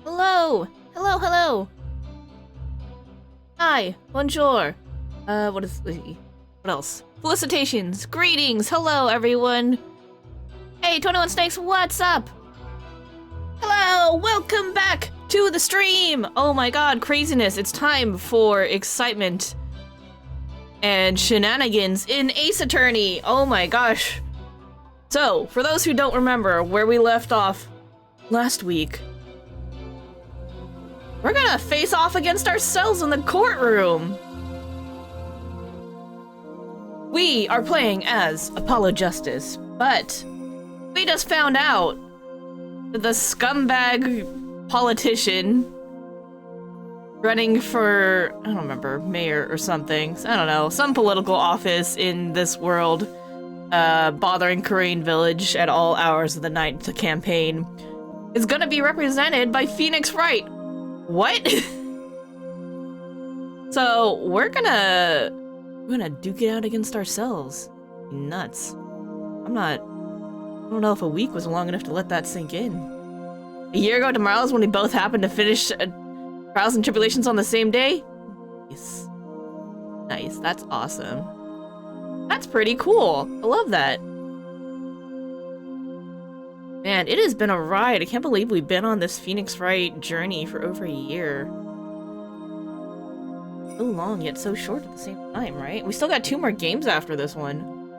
Hello! Hello, hello! Hi, bonjour. What else? Felicitations, greetings, hello everyone! Hey, 21 Snakes, what's up? Hello, welcome back to the stream! Oh my god, craziness, it's time for excitement and shenanigans in Ace Attorney! Oh my gosh. So, for those who don't remember where we left off last week, we're gonna face off against ourselves in the courtroom! We are playing as Apollo Justice, but we just found out that the scumbag politician running for, I don't remember, mayor or something, I don't know, some political office in this world, bothering Korean Village at all hours of the night to campaign, is gonna be represented by Phoenix Wright. What? So, we're gonna duke it out against ourselves. Nuts. I don't know if a week was long enough to let that sink in. A year ago tomorrow is when we both happened to finish Trials and Tribulations on the same day? Nice. Nice, that's awesome. That's pretty cool. I love that. Man, it has been a ride. I can't believe we've been on this Phoenix Wright journey for over a year. So long, yet so short at the same time, right? We still got 2 more games after this one.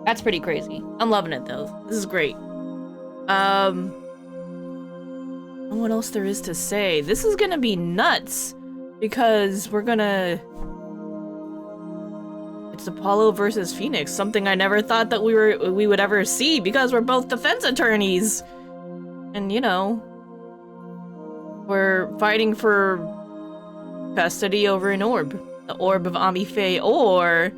That's pretty crazy. I'm loving it, though. This is great. What else there is to say? This is gonna be nuts, because we're gonna... It's Apollo versus Phoenix, something I never thought that we would ever see, because we're both defense attorneys. And, you know, we're fighting for custody over an orb. The Orb of Amife or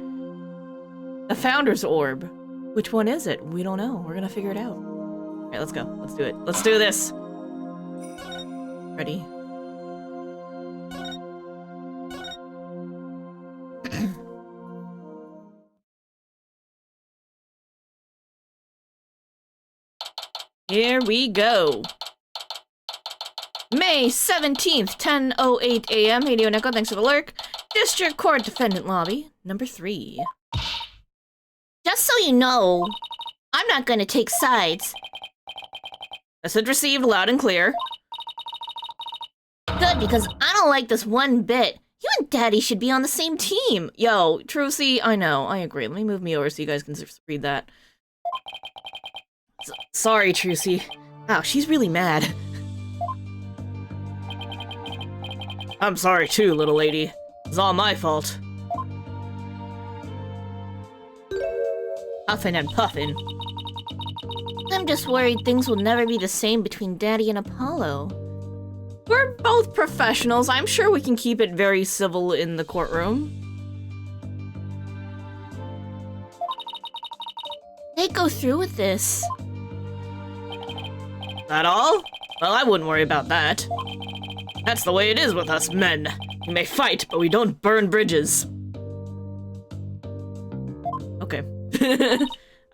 the Founder's Orb. Which one is it? We don't know. We're gonna figure it out. Alright, let's go. Let's do it. Let's do this! Ready? Here we go. May 17th, 10:08 a.m. Hey, Neko, thanks for the lurk. District Court Defendant Lobby, number 3. Just so you know, I'm not gonna take sides. Message received loud and clear. Good, because I don't like this one bit. You and Daddy should be on the same team. Yo, Trucy, I know, I agree. Let me move me over so you guys can read that. Sorry, Trucy. Wow, she's really mad. I'm sorry too, little lady. It's all my fault. Huffin' and puffin'. I'm just worried things will never be the same between Daddy and Apollo. We're both professionals. I'm sure we can keep it very civil in the courtroom. They go through with this. That all? Well, I wouldn't worry about that. That's the way it is with us men. We may fight, but we don't burn bridges. Okay.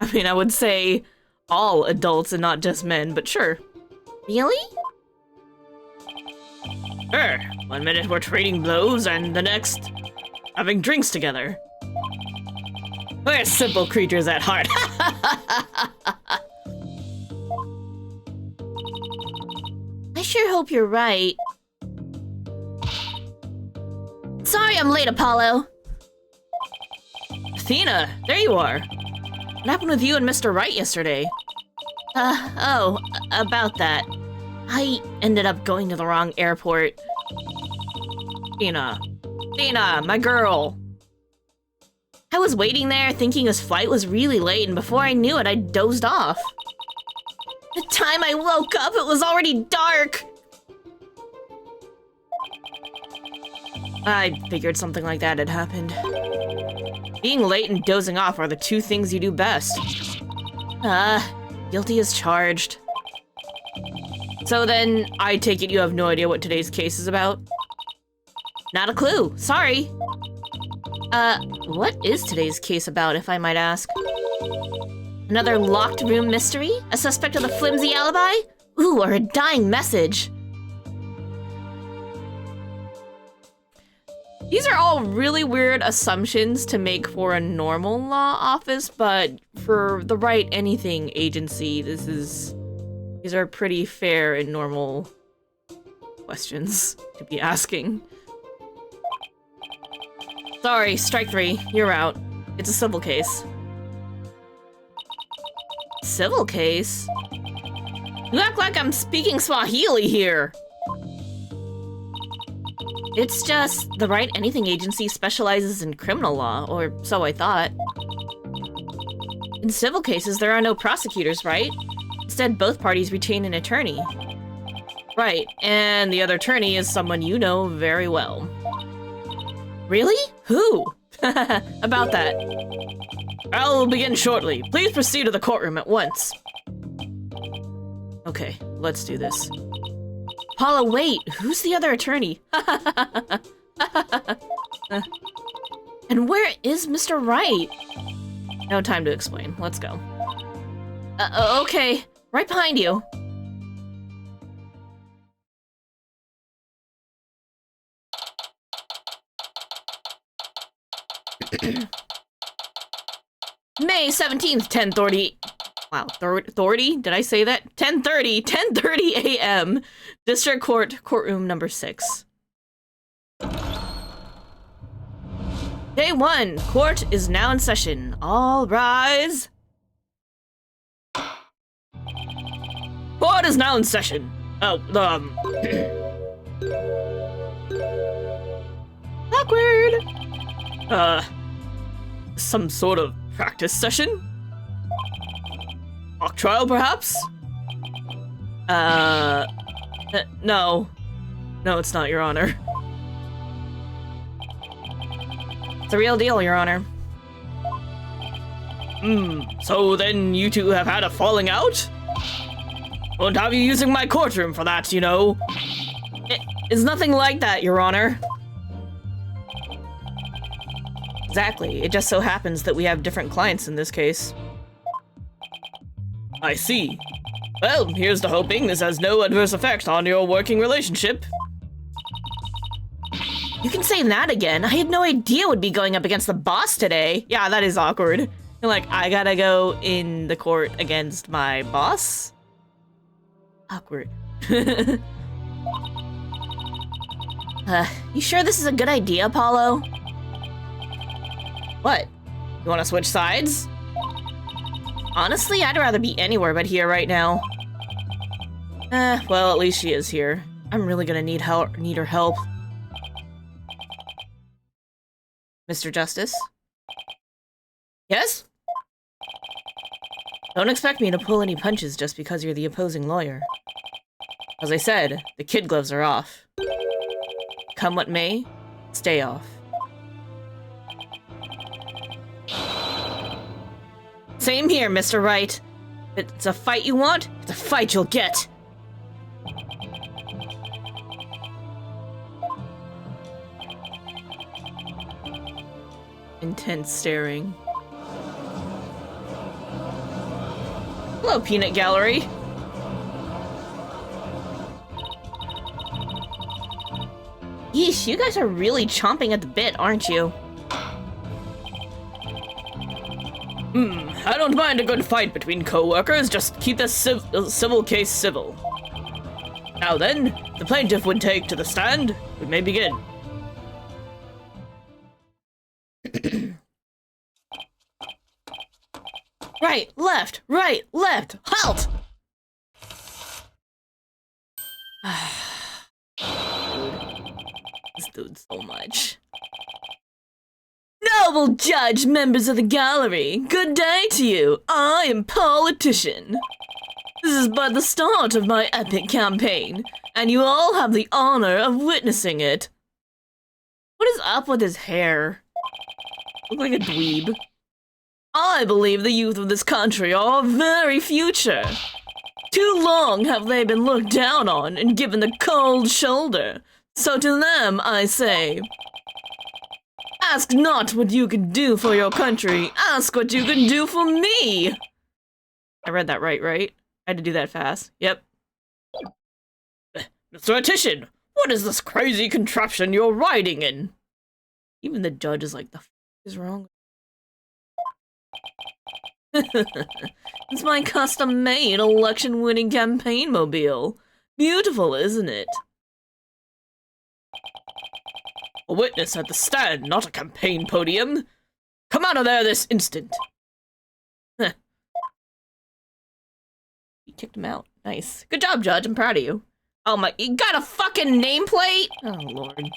I mean, I would say all adults and not just men, but sure. Really? Sure. 1 minute we're trading blows, and the next, having drinks together. We're simple creatures at heart. I sure hope you're right. Sorry I'm late, Apollo. Athena, there you are. What happened with you and Mr. Wright yesterday? About that. I ended up going to the wrong airport. Athena, my girl. I was waiting there thinking his flight was really late, and before I knew it, I dozed off. The time I woke up, it was already dark! I figured something like that had happened. Being late and dozing off are the two things you do best. Guilty as charged. So then, I take it you have no idea what today's case is about? Not a clue, sorry. What is today's case about, if I might ask? Another locked room mystery? A suspect with a flimsy alibi? Ooh, or a dying message? These are all really weird assumptions to make for a normal law office, but for the Wright Anything agency, these are pretty fair and normal questions to be asking. Sorry, strike 3, you're out. It's a civil case. Civil case? You act like I'm speaking Swahili here! It's just the Wright Anything agency specializes in criminal law, or so I thought. In civil cases, there are no prosecutors, right? Instead, both parties retain an attorney. Right, and the other attorney is someone you know very well. Really? Who? About that. I'll begin shortly. Please proceed to the courtroom at once. Okay, let's do this. Paula, wait, who's the other attorney? And where is Mr. Wright? No time to explain. Let's go. Okay, right behind you. May 17th, 10:30. Wow, 30? Did I say that? 10:30 a.m. District Court, courtroom number 6. Day 1, court is now in session. All rise. Court is now in session. Awkward. Some sort of practice session? Mock trial, perhaps? No. No, it's not, Your Honor. It's a real deal, Your Honor. So then you two have had a falling out? Won't have you using my courtroom for that, you know. It's nothing like that, Your Honor. Exactly. It just so happens that we have different clients in this case. I see. Well, here's to hoping this has no adverse effect on your working relationship. You can say that again. I had no idea would be going up against the boss today. Yeah, that is awkward. You're like, I gotta go in the court against my boss? Awkward. You sure this is a good idea, Apollo? What? You wanna switch sides? Honestly, I'd rather be anywhere but here right now. Well, at least she is here. I'm really gonna need her help. Mr. Justice? Yes? Don't expect me to pull any punches just because you're the opposing lawyer. As I said, the kid gloves are off. Come what may, stay off. Same here, Mr. Wright. If it's a fight you want, it's a fight you'll get. Intense staring. Hello, Peanut Gallery. Yeesh, you guys are really chomping at the bit, aren't you? I don't mind a good fight between co-workers, just keep the civil case civil. Now then, the plaintiff would take to the stand. We may begin. Right, left, halt! This dude so much. Noble judge, members of the gallery, good day to you. I am politician. This is but the start of my epic campaign, and you all have the honor of witnessing it. What is up with his hair? Look like a dweeb. I believe the youth of this country are our very future. Too long have they been looked down on and given the cold shoulder. So to them I say, ask not what you can do for your country, ask what you can do for me! I read that right? I had to do that fast. Yep. Mr. Attition, what is this crazy contraption you're riding in? Even the judge is like, the f is wrong? It's my custom-made election-winning campaign mobile. Beautiful, isn't it? A witness at the stand, not a campaign podium. Come out of there this instant. He kicked him out. Nice. Good job, Judge. I'm proud of you. Oh my, you got a fucking nameplate? Oh, Lord.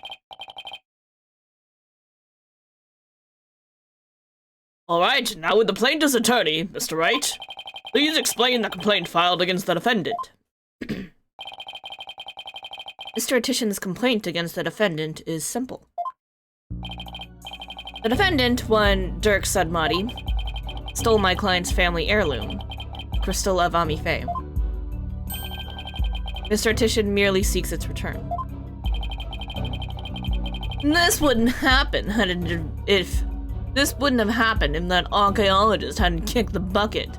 Alright, now with the plaintiff's attorney, Mr. Wright. Please explain the complaint filed against the defendant. Mr. Attition's complaint against the defendant is simple. The defendant, one Dirk Sudmati, stole my client's family heirloom, Crystal of Amife. Mr. Attition merely seeks its return. This wouldn't happen if that archaeologist hadn't kicked the bucket.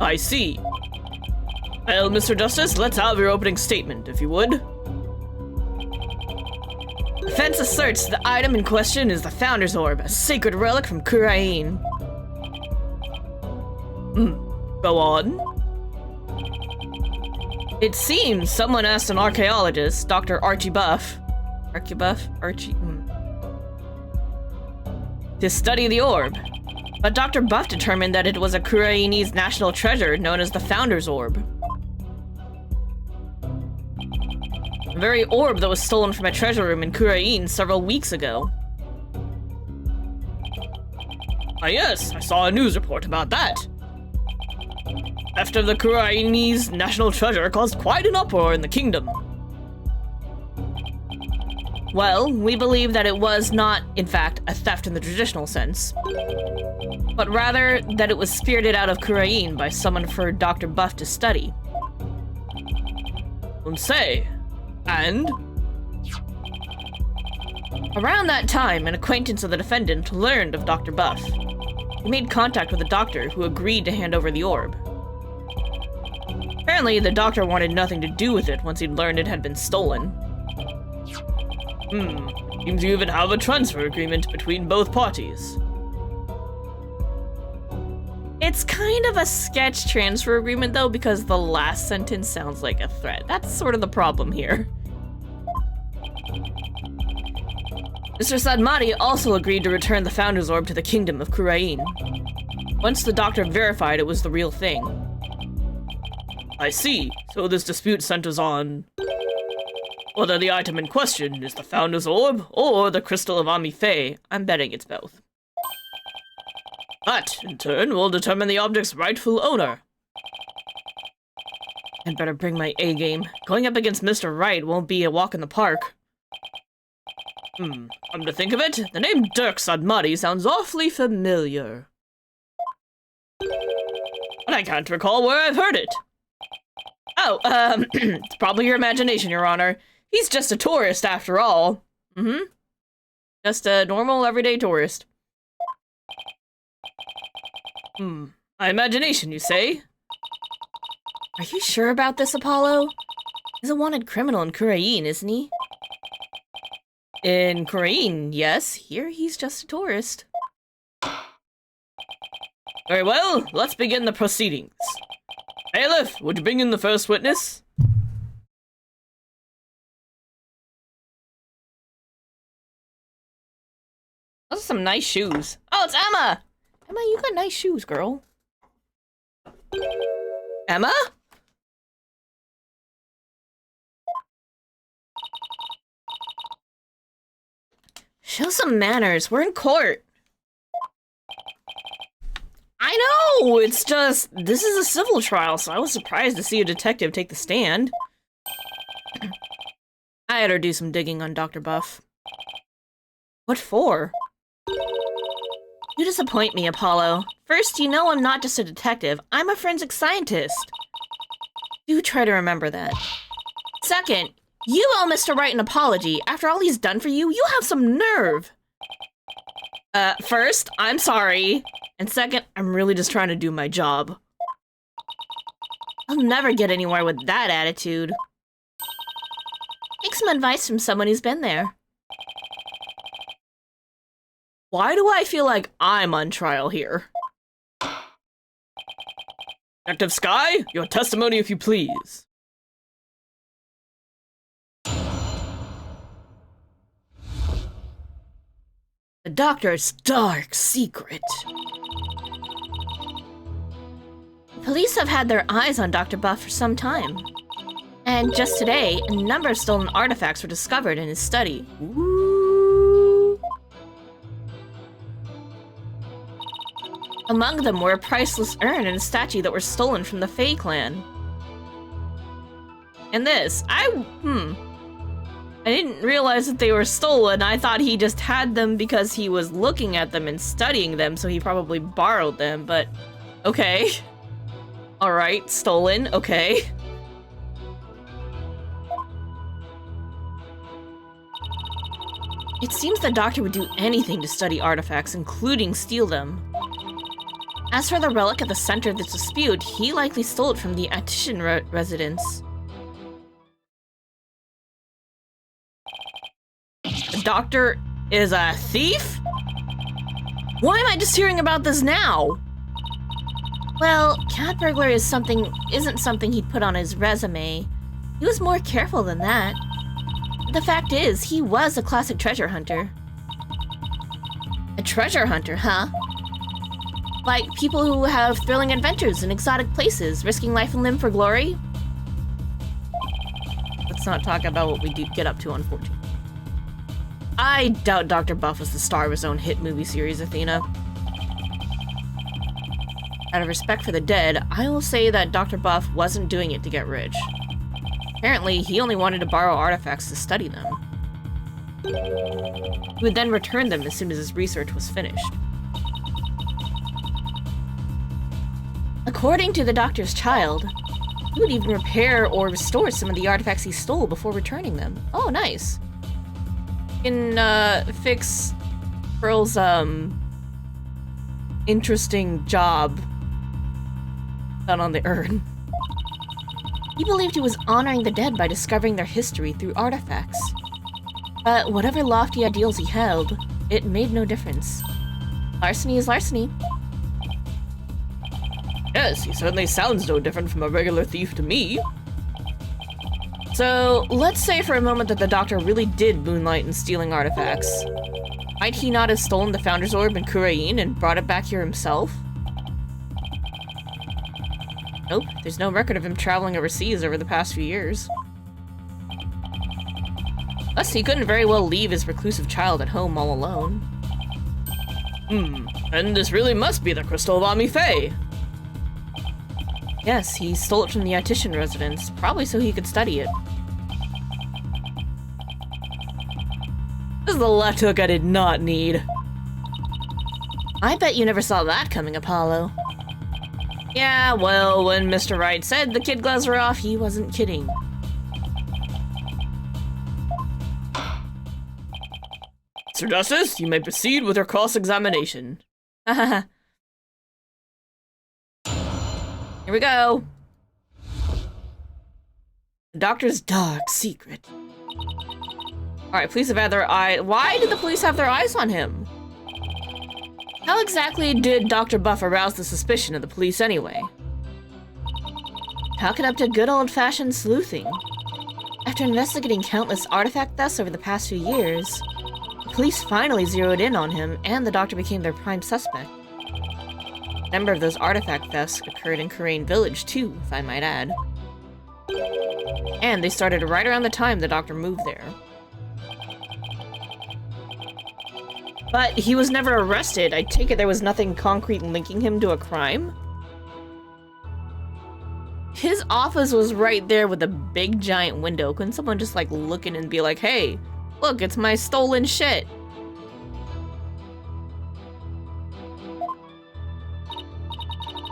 I see. Well, Mr. Justice, let's have your opening statement, if you would. Defense asserts the item in question is the Founder's Orb, a sacred relic from Kurain. Go on. It seems someone asked an archaeologist, Dr. Archie Buff, to study the orb. But Dr. Buff determined that it was a Kurainese national treasure known as the Founder's Orb. The very orb that was stolen from a treasure room in Kurain several weeks ago. Ah yes, I saw a news report about that. Theft of the Kurainese national treasure caused quite an uproar in the kingdom. Well, we believe that it was not, in fact, a theft in the traditional sense, but rather that it was spirited out of Kurain by someone for Dr. Buff to study. Say, and? Around that time, an acquaintance of the defendant learned of Dr. Buff. He made contact with the doctor, who agreed to hand over the orb. Apparently, the doctor wanted nothing to do with it once he'd learned it had been stolen. Seems you even have a transfer agreement between both parties. It's kind of a sketch transfer agreement, though, because the last sentence sounds like a threat. That's sort of the problem here. Mr. Sadmati also agreed to return the Founder's Orb to the Kingdom of Kurain. Once the doctor verified it was the real thing. I see. So this dispute centers on whether the item in question is the Founder's Orb or the Crystal of Amife. I'm betting it's both. That, in turn, will determine the object's rightful owner. I'd better bring my A-game. Going up against Mr. Wright won't be a walk in the park. Come to think of it, the name Dirk Sadmati sounds awfully familiar. But I can't recall where I've heard it. Oh, it's probably your imagination, Your Honor. He's just a tourist, after all. Just a normal, everyday tourist. My imagination, you say? Are you sure about this, Apollo? He's a wanted criminal in Kurain, isn't he? In Korean, yes. Here he's just a tourist. Very well, let's begin the proceedings. Bailiff, would you bring in the first witness? Those are some nice shoes. Oh, it's Emma! Emma, you got nice shoes, girl. Emma? Show some manners. We're in court. I know! It's just, this is a civil trial, so I was surprised to see a detective take the stand. I had her do some digging on Dr. Buff. What for? You disappoint me, Apollo. First, you know I'm not just a detective. I'm a forensic scientist. Do try to remember that. Second, you owe Mr. Wright an apology. After all he's done for you, you have some nerve. First, I'm sorry. And second, I'm really just trying to do my job. I'll never get anywhere with that attitude. Take some advice from someone who's been there. Why do I feel like I'm on trial here? Detective Sky, your testimony if you please. The doctor's dark secret. Police have had their eyes on Dr. Buff for some time. And just today, a number of stolen artifacts were discovered in his study. Ooh. Among them were a priceless urn and a statue that were stolen from the Fae clan. And this, I didn't realize that they were stolen. I thought he just had them because he was looking at them and studying them, so he probably borrowed them, but okay. Alright, stolen, okay. It seems the doctor would do anything to study artifacts, including steal them. As for the relic at the center of this dispute, he likely stole it from the Attition residence. The doctor is a thief? Why am I just hearing about this now? Well, cat burglar isn't something he'd put on his resume. He was more careful than that. The fact is, he was a classic treasure hunter. A treasure hunter, huh? Like people who have thrilling adventures in exotic places, risking life and limb for glory? Let's not talk about what we get up to, unfortunately. I doubt Dr. Buff was the star of his own hit movie series, Athena. Out of respect for the dead, I will say that Dr. Buff wasn't doing it to get rich. Apparently, he only wanted to borrow artifacts to study them. He would then return them as soon as his research was finished. According to the doctor's child, he would even repair or restore some of the artifacts he stole before returning them. Oh, nice. Can fix Pearl's interesting job done on the urn. He believed he was honoring the dead by discovering their history through artifacts. But whatever lofty ideals he held, it made no difference. Larceny is larceny. Yes, he certainly sounds no different from a regular thief to me. So, let's say for a moment that the doctor really did moonlight in stealing artifacts. Might he not have stolen the Founder's Orb in Kurain and brought it back here himself? Nope, there's no record of him traveling overseas over the past few years. Thus, he couldn't very well leave his reclusive child at home all alone. And this really must be the Crystal of Ami Fae. Yes, he stole it from the Attition residence, probably so he could study it. This is the left hook I did not need. I bet you never saw that coming, Apollo. Yeah, well, when Mr. Wright said the kid gloves were off, he wasn't kidding. Sir Justice, you may proceed with your cross-examination. Hahaha. Here we go. The doctor's dark secret. Alright, police have had their eye. Why did the police have their eyes on him? How exactly did Dr. Buff arouse the suspicion of the police anyway? Chalk it up to good old-fashioned sleuthing. After investigating countless artifact thefts over the past few years, the police finally zeroed in on him, and the doctor became their prime suspect. A number of those artifact thefts occurred in Kurain Village too, if I might add. And they started right around the time the doctor moved there. But he was never arrested. I take it there was nothing concrete linking him to a crime? His office was right there with a big giant window. Couldn't someone just like look in and be like, hey, look, it's my stolen shit?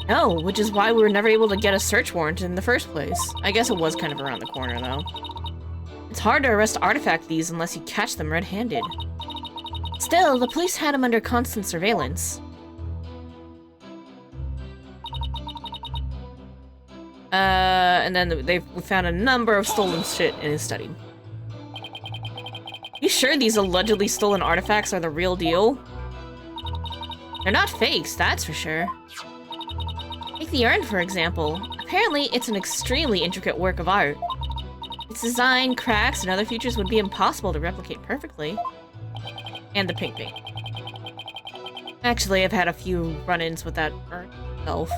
No, which is why we were never able to get a search warrant in the first place. I guess it was kind of around the corner though. It's hard to arrest artifact thieves unless you catch them red-handed. Still, the police had him under constant surveillance. And then they found a number of stolen shit in his study. You sure these allegedly stolen artifacts are the real deal? They're not fakes, that's for sure. Take the urn, for example. Apparently, it's an extremely intricate work of art. Its design, cracks, and other features would be impossible to replicate perfectly. And the pink paint. Actually, I've had a few run-ins with that urn itself.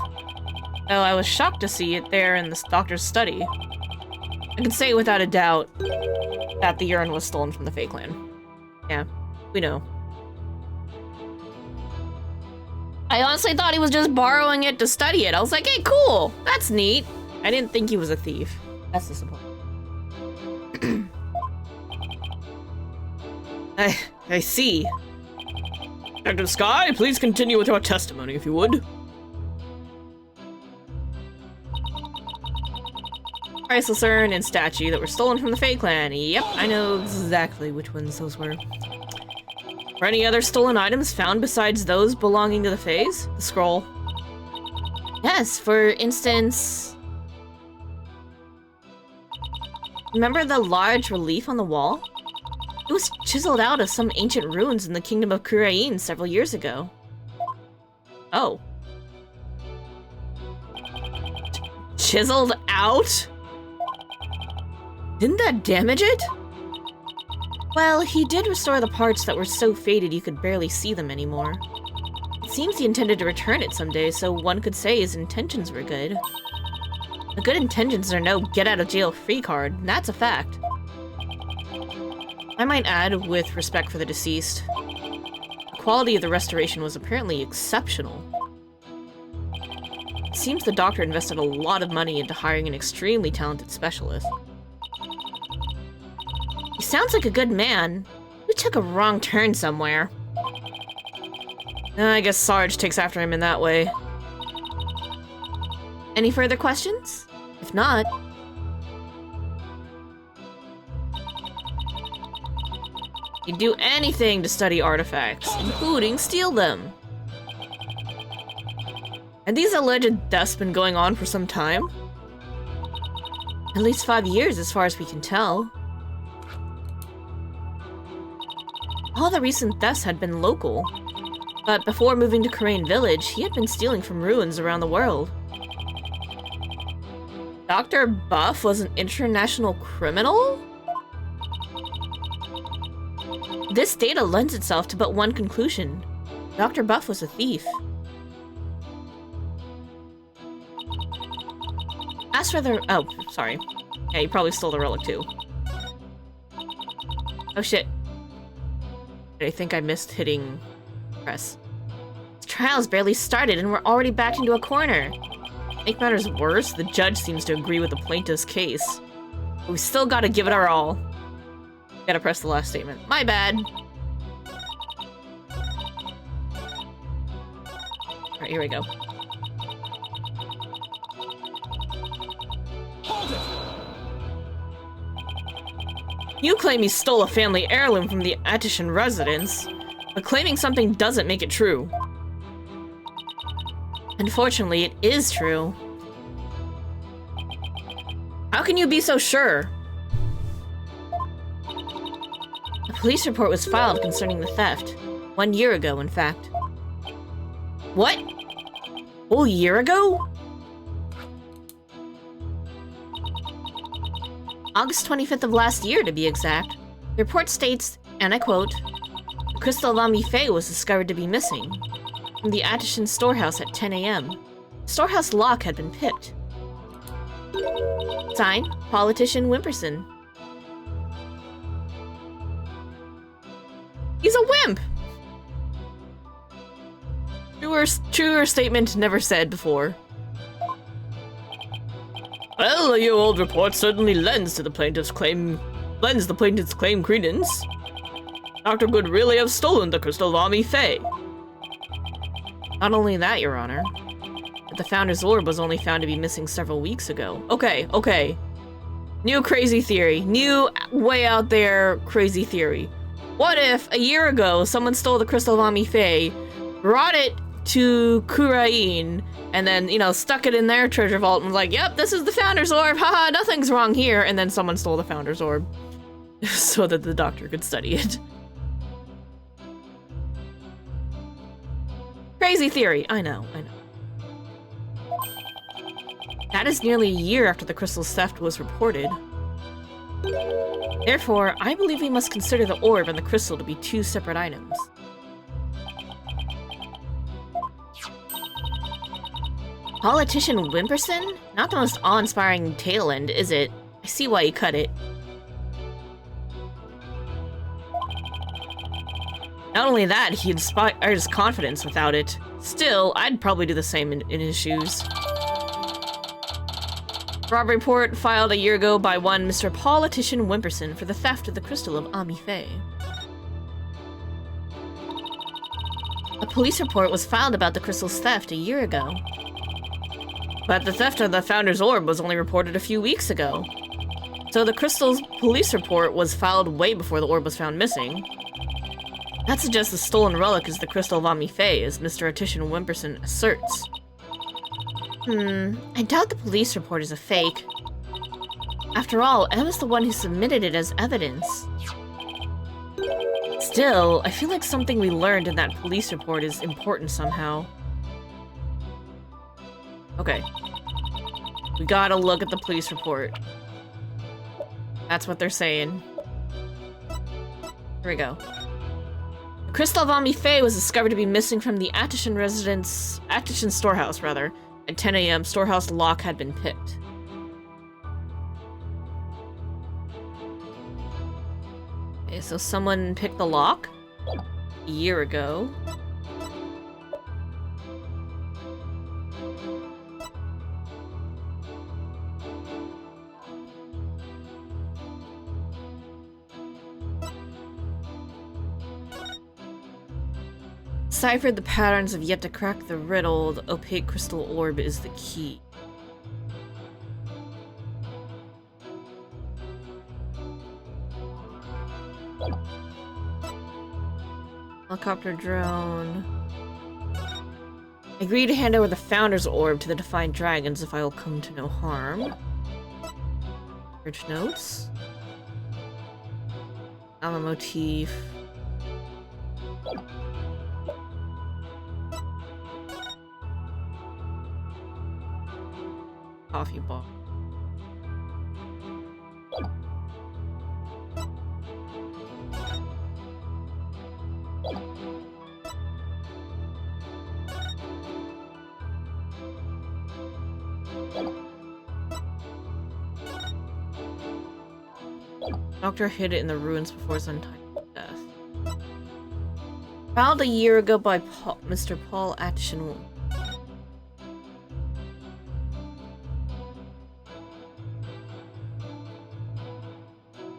Though I was shocked to see it there in this doctor's study. I can say without a doubt that the urn was stolen from the Fake Land. Yeah, we know. I honestly thought he was just borrowing it to study it. I was like, hey, cool! That's neat! I didn't think he was a thief. That's disappointing. I see. Detective Sky, please continue with your testimony, if you would. Priceless urn and statue that were stolen from the Fey Clan. Yep, I know exactly which ones those were. Were any other stolen items found besides those belonging to the Fays? The scroll. Yes, for instance... Remember the large relief on the wall? It was chiseled out of some ancient ruins in the kingdom of Kurain several years ago. Oh. Chiseled out? Didn't that damage it? Well, he did restore the parts that were so faded you could barely see them anymore. It seems he intended to return it someday, so one could say his intentions were good. The good intentions are no get-out-of-jail-free card, and that's a fact. I might add, with respect for the deceased, the quality of the restoration was apparently exceptional. It seems the doctor invested a lot of money into hiring an extremely talented specialist. He sounds like a good man. We took a wrong turn somewhere. I guess Sarge takes after him in that way. Any further questions? If not... He'd do anything to study artifacts, including steal them. Had these alleged deaths been going on for some time? At least 5 years, as far as we can tell. All the recent thefts had been local, but before moving to Kurain Village, he had been stealing from ruins around the world. Dr. Buff was an international criminal? This data lends itself to but one conclusion. Dr. Buff was a thief. As for the... Oh, sorry. Yeah, he probably stole the relic too. Oh shit. I think I missed hitting press. The trial's barely started and we're already backed into a corner. To make matters worse, the judge seems to agree with the plaintiff's case. But we still gotta give it our all. Gotta press the last statement. My bad. Alright, here we go. You claim you stole a family heirloom from the Atishan residence, but claiming something doesn't make it true. Unfortunately, it is true. How can you be so sure? police report was filed concerning the theft. 1 year ago, in fact. What? Whole year ago? August 25th of last year, to be exact. The report states, and I quote, "The crystal of Ami-Fae was discovered to be missing from the Attishan storehouse at 10 a.m. The storehouse lock had been picked." Signed, Politician Wimperson. He's a wimp! Truer statement never said before. Well, your old report certainly lends the plaintiff's claim credence. Dr. Good really have stolen the crystal of Ami-Fae. Not only that, Your Honor, but the Founder's Orb was only found to be missing several weeks ago. Okay. New crazy theory. New way out there crazy theory. What if, a year ago, someone stole the crystal of Ami-Fae, brought it to Kurain, and then, you know, stuck it in their treasure vault and was like, yep, this is the Founder's Orb, haha, nothing's wrong here, and then someone stole the Founder's Orb so that the doctor could study it. Crazy theory, I know. That is nearly a year after the crystal's theft was reported. Therefore, I believe we must consider the orb and the crystal to be two separate items. Politician Wimperson? Not the most awe-inspiring tail end, is it? I see why you cut it. Not only that, he inspired his confidence without it. Still, I'd probably do the same in his shoes. Robbery report filed a year ago by one Mr. Politician Wimperson for the theft of the crystal of Ami-Fae. A police report was filed about the crystal's theft a year ago. But the theft of the Founder's Orb was only reported a few weeks ago. So the crystal's police report was filed way before the orb was found missing. That suggests the stolen relic is the crystal of Ami-Fae, as Mr. Attishan Wimperson asserts. I doubt the police report is a fake. After all, I was the one who submitted it as evidence. Still, I feel like something we learned in that police report is important somehow. Okay. We gotta look at the police report. That's what they're saying. Here we go. The crystal of Ami-Fae was discovered to be missing from the Attishan storehouse, rather. At 10 a.m., storehouse lock had been picked. Okay, so someone picked the lock a year ago. Deciphered the patterns have yet to crack the riddle. The opaque crystal orb is the key. Helicopter drone. Agree to hand over the Founder's Orb to the Defiant Dragons if I will come to no harm. Rich notes. On the motif. Coffee bar. Doctor hid it in the ruins before his untimely death. Filed a year ago by Mr. Paul Attishan.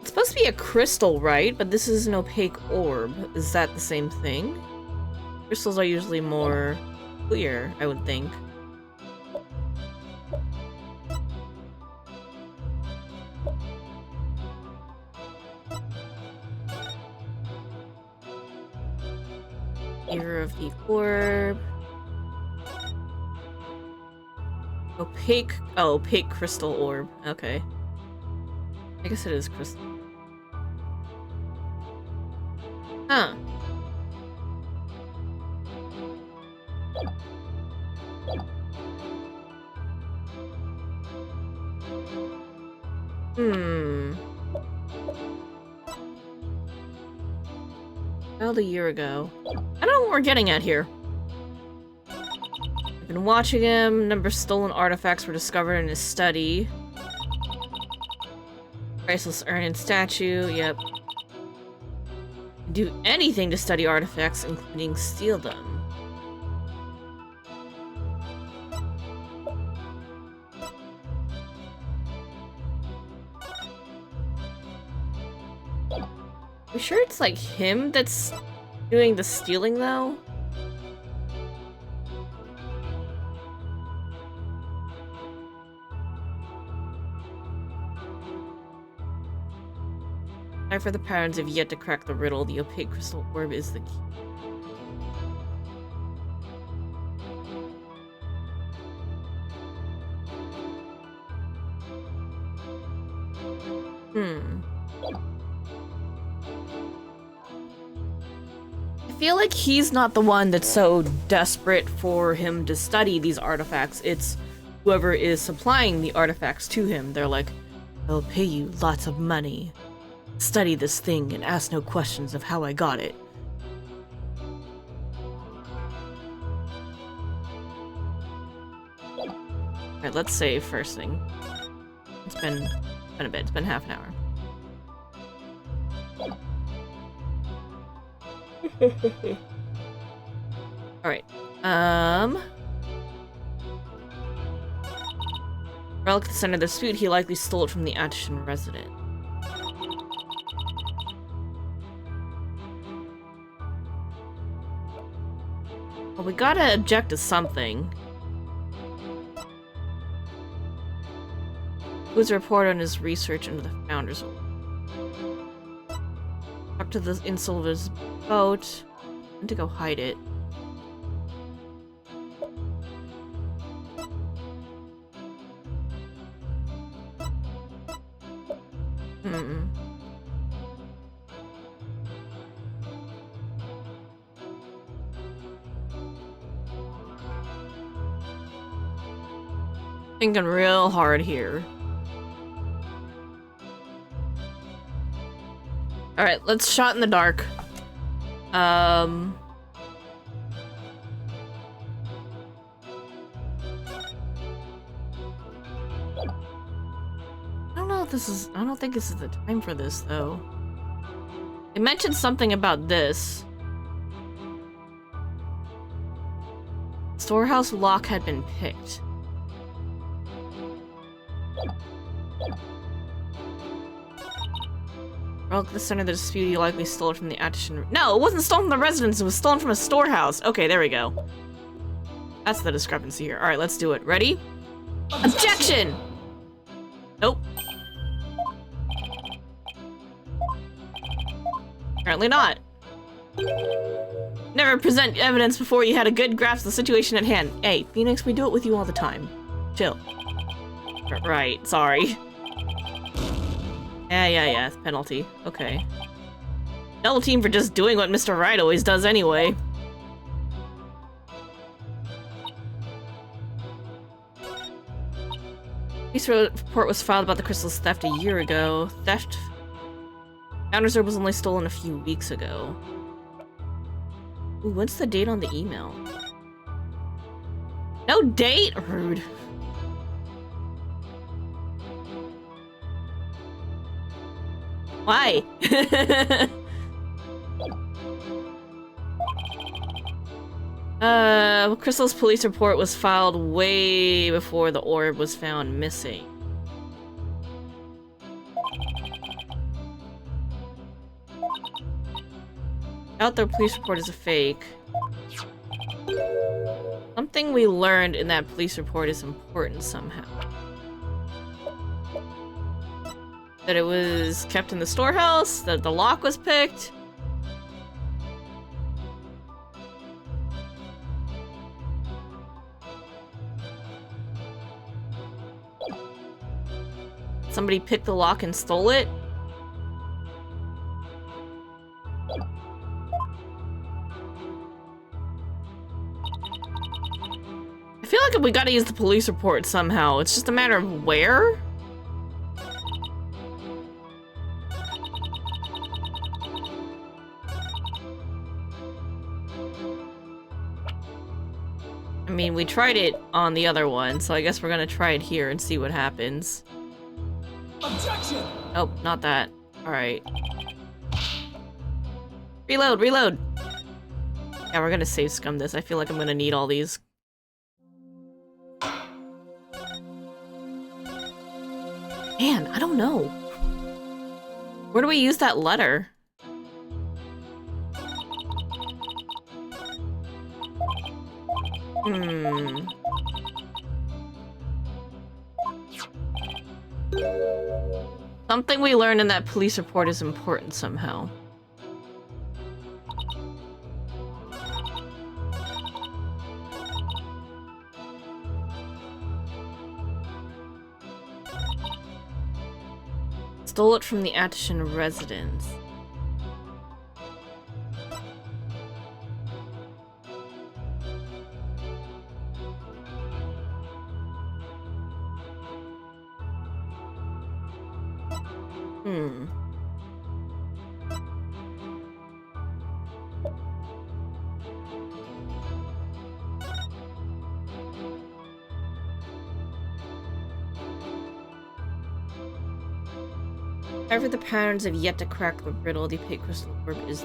It's supposed to be a crystal, right? But this is an opaque orb. Is that the same thing? Crystals are usually more clear, I would think. Mirror of the orb. Opaque. Oh, opaque crystal orb. Okay. I guess it is crystal. Huh. About a year ago. I don't know what we're getting at here. I've been watching him. Number of stolen artifacts were discovered in his study. Priceless urn statue. Yep. Do anything to study artifacts, including steal them. You sure it's like him that's doing the stealing though? For the patterns have yet to crack the riddle. The opaque crystal orb is the key. I feel like he's not the one that's so desperate for him to study these artifacts. It's whoever is supplying the artifacts to him. They're like, I'll pay you lots of money. Study this thing and ask no questions of how I got it. Alright, let's save first thing. It's been a bit. It's been half an hour. Alright. Relic at the center of the dispute, he likely stole it from the Attian resident. Well, we gotta object to something. Who's a report on his research into the Founders? Talk to the Insilva's boat. I need to go hide it. Thinking real hard here. Alright, let's shot in the dark. I don't know if this is... I don't think this is the time for this, though. They mentioned something about this. Storehouse lock had been picked. Relic at the center of the dispute, he likely stole it from the Attian. No, it wasn't stolen from the residence, it was stolen from a storehouse. Okay, there we go. That's the discrepancy here. Alright, let's do it. Ready? Objection! Nope. Apparently not. Never present evidence before you had a good grasp of the situation at hand. Hey, Phoenix, we do it with you all the time. Chill. Right, sorry. Yeah, penalty. Okay. Double team for just doing what Mr. Wright always does anyway. Police report was filed about the crystal's theft a year ago. Theft... Founders Herb was only stolen a few weeks ago. Ooh, what's the date on the email? No date? Rude. Why? Crystal's police report was filed way before the orb was found missing. Doubt their police report is a fake. Something we learned in that police report is important somehow. That it was kept in the storehouse, that the lock was picked. Somebody picked the lock and stole it. I feel like we gotta use the police report somehow. It's just a matter of where? I mean, we tried it on the other one, so I guess we're gonna try it here and see what happens. Objection! Oh, not that. Alright. Reload, reload! Yeah, we're gonna save scum this. I feel like I'm gonna need all these. Man, I don't know. Where do we use that letter? Something we learned in that police report is important somehow. Stole it from the Attishan residence. However, the patterns have yet to crack the riddle. The opaque crystal orb is...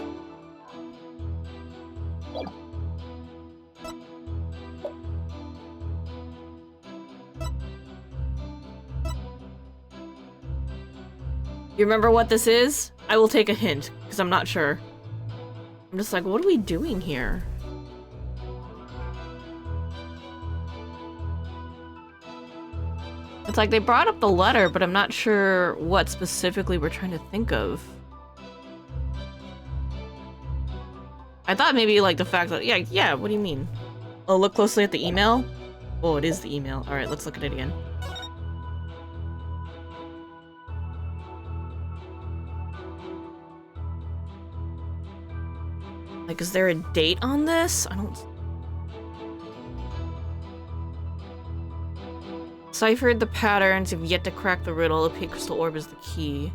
You remember what this is? I will take a hint, because I'm not sure. I'm just like, what are we doing here? It's like they brought up the letter, but I'm not sure what specifically we're trying to think of. I thought maybe like the fact that, yeah, what do you mean? Oh, look closely at the email? Oh, it is the email. Alright, let's look at it again. Like, is there a date on this? I don't... Ciphered the patterns, have yet to crack the riddle. The opaque crystal orb is the key.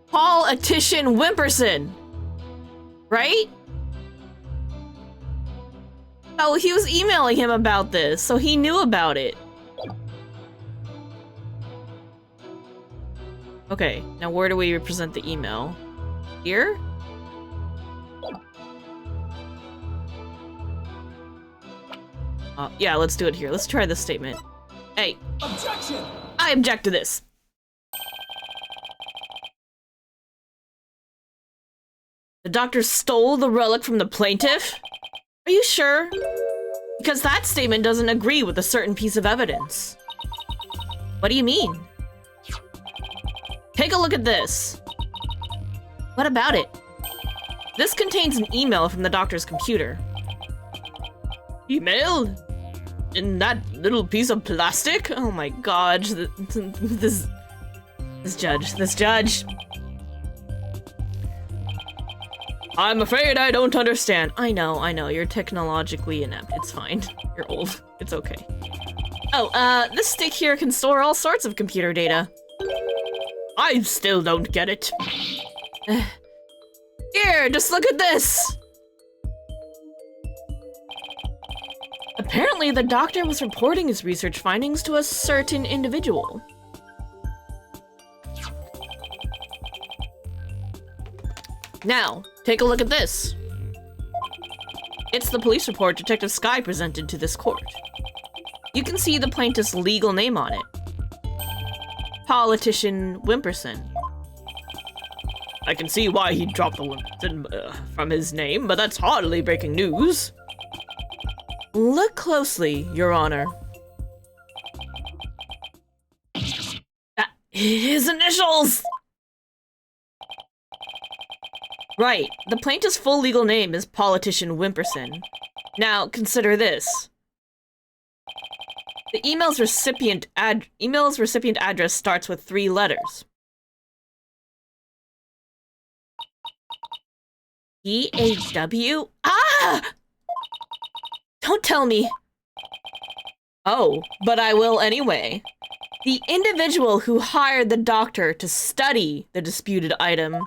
Politician Wimperson! Right? Oh, he was emailing him about this, so he knew about it. Okay, now where do we represent the email? Here? Yeah, let's do it here. Let's try this statement. Hey. Objection! I object to this. The doctor stole the relic from the plaintiff? Are you sure? Because that statement doesn't agree with a certain piece of evidence. What do you mean? Take a look at this. What about it? This contains an email from the doctor's computer. Email? In that little piece of plastic? Oh my god, this judge. I'm afraid I don't understand. I know, you're technologically inept. It's fine. You're old. It's okay. Oh, this stick here can store all sorts of computer data. I still don't get it. Here, just look at this! Apparently, the doctor was reporting his research findings to a certain individual. Now, take a look at this. It's the police report Detective Skye presented to this court. You can see the plaintiff's legal name on it. Politician Wimperson. I can see why he dropped the Wimperson from his name, but that's hardly breaking news. Look closely, Your Honor. His initials! Right, the plaintiff's full legal name is Politician Wimperson. Now, consider this. The email's recipient address starts with 3 letters. VAW? Ah! Don't tell me. Oh, but I will anyway. The individual who hired the doctor to study the disputed item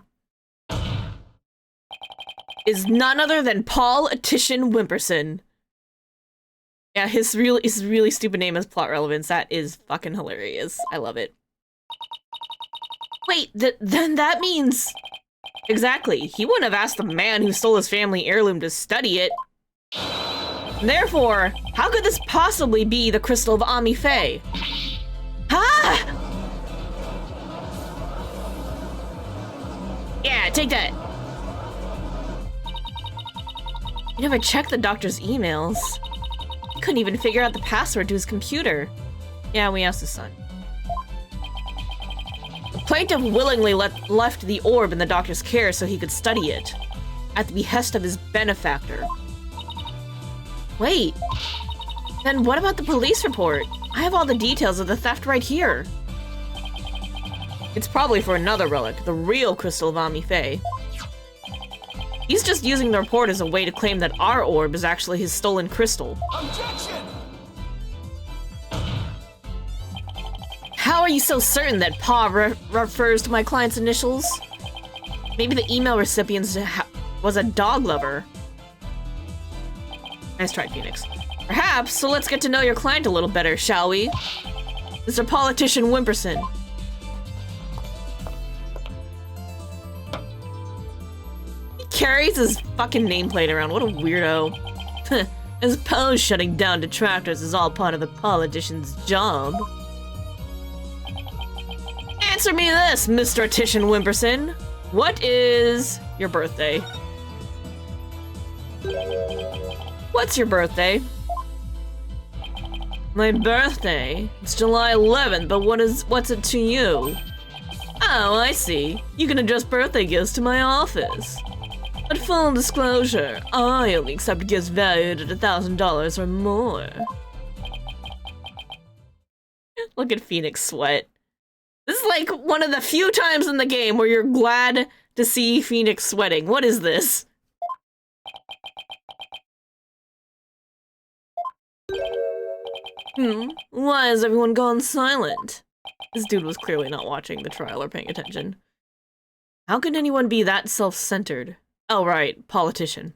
is none other than Politician Wimperson. Yeah, his really stupid name has plot relevance. That is fucking hilarious. I love it. Wait, then that means... Exactly. He wouldn't have asked the man who stole his family heirloom to study it. Therefore, how could this possibly be the crystal of Ami Faye? Ah! Yeah, take that. You never checked the doctor's emails. He couldn't even figure out the password to his computer. Yeah, we asked his son. The plaintiff willingly left the orb in the doctor's care so he could study it, at the behest of his benefactor. Wait, then what about the police report? I have all the details of the theft right here. It's probably for another relic, the real crystal of Ami Faye. He's just using the report as a way to claim that our orb is actually his stolen crystal. Objection! How are you so certain that Pa refers to my client's initials? Maybe the email recipient was a dog lover. Nice try, Phoenix. Perhaps, so let's get to know your client a little better, shall we? Mr. Politician Wimperson. He carries his fucking nameplate around, what a weirdo. I suppose shutting down detractors is all part of the politician's job. Answer me this, Mr. Titian Wimperson. What is your birthday? What's your birthday? My birthday? It's July 11th, but what's it to you? Oh, I see. You can address birthday gifts to my office. But full disclosure, I only accept gifts valued at $1,000 or more. Look at Phoenix sweat. This is like one of the few times in the game where you're glad to see Phoenix sweating. What is this? Why has everyone gone silent? This dude was clearly not watching the trial or paying attention. How could anyone be that self-centered? Oh, right, politician.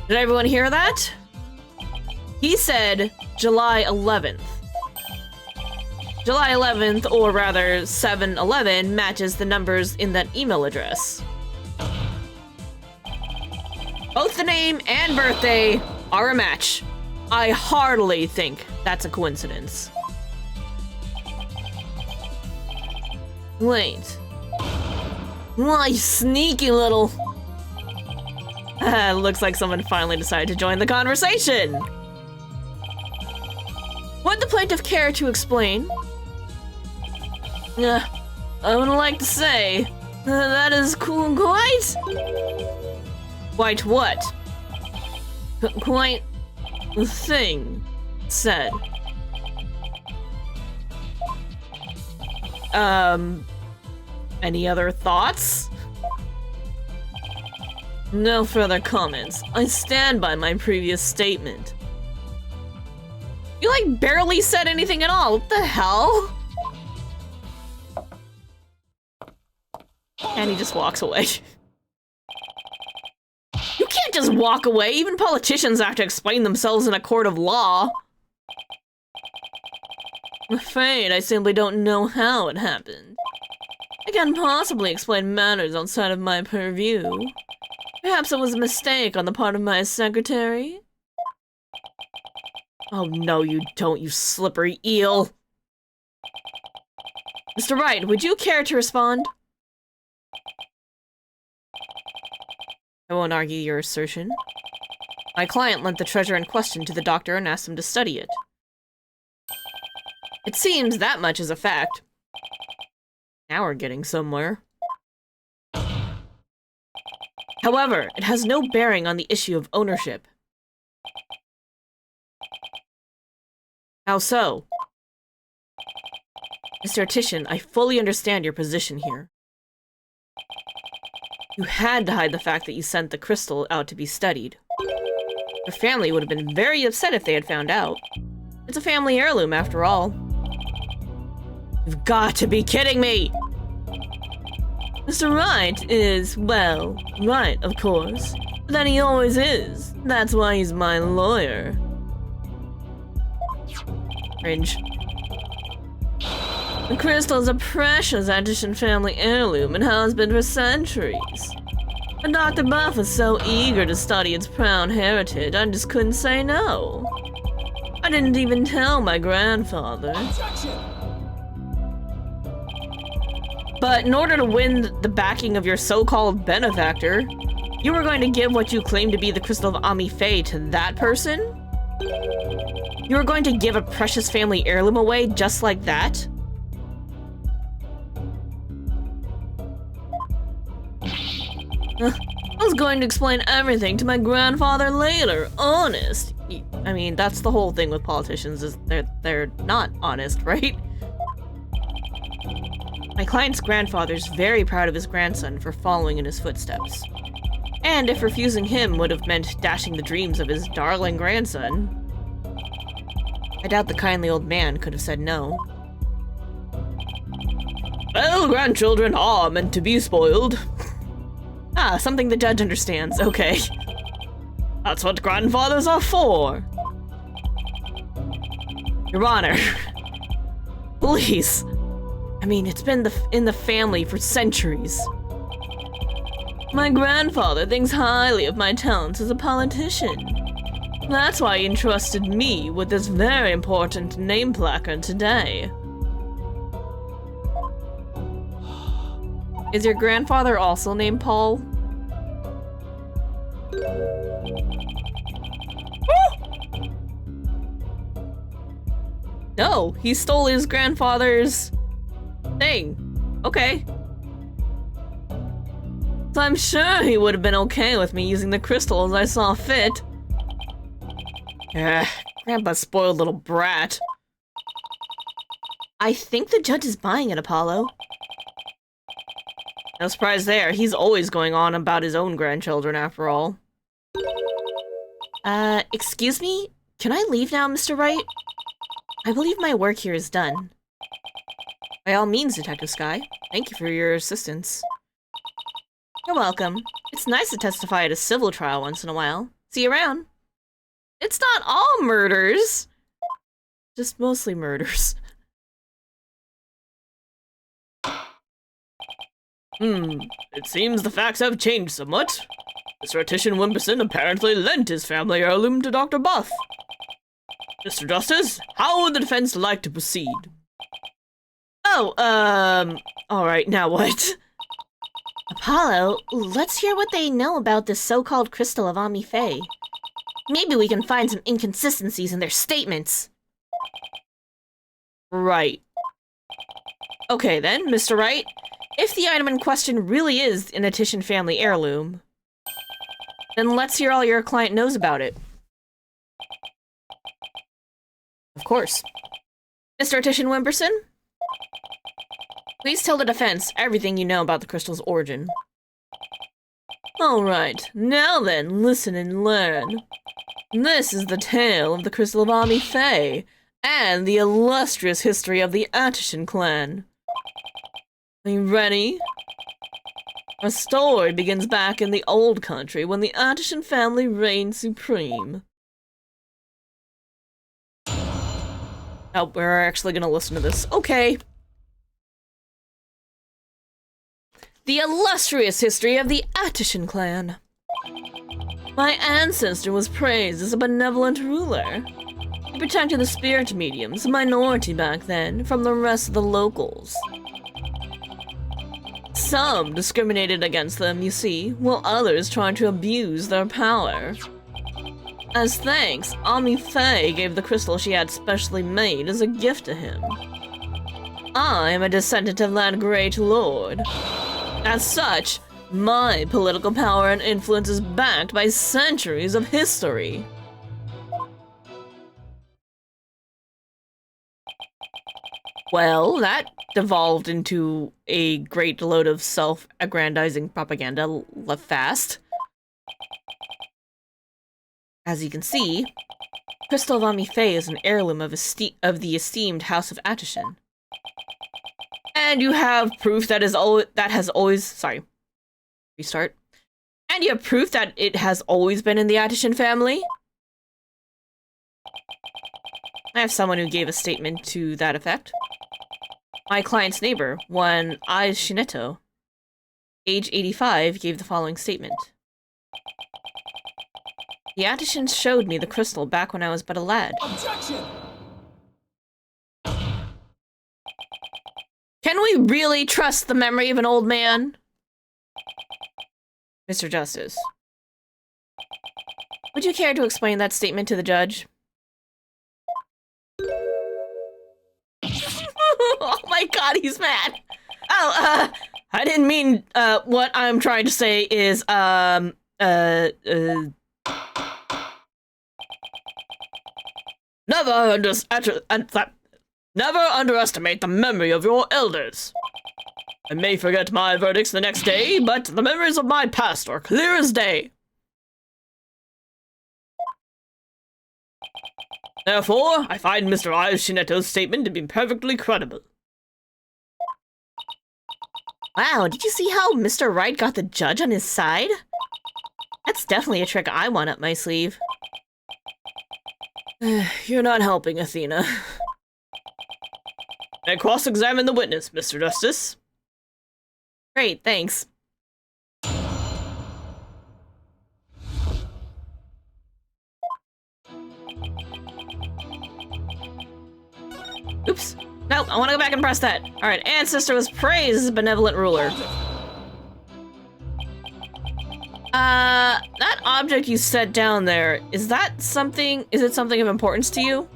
Did everyone hear that? He said July 11th. July 11th, or rather 7-11, matches the numbers in that email address. Both the name and birthday are a match. I hardly think that's a coincidence. Wait. Why, you sneaky little... looks like someone finally decided to join the conversation. Would the plaintiff care to explain? I would like to say, that is quite... Quite what? Quite the thing said. Any other thoughts? No further comments. I stand by my previous statement. You, like, barely said anything at all. What the hell? And he just walks away. You can't just walk away. Even politicians have to explain themselves in a court of law. I'm afraid I simply don't know how it happened. I can't possibly explain matters outside of my purview. Perhaps it was a mistake on the part of my secretary? Oh no, you don't, you slippery eel. Mr. Wright, would you care to respond? I won't argue your assertion. My client lent the treasure in question to the doctor and asked him to study it. It seems that much is a fact. Now we're getting somewhere. However, it has no bearing on the issue of ownership. How so? Mr. Titian, I fully understand your position here. You had to hide the fact that you sent the crystal out to be studied. Your family would have been very upset if they had found out. It's a family heirloom, after all. You've got to be kidding me! Mr. Wright is, well, right, of course. But then he always is. That's why he's my lawyer. Cringe. The crystal is a precious Addition family heirloom and has been for centuries. And Dr. Buff was so eager to study its proud heritage, I just couldn't say no. I didn't even tell my grandfather. But in order to win the backing of your so-called benefactor, you were going to give what you claim to be the Crystal of Ami Fae to that person? You were going to give a precious family heirloom away just like that? I was going to explain everything to my grandfather later, honest. I mean, that's the whole thing with politicians, is they're not honest, right? My client's grandfather's very proud of his grandson for following in his footsteps. And if refusing him would have meant dashing the dreams of his darling grandson, I doubt the kindly old man could have said no. Well, grandchildren are meant to be spoiled. Ah, something the judge understands, okay. That's what grandfathers are for. Your Honor. Please. I mean, it's been in the family for centuries. My grandfather thinks highly of my talents as a politician. That's why he entrusted me with this very important name placard today. Is your grandfather also named Paul? No, he stole his grandfather's thing. Okay. So I'm sure he would have been okay with me using the crystal as I saw fit. Grandpa's spoiled little brat. I think the judge is buying it, Apollo. No surprise there. He's always going on about his own grandchildren, after all. Excuse me? Can I leave now, Mr. Wright? I believe my work here is done. By all means, Detective Sky. Thank you for your assistance. You're welcome. It's nice to testify at a civil trial once in a while. See you around. It's not all murders. Just mostly murders. It seems the facts have changed somewhat. Mr. Titian Wimperson apparently lent his family heirloom to Dr. Buff. Mr. Justice, how would the defense like to proceed? Oh, alright, now what? Apollo, let's hear what they know about this so-called Crystal of Ami Fae. Maybe we can find some inconsistencies in their statements. Right. Okay then, Mr. Wright. If the item in question really is an Titian family heirloom, then let's hear all your client knows about it. Of course. Mr. Titian Wimperson? Please tell the defense everything you know about the crystal's origin. Alright, now then, listen and learn. This is the tale of the Crystal of Ami Fae, and the illustrious history of the Titian clan. Are you ready? Our story begins back in the old country when the Titian family reigned supreme. Oh, we're actually gonna listen to this. Okay. The illustrious history of the Titian clan. My ancestor was praised as a benevolent ruler. He protected the spirit mediums, a minority back then, from the rest of the locals. Some discriminated against them, you see, while others tried to abuse their power. As thanks, Ami Fae gave the crystal she had specially made as a gift to him. I am a descendant of that great lord. As such, my political power and influence is backed by centuries of history. Well, that devolved into a great load of self-aggrandizing propaganda left fast. As you can see, Crystal Vami Fey is an heirloom of the esteemed House of Attishan. And you have proof that has always sorry. Restart. And you have proof that it has always been in the Attishan family? I have someone who gave a statement to that effect. My client's neighbor, one Aiz Shineto, age 85, gave the following statement. The Attishans showed me the crystal back when I was but a lad. Objection! Can we really trust the memory of an old man? Mr. Justice. Would you care to explain that statement to the judge? Oh my god, he's mad! Oh, I didn't mean, what I'm trying to say is, Never underestimate the memory of your elders. I may forget my verdicts the next day, but the memories of my past are clear as day. Therefore, I find Mr. Aiz Shineto's statement to be perfectly credible. Wow, did you see how Mr. Wright got the judge on his side? That's definitely a trick I want up my sleeve. You're not helping, Athena. And cross-examine the witness, Mr. Justice. Great, thanks. Oops. Nope, I want to go back and press that. Alright, Ancestor was praised as a benevolent ruler. That object you set down there, is it something of importance to you?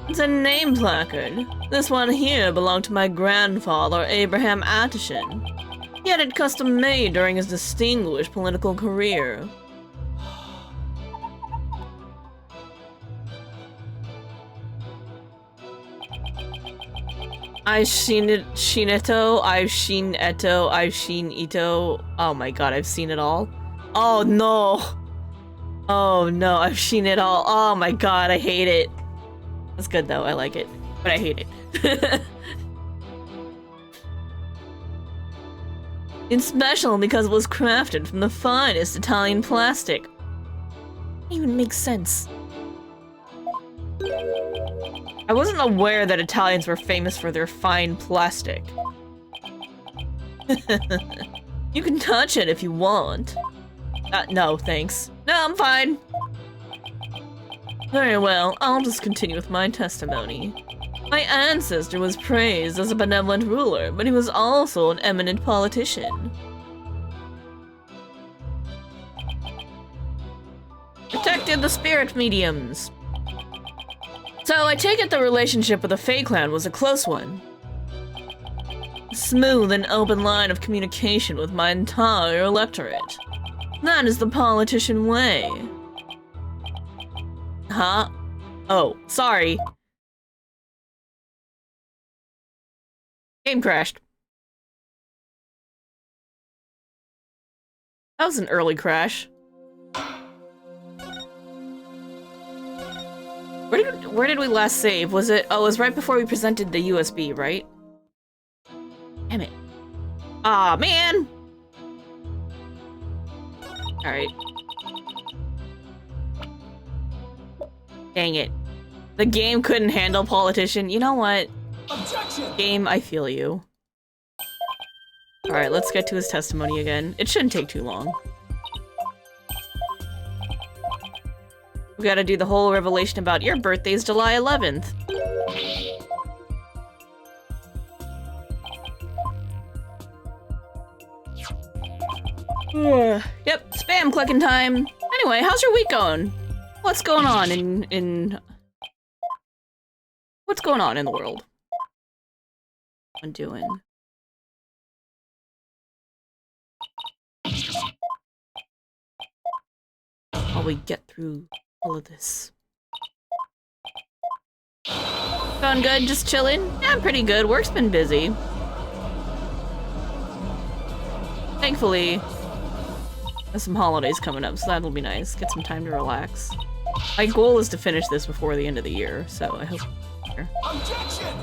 It's a name placard. This one here belonged to my grandfather, Abraham Attishan. He had it custom made during his distinguished political career. I've seen Ito. Oh my god, I've seen it all. Oh no. Oh no, I've seen it all. Oh my god, I hate it. That's good though, I like it. But I hate it. It's special because it was crafted from the finest Italian plastic. It even makes sense. I wasn't aware that Italians were famous for their fine plastic. You can touch it if you want. No, thanks. No, I'm fine. Very well, I'll just continue with my testimony. My ancestor was praised as a benevolent ruler, but he was also an eminent politician. Protected the spirit mediums. So I take it the relationship with the Fae Clan was a close one. A smooth and open line of communication with my entire electorate. That is the politician way. Huh? Oh, sorry. Game crashed. That was an early crash. Where did we last save? Was it? Oh, it was right before we presented the USB, right? Damn it. Aw, man! Alright. Dang it. The game couldn't handle politician. You know what? Objection! Game, I feel you. Alright, let's get to his testimony again. It shouldn't take too long. We gotta do the whole revelation about your birthday's July 11th. Yep, spam clicking time. Anyway, how's your week going? What's going on what's going on in the world? I'm doing. While we get through all of this. Going good, just chilling? Yeah, I'm pretty good. Work's been busy. Thankfully, there's some holidays coming up, so that'll be nice. Get some time to relax. My goal is to finish this before the end of the year, so I hope. Objection!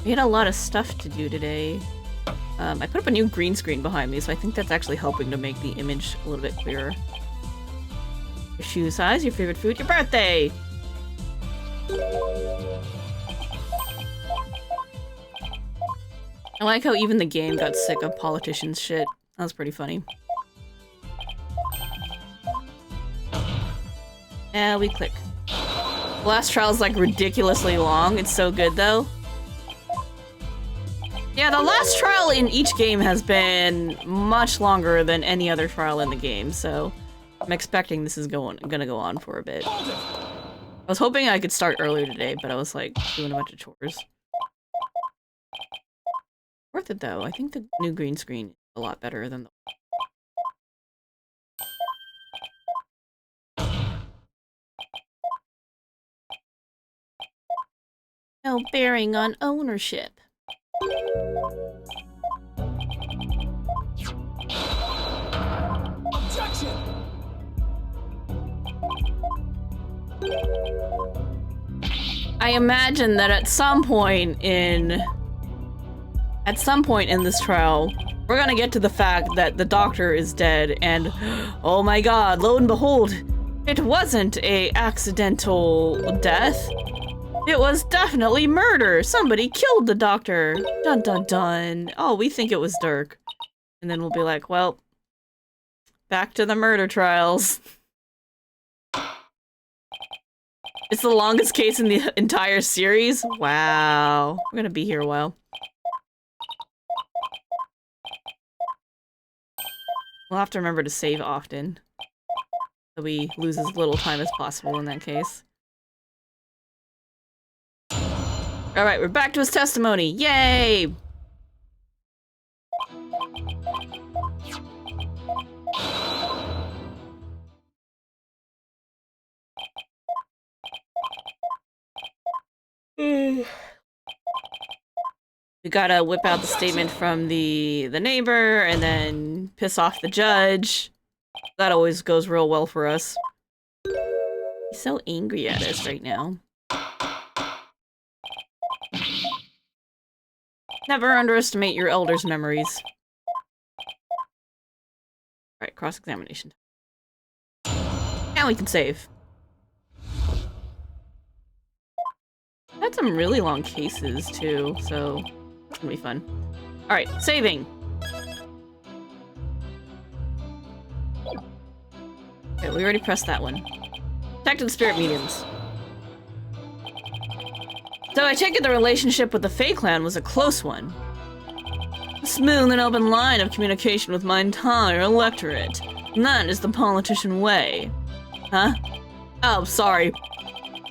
We had a lot of stuff to do today. I put up a new green screen behind me, so I think that's actually helping to make the image a little bit clearer. Your shoe size, your favorite food, your birthday! I like how even the game got sick of politicians shit. That was pretty funny. Yeah, we click. The last trial's like ridiculously long. It's so good though. Yeah, the last trial in each game has been much longer than any other trial in the game, so I'm expecting this is gonna go on for a bit. I was hoping I could start earlier today, but I was like doing a bunch of chores. Worth it though. I think the new green screen is a lot better than the no bearing on ownership. Objection! I imagine that at some point in this trial, we're gonna get to the fact that the doctor is dead and oh my god, lo and behold, it wasn't a accidental death. It was definitely murder. Somebody killed the doctor. Dun dun dun. Oh, we think it was Dirk. And then we'll be like, well, back to the murder trials. It's the longest case in the entire series? Wow. We're gonna be here a while. We'll have to remember to save often, so we lose as little time as possible in that case. Alright, we're back to his testimony. Yay! We gotta whip out the statement from the neighbor and then piss off the judge. That always goes real well for us. He's so angry at us right now. Never underestimate your elders' memories. Alright, cross-examination. Now we can save. Had some really long cases, too, so it's gonna be fun. Alright, saving! Okay, we already pressed that one. Detected spirit mediums. So I take it the relationship with the Fae clan was a close one. A smooth and open line of communication with my entire electorate. And that is the politician way. Huh? Oh, sorry.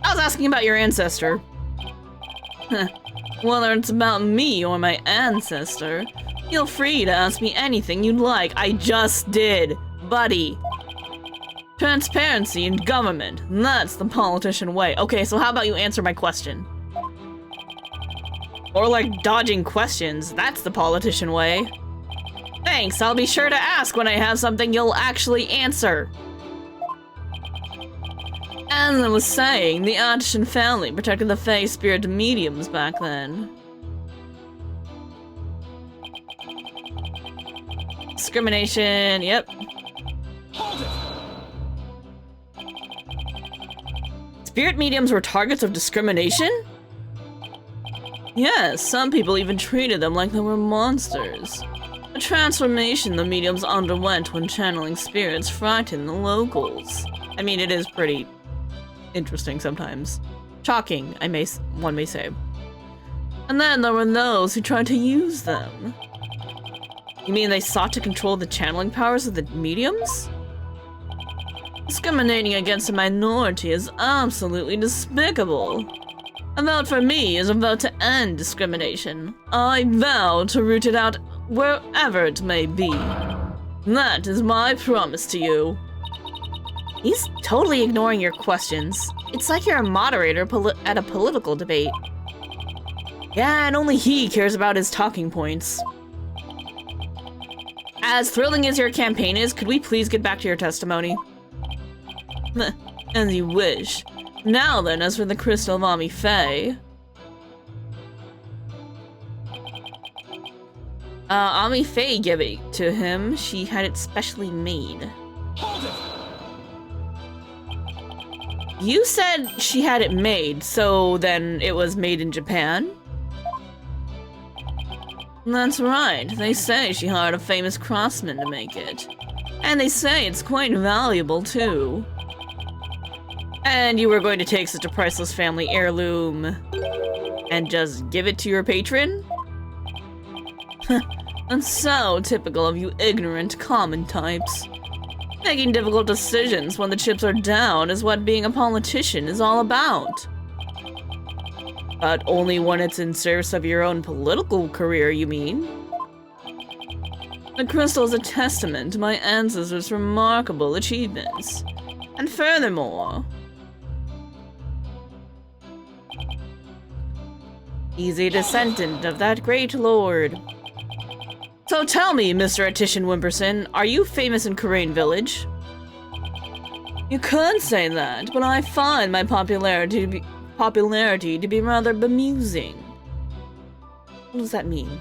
I was asking about your ancestor. Whether it's about me or my ancestor, feel free to ask me anything you'd like. I just did, buddy. Transparency in government. That's the politician way. Okay, so how about you answer my question? Or like dodging questions. That's the politician way. Thanks, I'll be sure to ask when I have something you'll actually answer. As I was saying, the Artisan family protected the Fae spirit mediums back then. Discrimination, yep. Spirit mediums were targets of discrimination? Yes, some people even treated them like they were monsters. The transformation the mediums underwent when channeling spirits frightened the locals. I mean, it is pretty interesting sometimes. Shocking, one may say. And then there were those who tried to use them. You mean they sought to control the channeling powers of the mediums? Discriminating against a minority is absolutely despicable. A vote for me is a vote to end discrimination. I vow to root it out wherever it may be. That is my promise to you. He's totally ignoring your questions. It's like you're a moderator at a political debate. Yeah, and only he cares about his talking points. As thrilling as your campaign is, could we please get back to your testimony? As you wish. Now then, as for the crystal of Ami Faye. Ami Faye gave it to him. She had it specially made. Hold it! You said she had it made, so then it was made in Japan? That's right. They say she hired a famous craftsman to make it. And they say it's quite valuable, too. And you were going to take such a priceless family heirloom and just give it to your patron? That's so typical of you ignorant common types. Making difficult decisions when the chips are down is what being a politician is all about. But only when it's in service of your own political career, you mean? The crystal is a testament to my ancestors' remarkable achievements. And furthermore, he's a descendant of that great lord. So tell me, Mr. Attition Wimperson, are you famous in Karain Village? You could say that, but I find my popularity to be rather bemusing. What does that mean?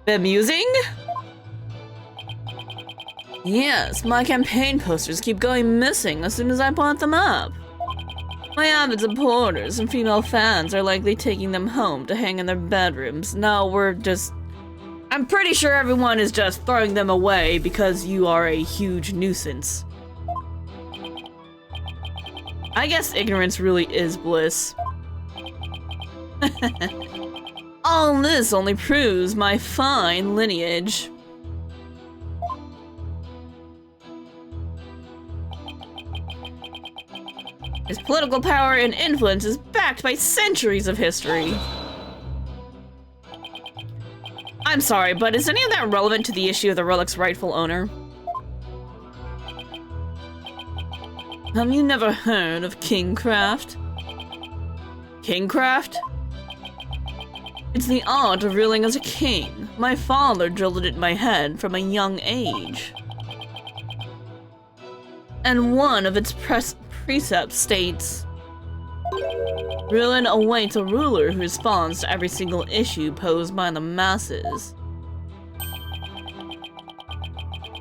Bemusing? Yes, my campaign posters keep going missing as soon as I put them up. My avid supporters and female fans are likely taking them home to hang in their bedrooms. No, I'm pretty sure everyone is just throwing them away because you are a huge nuisance. I guess ignorance really is bliss. All this only proves my fine lineage. His political power and influence is backed by centuries of history. I'm sorry, but is any of that relevant to the issue of the relic's rightful owner? Have you never heard of kingcraft? Kingcraft? It's the art of ruling as a king. My father drilled it in my head from a young age. And one of its precepts states, ruin awaits a ruler who responds to every single issue posed by the masses.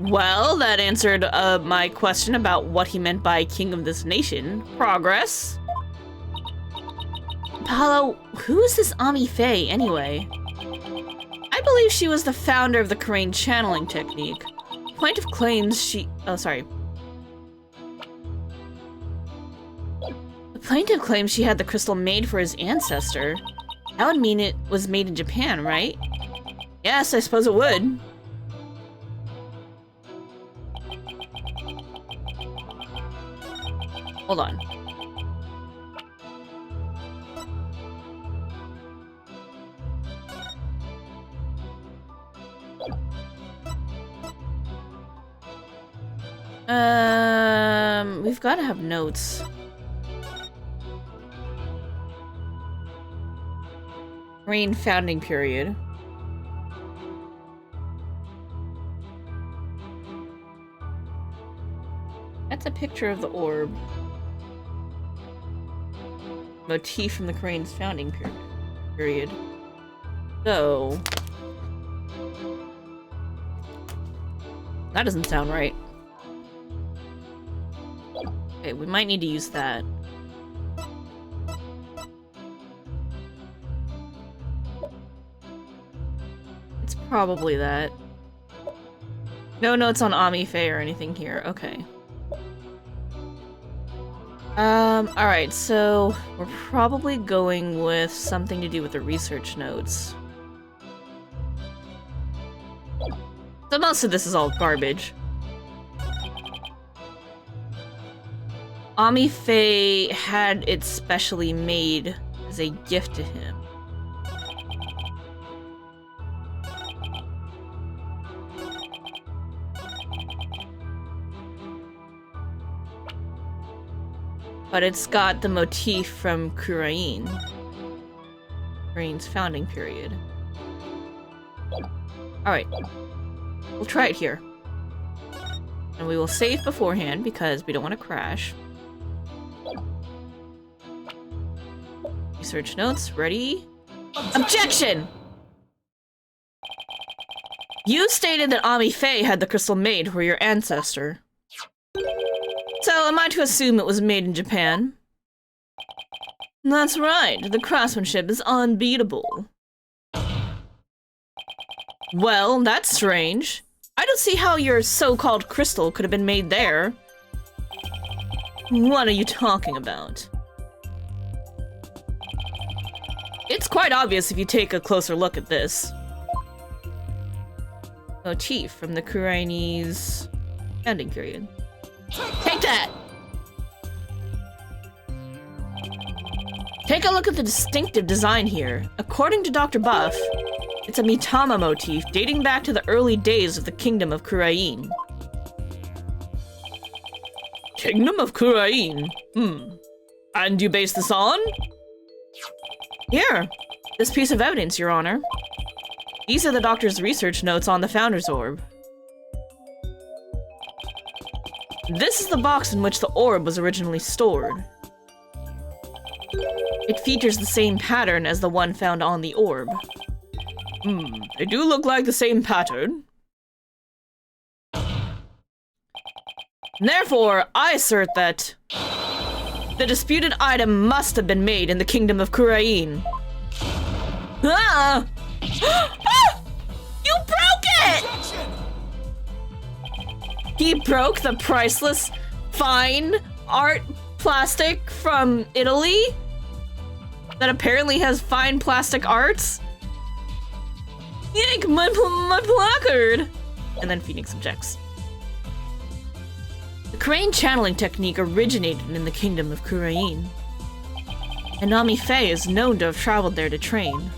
Well, that answered my question about what he meant by king of this nation. Progress. Apollo, who is this Ami Faye, anyway? I believe she was the founder of the Karain channeling technique. Plaintiff claims she... Oh, sorry. The plaintiff claims she had the crystal made for his ancestor. That would mean it was made in Japan, right? Yes, I suppose it would. Hold on. We've got to have notes. Reign founding period. That's a picture of the orb. Motif from the Karain's founding period. So... that doesn't sound right. Okay, we might need to use that. It's probably that. No notes on Ami Faye or anything here. Okay. Alright, so we're probably going with something to do with the research notes. So most of this is all garbage. Ami Faye had it specially made as a gift to him. But it's got the motif from Kurain. Kurain's founding period. Alright. We'll try it here. And we will save beforehand because we don't want to crash. Research notes, ready? Objection! You stated that Ami Faye had the crystal made for your ancestor. So, am I to assume it was made in Japan? That's right, the craftsmanship is unbeatable. Well, that's strange. I don't see how your so-called crystal could have been made there. What are you talking about? It's quite obvious if you take a closer look at this. Motif from the Kuraini's founding period. Take that! Take a look at the distinctive design here. According to Dr. Buff, it's a Mitama motif dating back to the early days of the Kingdom of Kurain. Kingdom of Kurain? And you base this on? Here, this piece of evidence, Your Honor. These are the doctor's research notes on the Founder's Orb. This is the box in which the orb was originally stored. It features the same pattern as the one found on the orb. They do look like the same pattern. Therefore, I assert that the disputed item must have been made in the Kingdom of Kurain. Ah! Ah! You broke it! Objection! He broke the priceless, fine art plastic from Italy? That apparently has fine plastic arts? Yank, my placard! And then Phoenix objects. The Kurain channeling technique originated in the Kingdom of Kurain. And Ami Faye is known to have traveled there to train.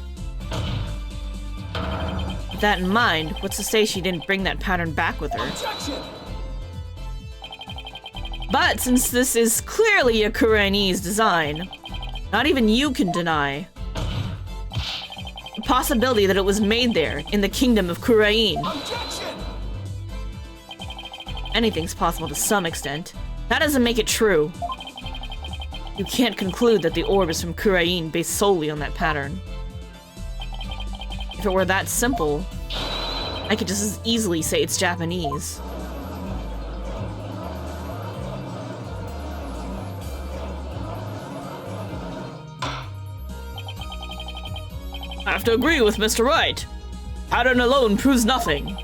With that in mind, what's to say she didn't bring that pattern back with her? Objection! But since this is clearly a Kurainese design, not even you can deny the possibility that it was made there in the Kingdom of Kurain. Objection! Anything's possible to some extent. That doesn't make it true. You can't conclude that the orb is from Kurain based solely on that pattern. If it were that simple, I could just as easily say it's Japanese. I have to agree with Mr. Wright. Pattern alone proves nothing.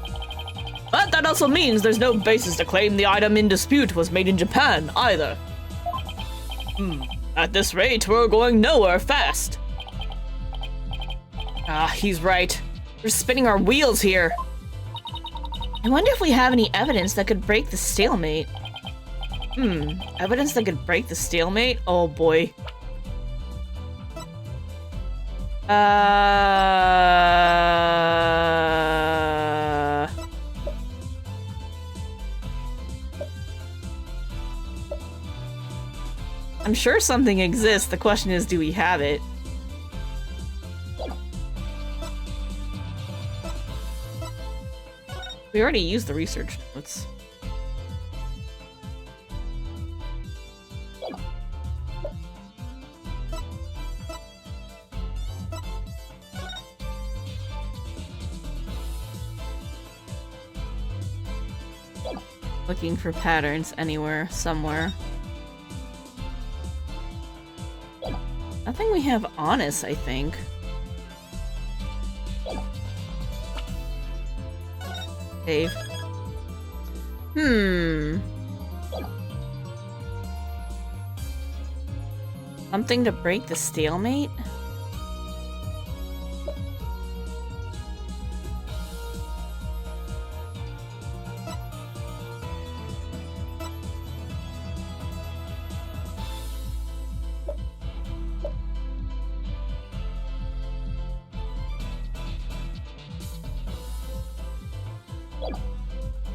But that also means there's no basis to claim the item in dispute was made in Japan, either. At this rate, we're going nowhere fast. Ah, he's right. We're spinning our wheels here. I wonder if we have any evidence that could break the stalemate. Evidence that could break the stalemate? Oh boy. I'm sure something exists. The question is, do we have it? We already used the research notes. Looking for patterns anywhere, somewhere. Nothing we have on us, I think. Save. Something to break the stalemate?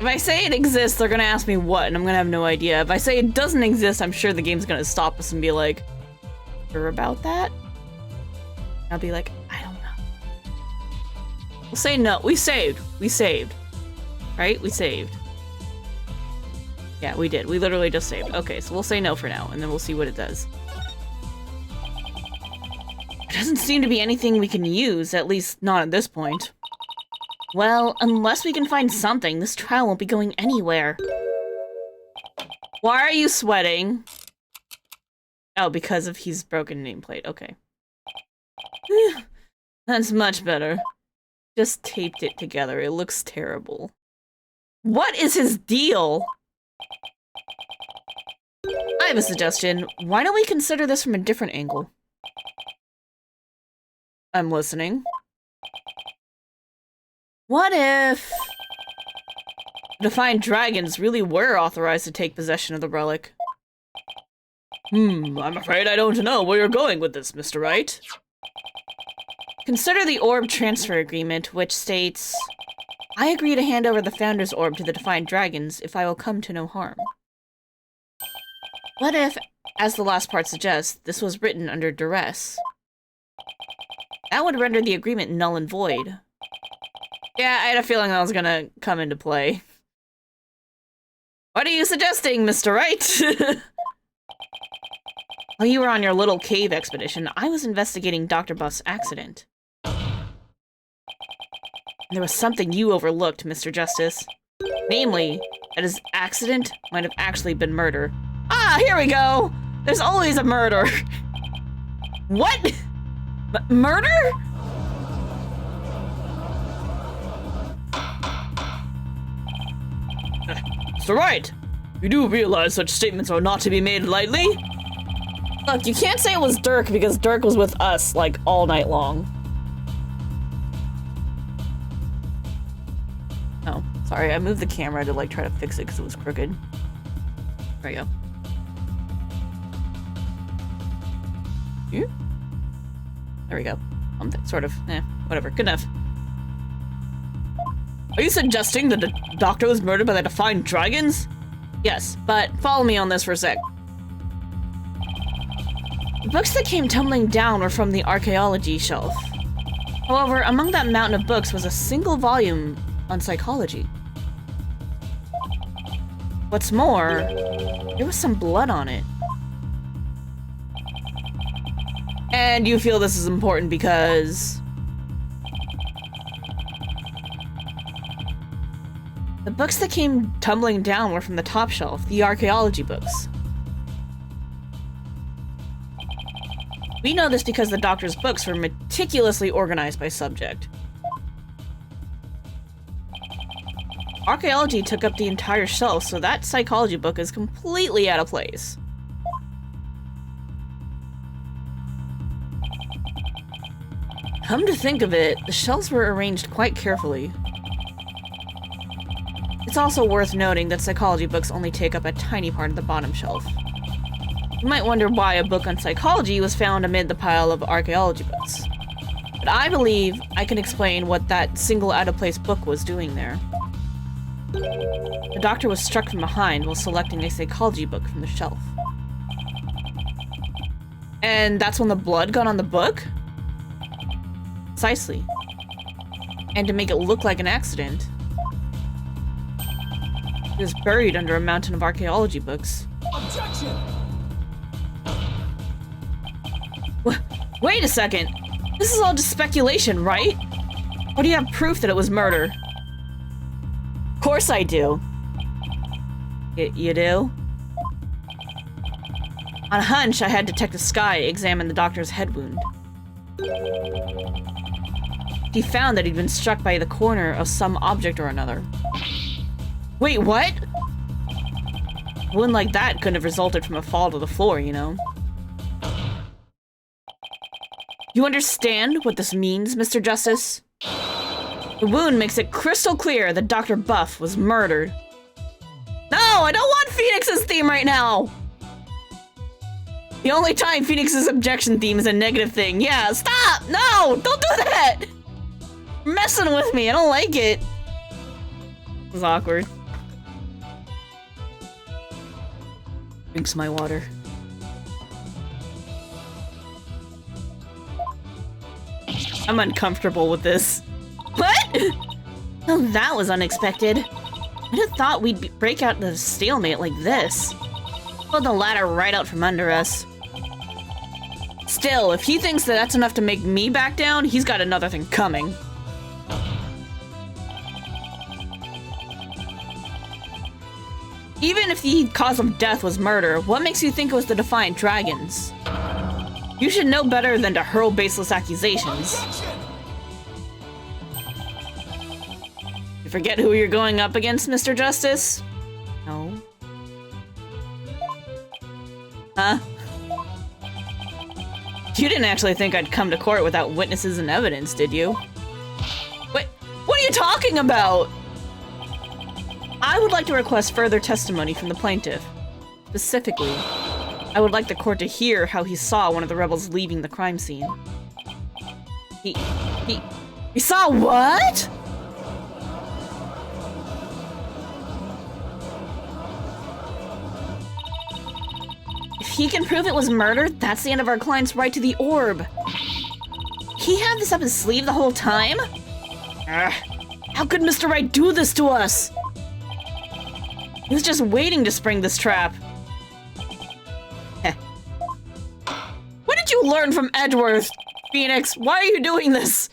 If I say it exists, they're gonna ask me what, and I'm gonna have no idea. If I say it doesn't exist, I'm sure the game's gonna stop us and be like, sure about that? I'll be like, I don't know. We'll say no. We saved. We saved. Right? We saved. Yeah, we did. We literally just saved. Okay, so we'll say no for now, and then we'll see what it does. There doesn't seem to be anything we can use, at least not at this point. Well, unless we can find something, this trial won't be going anywhere. Why are you sweating? Oh, because of his broken nameplate. Okay. That's much better. Just taped it together. It looks terrible. What is his deal? I have a suggestion. Why don't we consider this from a different angle? I'm listening. What if Defiant Dragons really were authorized to take possession of the relic? I'm afraid I don't know where you're going with this, Mr. Wright. Consider the orb transfer agreement, which states, I agree to hand over the Founder's Orb to the Defiant Dragons if I will come to no harm. What if, as the last part suggests, this was written under duress? That would render the agreement null and void. Yeah, I had a feeling that was gonna come into play. What are you suggesting, Mr. Wright? While you were on your little cave expedition, I was investigating Dr. Buff's accident. There was something you overlooked, Mr. Justice. Namely, that his accident might have actually been murder. Ah, here we go! There's always a murder! What? Murder? Mr. Wright, you do realize such statements are not to be made lightly? Look, you can't say it was Dirk because Dirk was with us, like, all night long. Oh, sorry, I moved the camera to, like, try to fix it because it was crooked. There we go. There we go. Sort of. Whatever. Good enough. Are you suggesting that the doctor was murdered by the Defiant Dragons? Yes, but follow me on this for a sec. The books that came tumbling down were from the archaeology shelf. However, among that mountain of books was a single volume on psychology. What's more, there was some blood on it. And you feel this is important because the books that came tumbling down were from the top shelf, the archaeology books. We know this because the doctor's books were meticulously organized by subject. Archaeology took up the entire shelf, so that psychology book is completely out of place. Come to think of it, the shelves were arranged quite carefully. It's also worth noting that psychology books only take up a tiny part of the bottom shelf. You might wonder why a book on psychology was found amid the pile of archaeology books. But I believe I can explain what that single out-of-place book was doing there. The doctor was struck from behind while selecting a psychology book from the shelf. And that's when the blood got on the book? Precisely. And to make it look like an accident, it was buried under a mountain of archaeology books. Objection! Wait a second! This is all just speculation, right? Or do you have proof that it was murder? Of course I do. You do? On a hunch, I had Detective Skye examine the doctor's head wound. He found that he'd been struck by the corner of some object or another. Wait, what? A wound like that couldn't have resulted from a fall to the floor, you know? You understand what this means, Mr. Justice? The wound makes it crystal clear that Dr. Buff was murdered. No, I don't want Phoenix's theme right now! The only time Phoenix's objection theme is a negative thing. Yeah, stop! No! Don't do that! You're messing with me, I don't like it. It was awkward. Drinks my water. I'm uncomfortable with this. What? Oh, that was unexpected. I'd have thought we'd break out the stalemate like this. Pull the ladder right out from under us. Still, if he thinks that that's enough to make me back down, he's got another thing coming. Even if the cause of death was murder, what makes you think it was the Defiant Dragons? You should know better than to hurl baseless accusations. Objection! You forget who you're going up against, Mr. Justice? No. Huh? You didn't actually think I'd come to court without witnesses and evidence, did you? Wait, what are you talking about? I would like to request further testimony from the plaintiff. Specifically, I would like the court to hear how he saw one of the rebels leaving the crime scene. He saw what? If he can prove it was murder, that's the end of our client's right to the orb. He had this up his sleeve the whole time? How could Mr. Wright do this to us? He was just waiting to spring this trap. Heh. What did you learn from Edgeworth, Phoenix? Why are you doing this?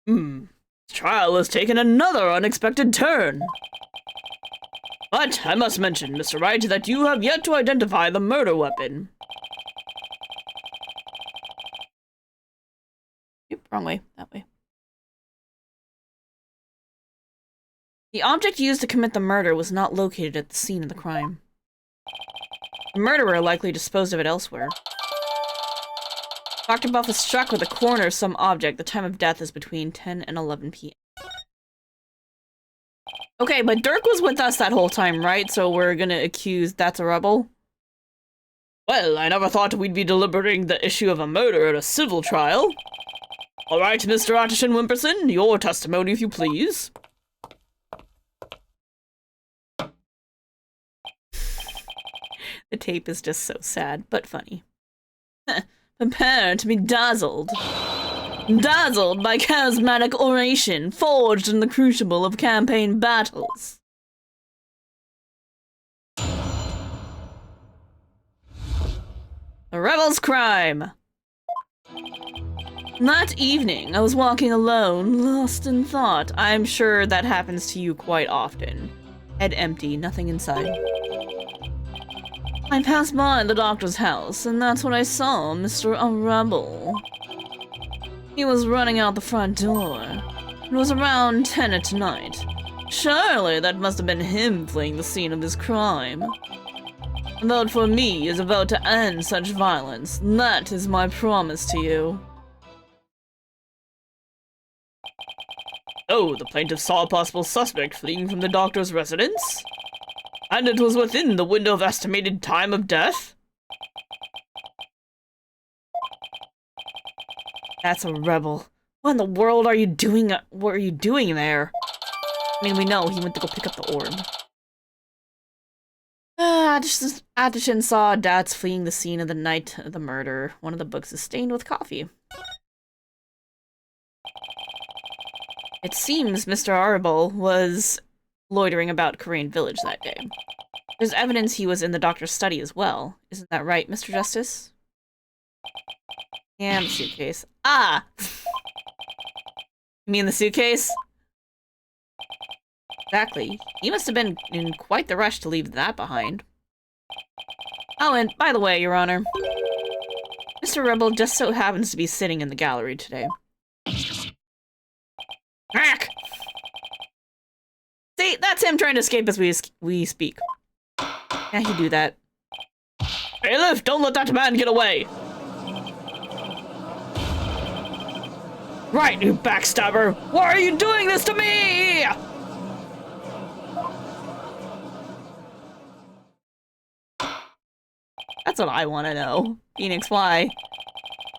This trial has taken another unexpected turn. But I must mention, Mr. Wright, that you have yet to identify the murder weapon. Yep, wrong way. That way. The object used to commit the murder was not located at the scene of the crime. The murderer likely disposed of it elsewhere. Dr. Buff is struck with a corner of some object. The time of death is between 10 and 11 p.m. Okay, but Dirk was with us that whole time, right? So we're gonna accuse that's a rebel? Well, I never thought we'd be deliberating the issue of a murder at a civil trial. All right, Mr. Artisan Wimperson, your testimony, if you please. The tape is just so sad, but funny. Prepare to be dazzled. Dazzled by charismatic oration forged in the crucible of campaign battles. The rebel's crime. That evening, I was walking alone, lost in thought. I'm sure that happens to you quite often. Head empty, nothing inside. I passed by the doctor's house, and that's when I saw Mr. Rebel. He was running out the front door. It was around 10 at night. Surely that must have been him fleeing the scene of his crime. A vote for me is a vote to end such violence. That is my promise to you. Oh, the plaintiff saw a possible suspect fleeing from the doctor's residence? And it was within the window of estimated time of death? That's a rebel. What in the world are you doing? What are you doing there? I mean, we know he went to go pick up the orb. Atchison saw Dats fleeing the scene of the night of the murder. One of the books is stained with coffee. It seems Mr. Arbol was loitering about Korean Village that day. There's evidence he was in the doctor's study as well. Isn't that right, Mr. Justice? And the suitcase. Ah! You mean the suitcase? Exactly. He must have been in quite the rush to leave that behind. Oh, and by the way, Your Honor, Mr. Rebel just so happens to be sitting in the gallery today. Crack! See, that's him trying to escape as we speak. Yeah, he do that. Bailiff, don't let that man get away! Right, you backstabber! Why are you doing this to me? That's what I want to know. Phoenix, why?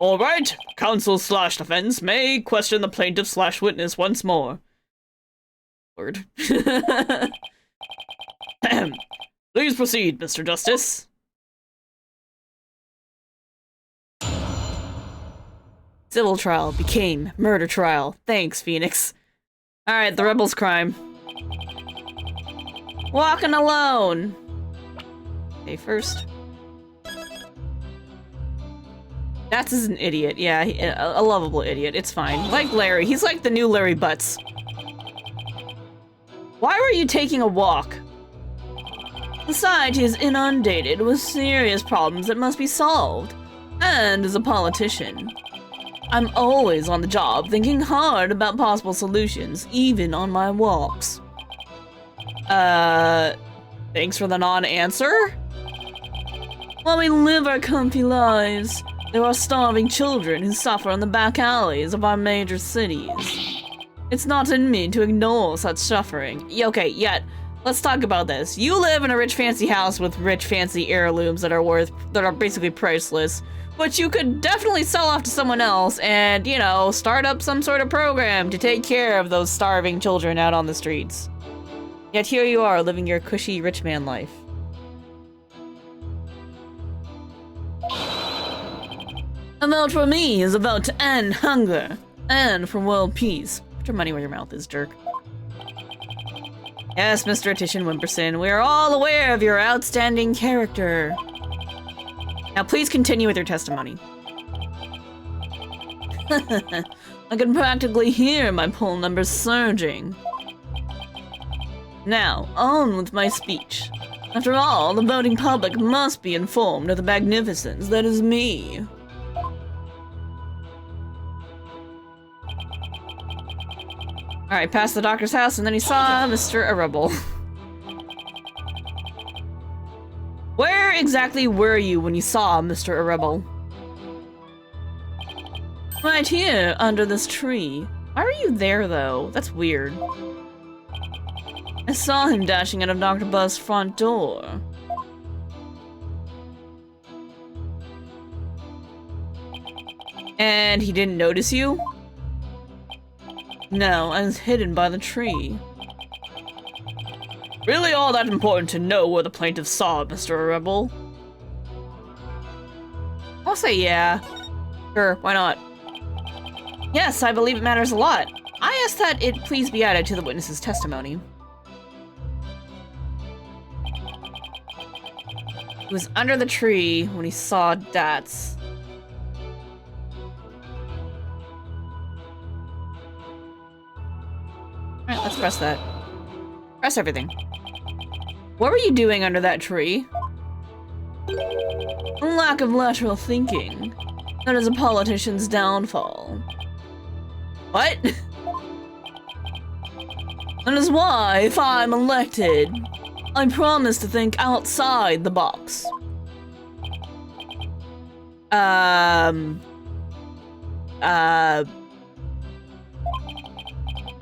Alright, counsel/defense may question the plaintiff/witness once more. Word. Please proceed, Mr. Justice. Civil trial became murder trial. Thanks, Phoenix. Alright, the rebel's crime. Walking alone. Okay, first. That's an idiot. Yeah, a lovable idiot. It's fine. Like Larry. He's like the new Larry Butts. Why were you taking a walk? Society is inundated with serious problems that must be solved. And as a politician, I'm always on the job thinking hard about possible solutions, even on my walks. Thanks for the non-answer? While we live our comfy lives, there are starving children who suffer in the back alleys of our major cities. It's not in me to ignore such suffering. Okay, yet, let's talk about this. You live in a rich fancy house with rich fancy heirlooms that are basically priceless, but you could definitely sell off to someone else and, you know, start up some sort of program to take care of those starving children out on the streets. Yet here you are, living your cushy rich man life. A vote for me is a vote to end hunger and for world peace. Put your money where your mouth is, jerk. Yes, Mr. Attition Wimperson, we are all aware of your outstanding character. Now please continue with your testimony. I can practically hear my poll numbers surging. Now, on with my speech. After all, the voting public must be informed of the magnificence that is me. Alright, past the doctor's house, and then he saw Mr. Arable. Where exactly were you when you saw Mr. Arable? Right here, under this tree. Why were you there, though? That's weird. I saw him dashing out of Dr. Buzz's front door. And he didn't notice you? No, I was hidden by the tree. Really all that important to know where the plaintiff saw Mr. Rebel? I'll say yeah. Sure, why not? Yes, I believe it matters a lot. I ask that it please be added to the witness's testimony. He was under the tree when he saw Dats. Alright, let's press that. Press everything. What were you doing under that tree? Lack of lateral thinking. That is a politician's downfall. What? That is why, if I'm elected, I promise to think outside the box.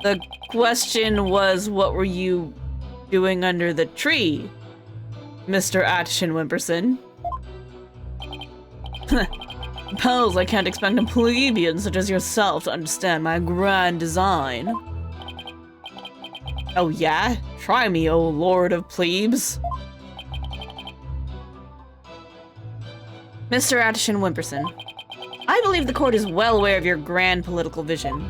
The question was, what were you doing under the tree, Mr. Attition Wimperson? Suppose I can't expect a plebeian such as yourself to understand my grand design. Oh yeah? Try me, O Lord of Plebes. Mr. Attition Wimperson, I believe the court is well aware of your grand political vision.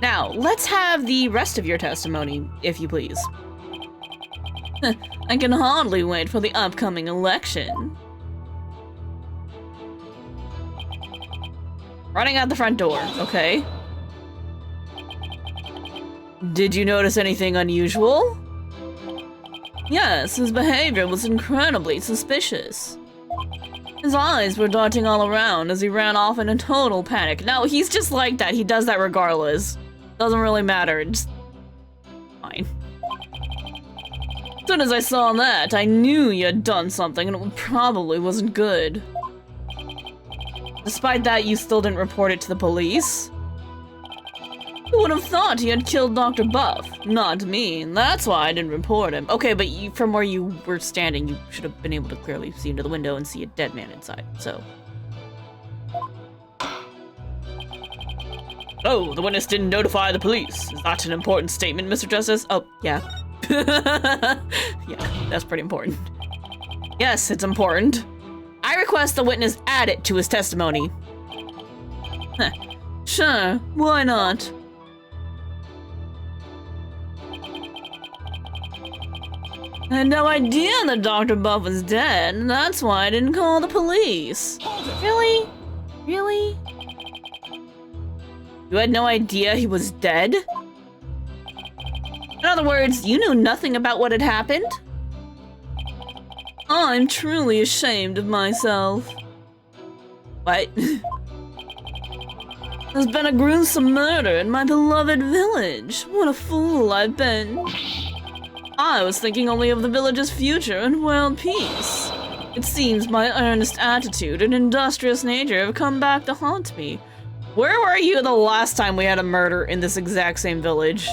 Now, let's have the rest of your testimony, if you please. I can hardly wait for the upcoming election. Running out the front door, okay. Did you notice anything unusual? Yes, his behavior was incredibly suspicious. His eyes were darting all around as he ran off in a total panic. No, he's just like that. He does that regardless. Doesn't really matter. Just fine. As soon as I saw that, I knew you had done something and it probably wasn't good. Despite that, you still didn't report it to the police? Who would have thought he had killed Dr. Buff? Not me. That's why I didn't report him. Okay, but from where you were standing, you should have been able to clearly see into the window and see a dead man inside, so. Oh, the witness didn't notify the police. Is that an important statement, Mr. Justice? Oh, yeah. Yeah, that's pretty important. Yes, it's important. I request the witness add it to his testimony. Heh. Sure, why not? I had no idea that Dr. Buff was dead, and that's why I didn't call the police. Really? Really? You had no idea he was dead? In other words, you knew nothing about what had happened? I'm truly ashamed of myself. What? There's been a gruesome murder in my beloved village. What a fool I've been. I was thinking only of the village's future and world peace. It seems my earnest attitude and industrious nature have come back to haunt me. Where were you the last time we had a murder in this exact same village?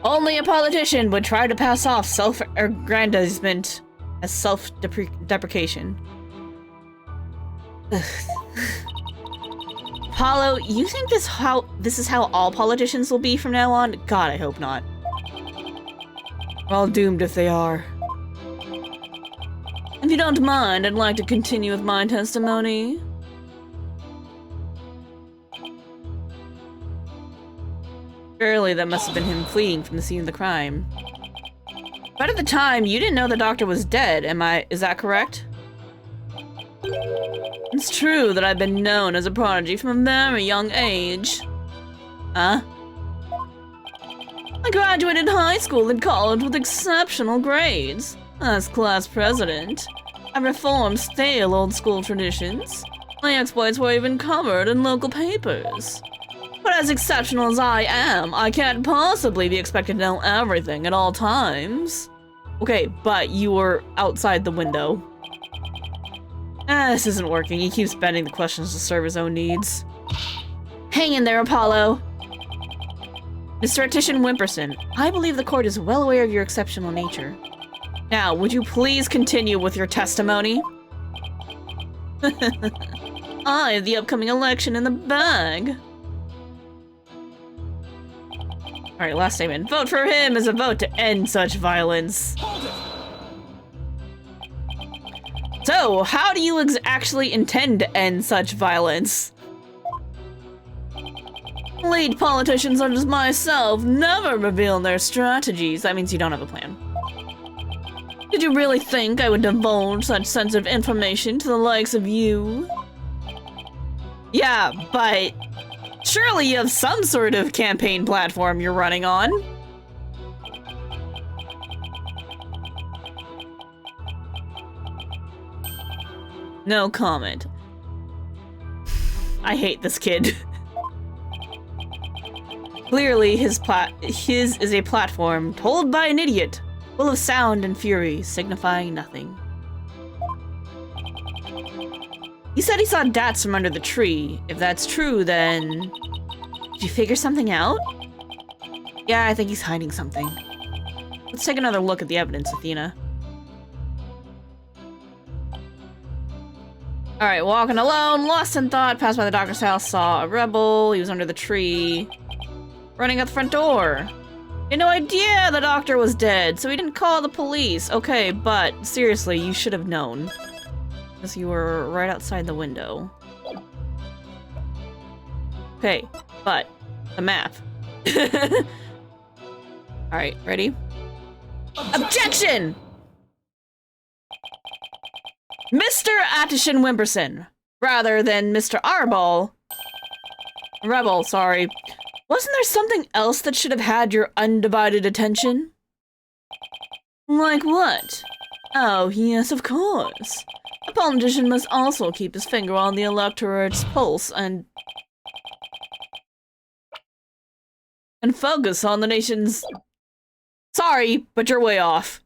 Only a politician would try to pass off self-aggrandizement as self-deprecation. Apollo, you think this is how all politicians will be from now on? God, I hope not. We're all doomed if they are. If you don't mind, I'd like to continue with my testimony. Surely that must have been him fleeing from the scene of the crime. But at the time, you didn't know the doctor was dead, is that correct? It's true that I've been known as a prodigy from a very young age. Huh? I graduated high school and college with exceptional grades. As class president, I reformed stale old school traditions. My exploits were even covered in local papers. But as exceptional as I am, I can't possibly be expected to know everything at all times. Okay, but you were outside the window. This isn't working. He keeps bending the questions to serve his own needs. Hang in there, Apollo. Mr. Attition Wimperson, I believe the court is well aware of your exceptional nature. Now, would you please continue with your testimony? I have the upcoming election in the bag. Alright, last statement. Vote for him is a vote to end such violence. So, how do you actually intend to end such violence? Lead politicians such as myself never reveal their strategies. That means you don't have a plan. Did you really think I would divulge such sensitive information to the likes of you? Yeah, but surely you have some sort of campaign platform you're running on. No comment. I hate this kid. Clearly, his is a platform told by an idiot, full of sound and fury, signifying nothing. He said he saw dats from under the tree. If that's true, then... Did you figure something out? Yeah, I think he's hiding something. Let's take another look at the evidence, Athena. Alright, walking alone, lost in thought, passed by the doctor's house, saw a rebel, he was under the tree. Running out the front door. He had no idea the doctor was dead, so he didn't call the police. Okay, but seriously, you should have known. Because you were right outside the window. Okay, but the math. Alright, ready? Objection! Mr. Attition Wimperson, rather than Mr. Rebel, sorry. Wasn't there something else that should have had your undivided attention? Like what? Oh, yes, of course. A politician must also keep his finger on the electorate's pulse and focus on the nation's... Sorry, but you're way off.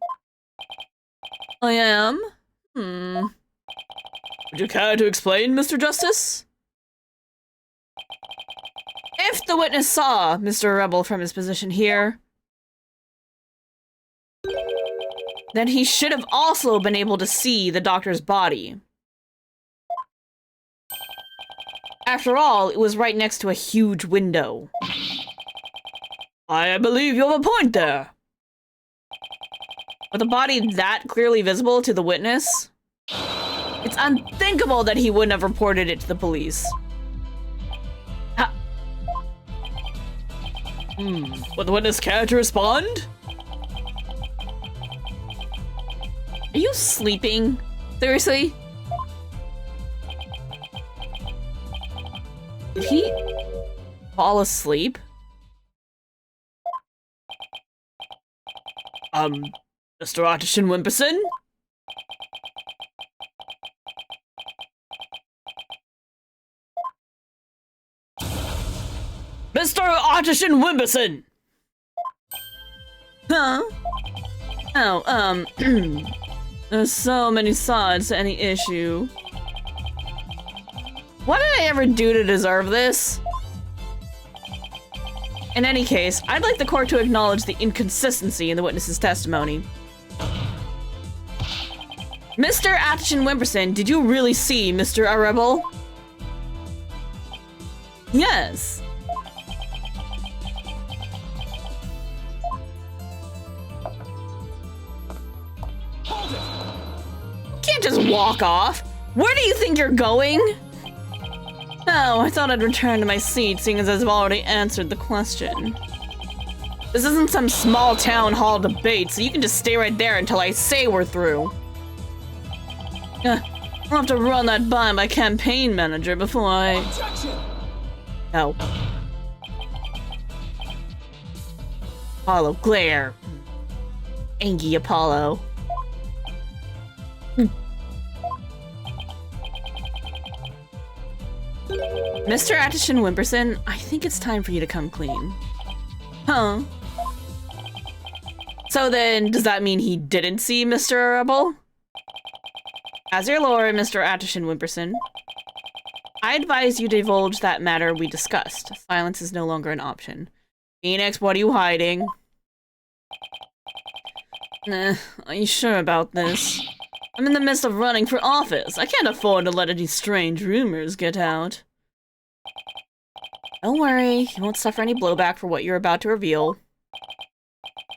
I am? Would you care to explain, Mr. Justice? If the witness saw Mr. Rebel from his position here, then he should have also been able to see the doctor's body. After all, it was right next to a huge window. I believe you have a point there. With the body that clearly visible to the witness, It's unthinkable that he wouldn't have reported it to the police. Will the witness care to respond? Are you sleeping? Seriously? Did he fall asleep? Mr. Artisan Wimperson? Mr. Artisan Wimperson! Huh? Oh, there's so many sides to any issue. What did I ever do to deserve this? In any case, I'd like the court to acknowledge the inconsistency in the witness's testimony. Mr. Atchison Wimperson, did you really see Mr. Arrebel? Yes. You can't just walk off. Where do you think you're going? Oh, I thought I'd return to my seat, seeing as I've already answered the question. This isn't some small town hall debate, so you can just stay right there until I say we're through. I'll have to run that by my campaign manager before I... Objection! No. Apollo, glare. Angie Apollo. Mr. Atchison Wimperson, I think it's time for you to come clean. Huh? So then, does that mean he didn't see Mr. Arrebel? As your lawyer, Mr. Atchison Wimperson, I advise you divulge that matter we discussed. Silence is no longer an option. Phoenix, what are you hiding? Are you sure about this? I'm in the midst of running for office. I can't afford to let any strange rumors get out. Don't worry, you won't suffer any blowback for what you're about to reveal.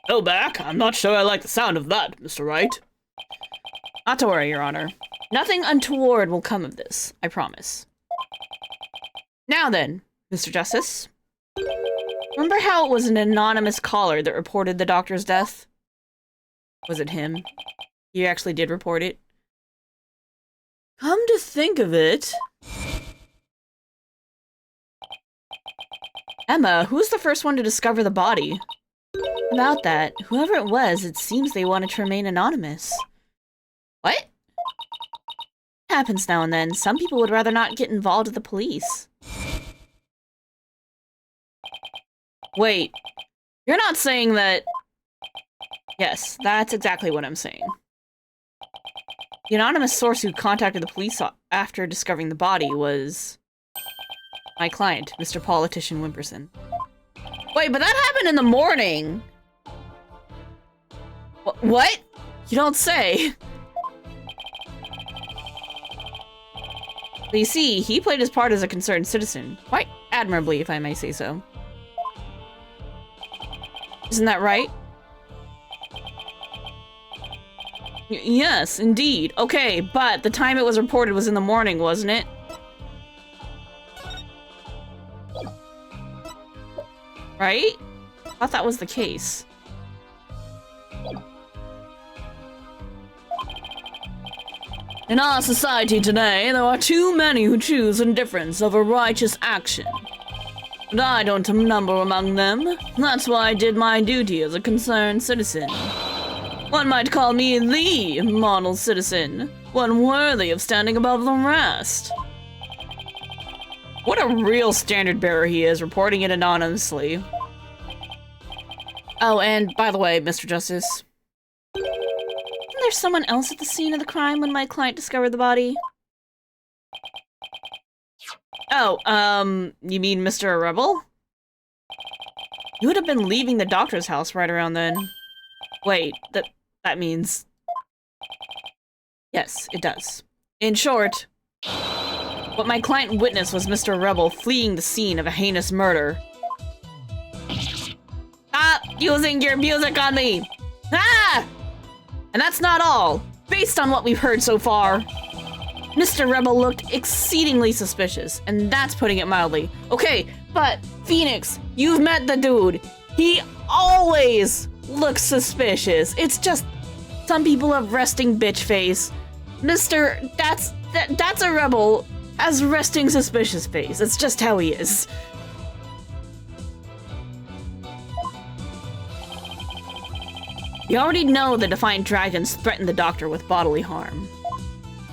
Blowback? I'm not sure I like the sound of that, Mr. Wright. Not to worry, Your Honor. Nothing untoward will come of this, I promise. Now then, Mr. Justice. Remember how it was an anonymous caller that reported the doctor's death? Was it him? He actually did report it. Come to think of it... Emma, who was the first one to discover the body? About that, whoever it was, it seems they wanted to remain anonymous. What? Happens now and then. Some people would rather not get involved with the police. Wait, you're not saying that... Yes, that's exactly what I'm saying. The anonymous source who contacted the police after discovering the body was... my client, Mr. Politician Wimperson. Wait, but that happened in the morning! What? You don't say. But you see, he played his part as a concerned citizen. Quite admirably, if I may say so. Isn't that right? Yes, indeed. Okay, but the time it was reported was in the morning, wasn't it? Right? I thought that was the case. In our society today, there are too many who choose indifference over righteous action. And I don't number among them. That's why I did my duty as a concerned citizen. One might call me the model citizen, one worthy of standing above the rest. What a real standard bearer he is, reporting it anonymously. Oh, and by the way, Mr. Justice, isn't there someone else at the scene of the crime when my client discovered the body? Oh, you mean Mr. Arrebel? You would have been leaving the doctor's house right around then. Wait, that means... Yes, it does. In short, what my client witnessed was Mr. Arrebel fleeing the scene of a heinous murder. Stop using your music on me! Ah! And that's not all. Based on what we've heard so far, Mr. Rebel looked exceedingly suspicious, and that's putting it mildly. Okay, but Phoenix, you've met the dude. He always looks suspicious. It's just some people have resting bitch face. That's a Rebel has resting suspicious face. It's just how he is. You already know the Defiant Dragons threatened the Doctor with bodily harm.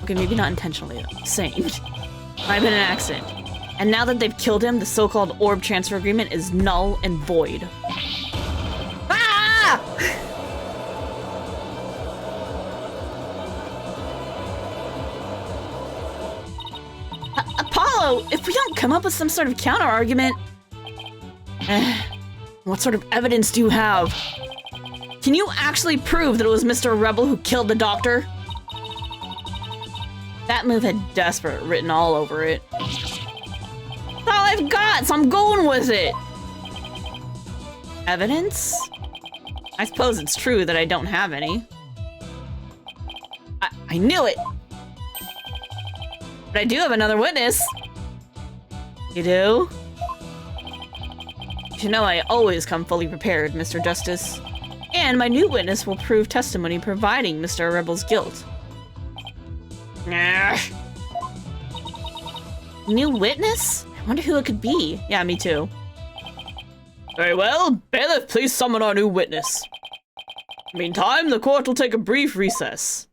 Okay, maybe not intentionally, though. Saying. Might have been an accident. And now that they've killed him, the so-called orb transfer agreement is null and void. Ah! Apollo, if we don't come up with some sort of counter-argument... what sort of evidence do you have? Can you actually prove that it was Mr. Rebel who killed the Doctor? That move had desperate written all over it. That's all I've got, so I'm going with it. Evidence? I suppose it's true that I don't have any. I knew it! But I do have another witness. You do? You should know I always come fully prepared, Mr. Justice. And my new witness will prove testimony providing Mr. Rebel's guilt. New witness? I wonder who it could be. Yeah, me too. Very well. Bailiff, please summon our new witness. Meantime, the court will take a brief recess.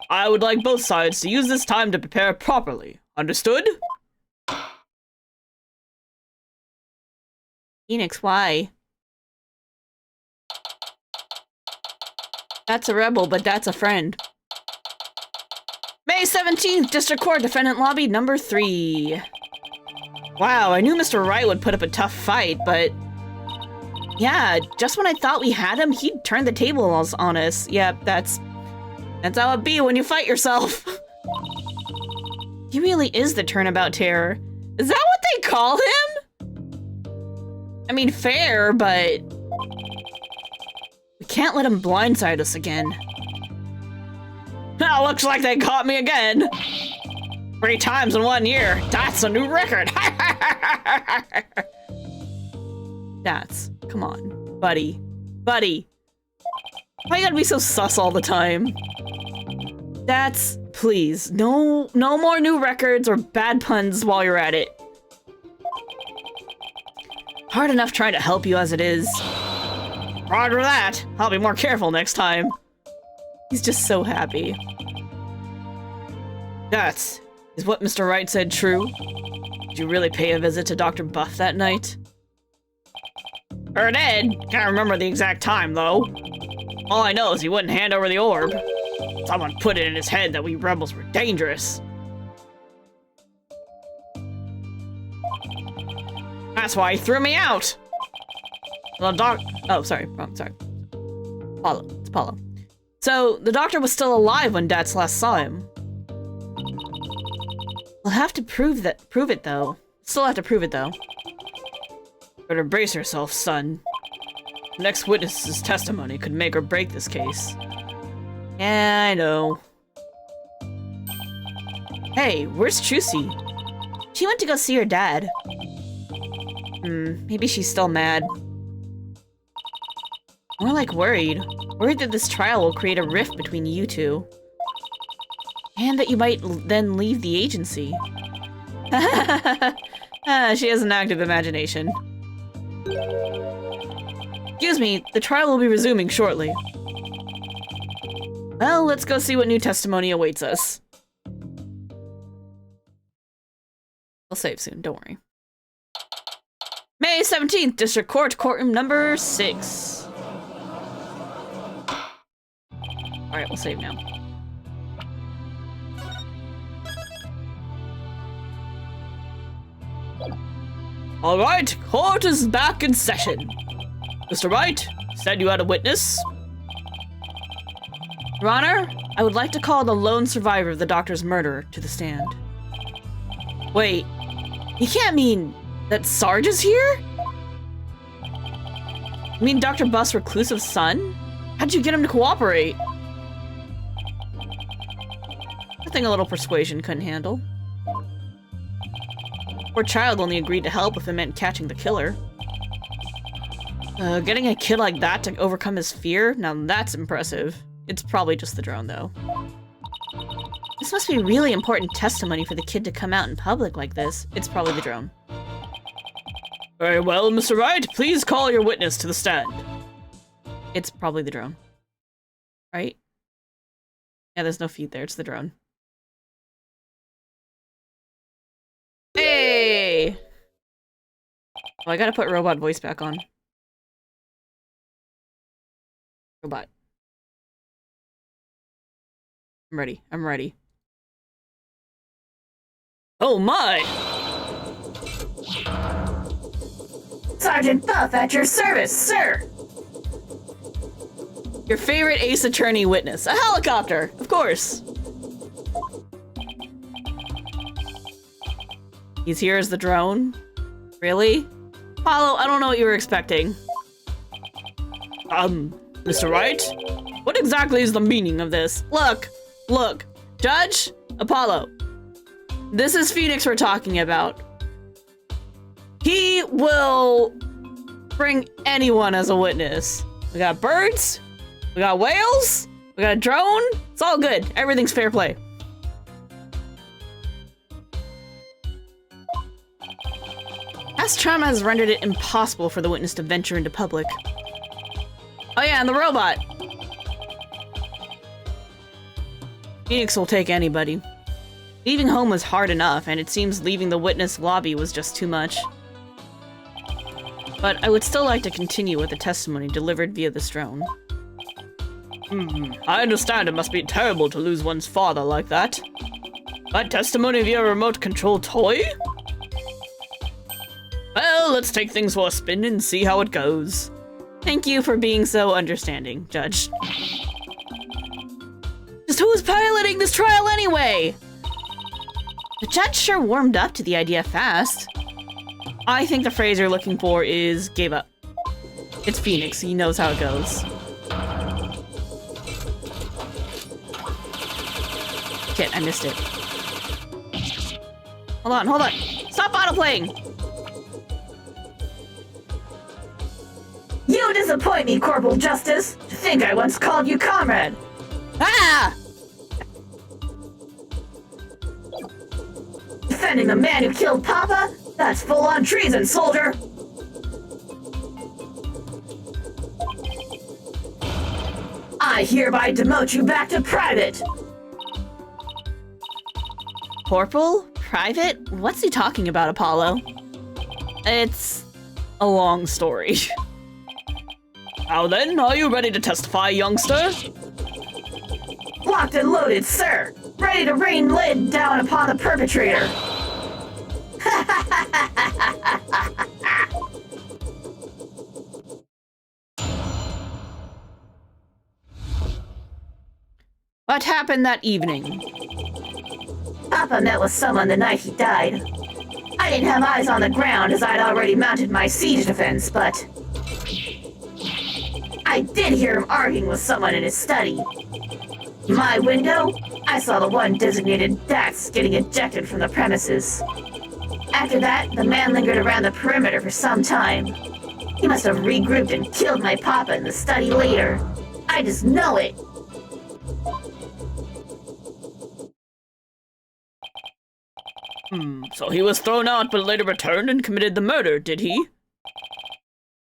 I would like both sides to use this time to prepare properly. Understood? Phoenix, why? That's a Rebel, but that's a friend. May 17th, District Court, Defendant Lobby number 3. Wow, I knew Mr. Wright would put up a tough fight, but... yeah, just when I thought we had him, he'd turn the tables on us. Yep, that's how it be when you fight yourself. He really is the turnabout terror. Is that what they call him? I mean, fair, but... we can't let him blindside us again. Now looks like they caught me again. 3 times in 1 year. That's a new record. Come on, buddy. Buddy. Why you gotta be so sus all the time? Please, no more new records or bad puns while you're at it. Hard enough trying to help you as it is. Roger that. I'll be more careful next time. He's just so happy. Is what Mr. Wright said true? Did you really pay a visit to Dr. Buff that night? Sure did. Can't remember the exact time, though. All I know is he wouldn't hand over the orb. Someone put it in his head that we rebels were dangerous. That's why he threw me out. Oh, sorry. Apollo. It's Apollo. So, the Doctor was still alive when Dats last saw him. We'll have to prove it, though. Still have to prove it, though. Better brace yourself, son. The next witness's testimony could make or break this case. Yeah, I know. Hey, where's Chusi? She went to go see her dad. Maybe she's still mad. More like worried. Worried that this trial will create a rift between you two. And that you might then leave the agency. She has an active imagination. Excuse me, the trial will be resuming shortly. Well, let's go see what new testimony awaits us. I'll save soon, don't worry. May 17th, District Court, courtroom number 6. Alright, we'll save now. Alright, court is back in session. Mr. Wright, said you had a witness. Your Honor, I would like to call the lone survivor of the Doctor's murder to the stand. Wait, you can't mean that Sarge is here? You mean Dr. Buff's reclusive son? How'd you get him to cooperate? Nothing a little persuasion couldn't handle. Poor child only agreed to help if it meant catching the killer. Getting a kid like that to overcome his fear? Now that's impressive. It's probably just the drone, though. This must be really important testimony for the kid to come out in public like this. It's probably the drone. Very well, Mr. Wright, please call your witness to the stand. It's probably the drone. Right? Yeah, there's no feed there, it's the drone. Hey! Oh, I gotta put robot voice back on. Robot. I'm ready. I'm ready. Oh my! Sergeant Buff at your service, sir! Your favorite Ace Attorney witness. A helicopter! Of course! He's here as the drone? Really? Apollo, I don't know what you were expecting. Mr. Wright? What exactly is the meaning of this? Look! Look! Judge? Apollo. This is Phoenix we're talking about. He will bring anyone as a witness. We got birds, we got whales, we got a drone. It's all good. Everything's fair play. Past trauma has rendered it impossible for the witness to venture into public. Oh yeah, and the robot. Phoenix will take anybody. Leaving home was hard enough, and it seems leaving the witness lobby was just too much. But I would still like to continue with the testimony delivered via this drone. I understand it must be terrible to lose one's father like that. But testimony via remote control toy? Well, let's take things for a spin and see how it goes. Thank you for being so understanding, Judge. Just who's piloting this trial anyway? The judge sure warmed up to the idea fast. I think the phrase you're looking for is gave up. It's Phoenix, he knows how it goes. Shit, I missed it. Hold on, hold on. Stop autoplaying! You disappoint me, Corporal Justice. To think I once called you comrade. Ah! Defending the man who killed Papa? That's full-on treason, soldier! I hereby demote you back to private! Corporal? Private? What's he talking about, Apollo? It's a long story. How then? Are you ready to testify, youngster? Locked and loaded, sir! Ready to rain lead down upon the perpetrator! What happened that evening? Papa met with someone the night he died. I didn't have eyes on the ground as I'd already mounted my siege defense, but I did hear him arguing with someone in his study. My window, I saw the one designated Dax getting ejected from the premises. After that, the man lingered around the perimeter for some time. He must have regrouped and killed my papa in the study later. I just know it. So he was thrown out but later returned and committed the murder, did he?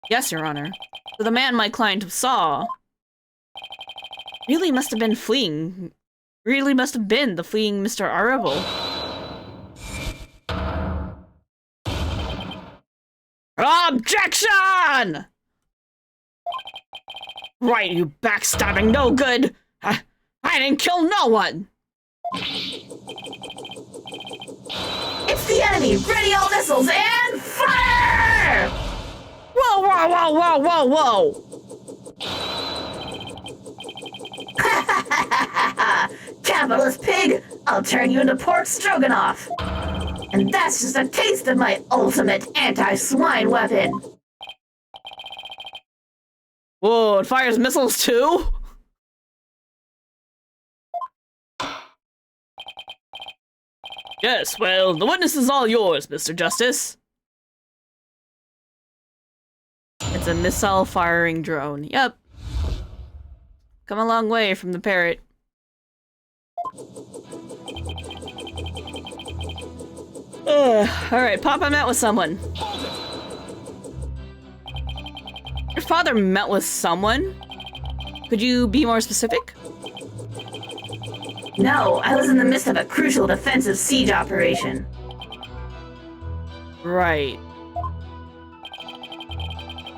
Yes, Your Honor. So the man my client saw really must have been fleeing. Really must have been the fleeing Mr. Arable. Objection! Right, you backstabbing no good! I didn't kill no one! It's the enemy! Ready all missiles and fire! Whoa, whoa, whoa, whoa, whoa, whoa! Capitalist pig! I'll turn you into pork stroganoff! And that's just a taste of my ultimate anti-swine weapon! Whoa, it fires missiles too? Yes, well, the witness is all yours, Mr. Justice. It's a missile-firing drone. Yep. Come a long way from the parrot. Alright, Papa met with someone. Your father met with someone? Could you be more specific? No, I was in the midst of a crucial defensive siege operation. Right.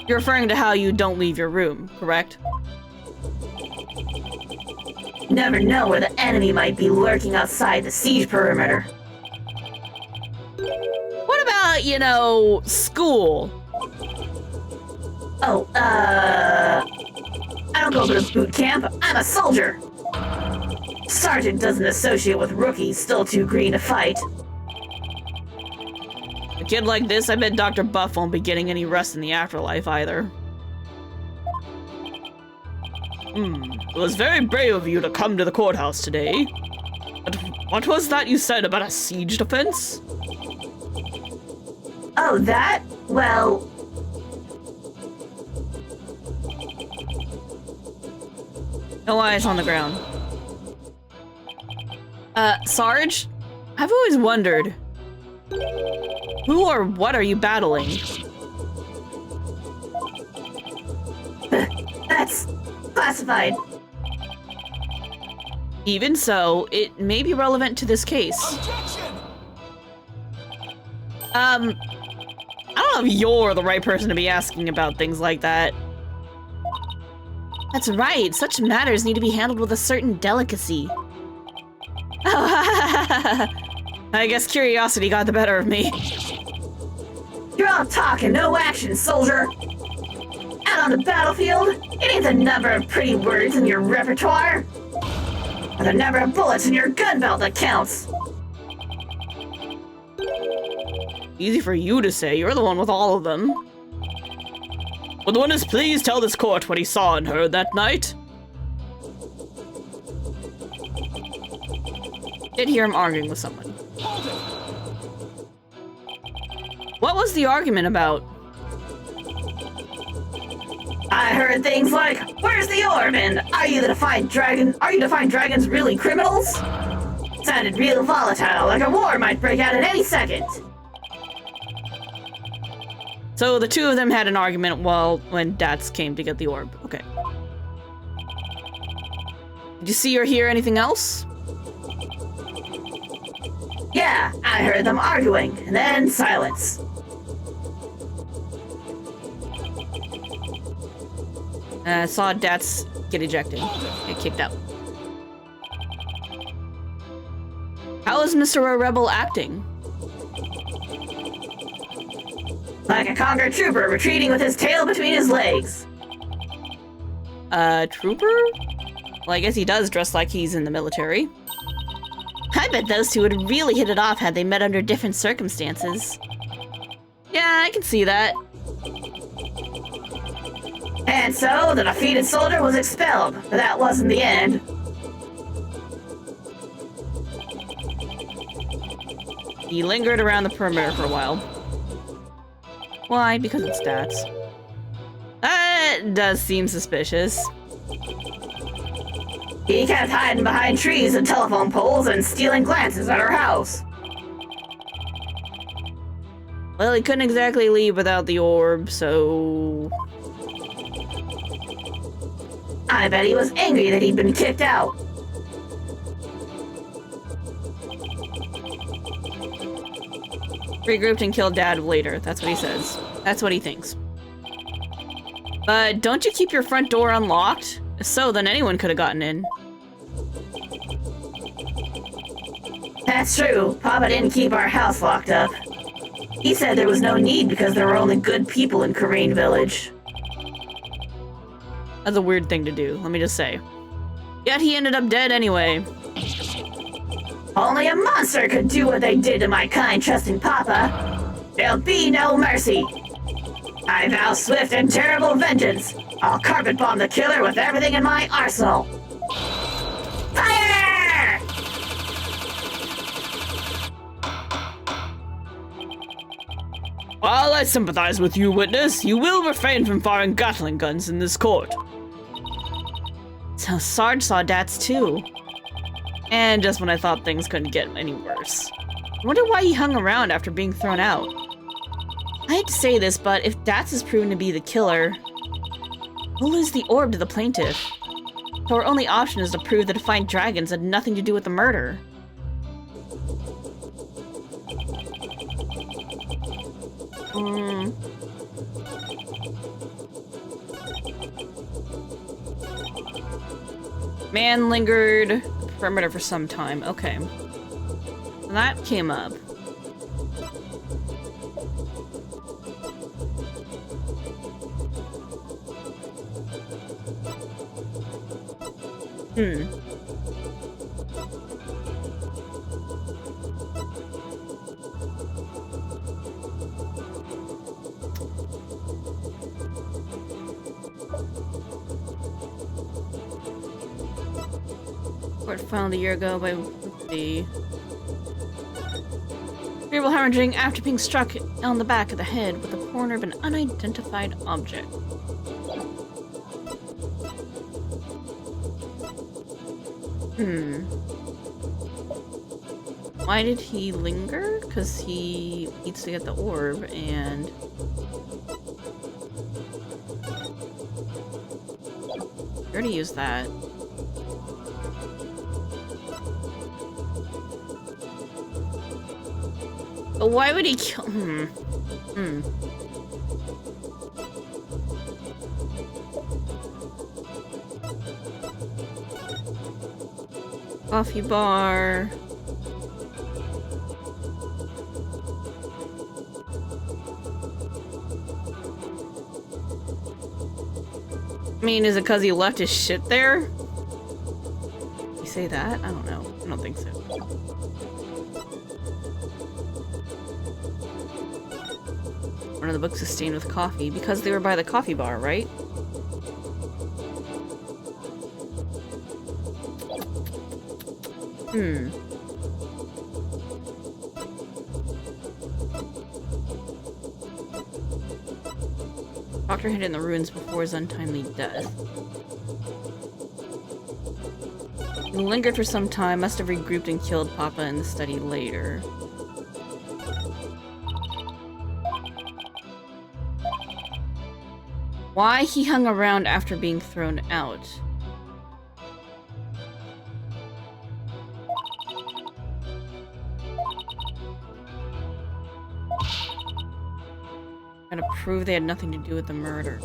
You're referring to how you don't leave your room, correct? You never know where the enemy might be lurking outside the siege perimeter. What about, you know, school? Oh, I don't go to boot camp. I'm a soldier. Sergeant doesn't associate with rookies still too green to fight. A kid like this, I bet Dr. Buff won't be getting any rest in the afterlife either. It was very brave of you to come to the courthouse today. But what was that you said about a siege defense? Oh, that? Well... No eyes on the ground. Sarge? I've always wondered, who or what are you battling? That's classified. Even so, it may be relevant to this case. Objection! I don't know if you're the right person to be asking about things like that. That's right. Such matters need to be handled with a certain delicacy. I guess curiosity got the better of me. You're all talk and no action, soldier. Out on the battlefield, it ain't the number of pretty words in your repertoire, or the number of bullets in your gun belt that counts. Easy for you to say, you're the one with all of them. Will the witness please tell this court what he saw and heard that night? Did hear him arguing with someone. What was the argument about? I heard things like, "Where's the orb?" and "Are you the defiant dragon? Are you defiant dragons really criminals?" Sounded real volatile, like a war might break out at any second. So the two of them had an argument when Dats came to get the orb. Okay. Did you see or hear anything else? Yeah, I heard them arguing, and then silence. I saw Dats get ejected, get kicked out. How is Mr. Rebel acting? Like a conquered trooper retreating with his tail between his legs. Trooper? Well, I guess he does dress like he's in the military. I bet those two would really hit it off had they met under different circumstances. Yeah, I can see that. And so, the defeated soldier was expelled, but that wasn't the end. He lingered around the perimeter for a while. Why? Because it's Stats. That does seem suspicious. He kept hiding behind trees and telephone poles and stealing glances at her house. Well, he couldn't exactly leave without the orb, so... I bet he was angry that he'd been kicked out. Regrouped and killed Dad later. That's what he says. That's what he thinks. But don't you keep your front door unlocked? If so, then anyone could have gotten in. That's true. Papa didn't keep our house locked up. He said there was no need because there were only good people in Korean Village. That's a weird thing to do, let me just say. Yet he ended up dead anyway. Only a monster could do what they did to my kind, trusting Papa. There'll be no mercy. I vow swift and terrible vengeance. I'll carpet bomb the killer with everything in my arsenal. Fire! While I sympathize with you, witness, you will refrain from firing Gatling guns in this court. So Sarge saw Dats too. And just when I thought things couldn't get any worse. I wonder why he hung around after being thrown out. I hate to say this, but if Dats is proven to be the killer, we'll lose the orb to the plaintiff. So our only option is to prove the defiant dragons had nothing to do with the murder. Man lingered perimeter for some time. Okay. So that came up. Court found a year ago by the cerebral hemorrhaging after being struck on the back of the head with the corner of an unidentified object. Why did he linger? Because he needs to get the orb, and I already used that. But why would he kill? Coffee bar. I mean, is it because he left his shit there? You say that? I don't know. I don't think so. One of the books is stained with coffee because they were by the coffee bar, right? Doctor hid in the ruins before his untimely death. He lingered for some time, must have regrouped and killed Papa in the study later. Why he hung around after being thrown out? Gotta prove they had nothing to do with the murder.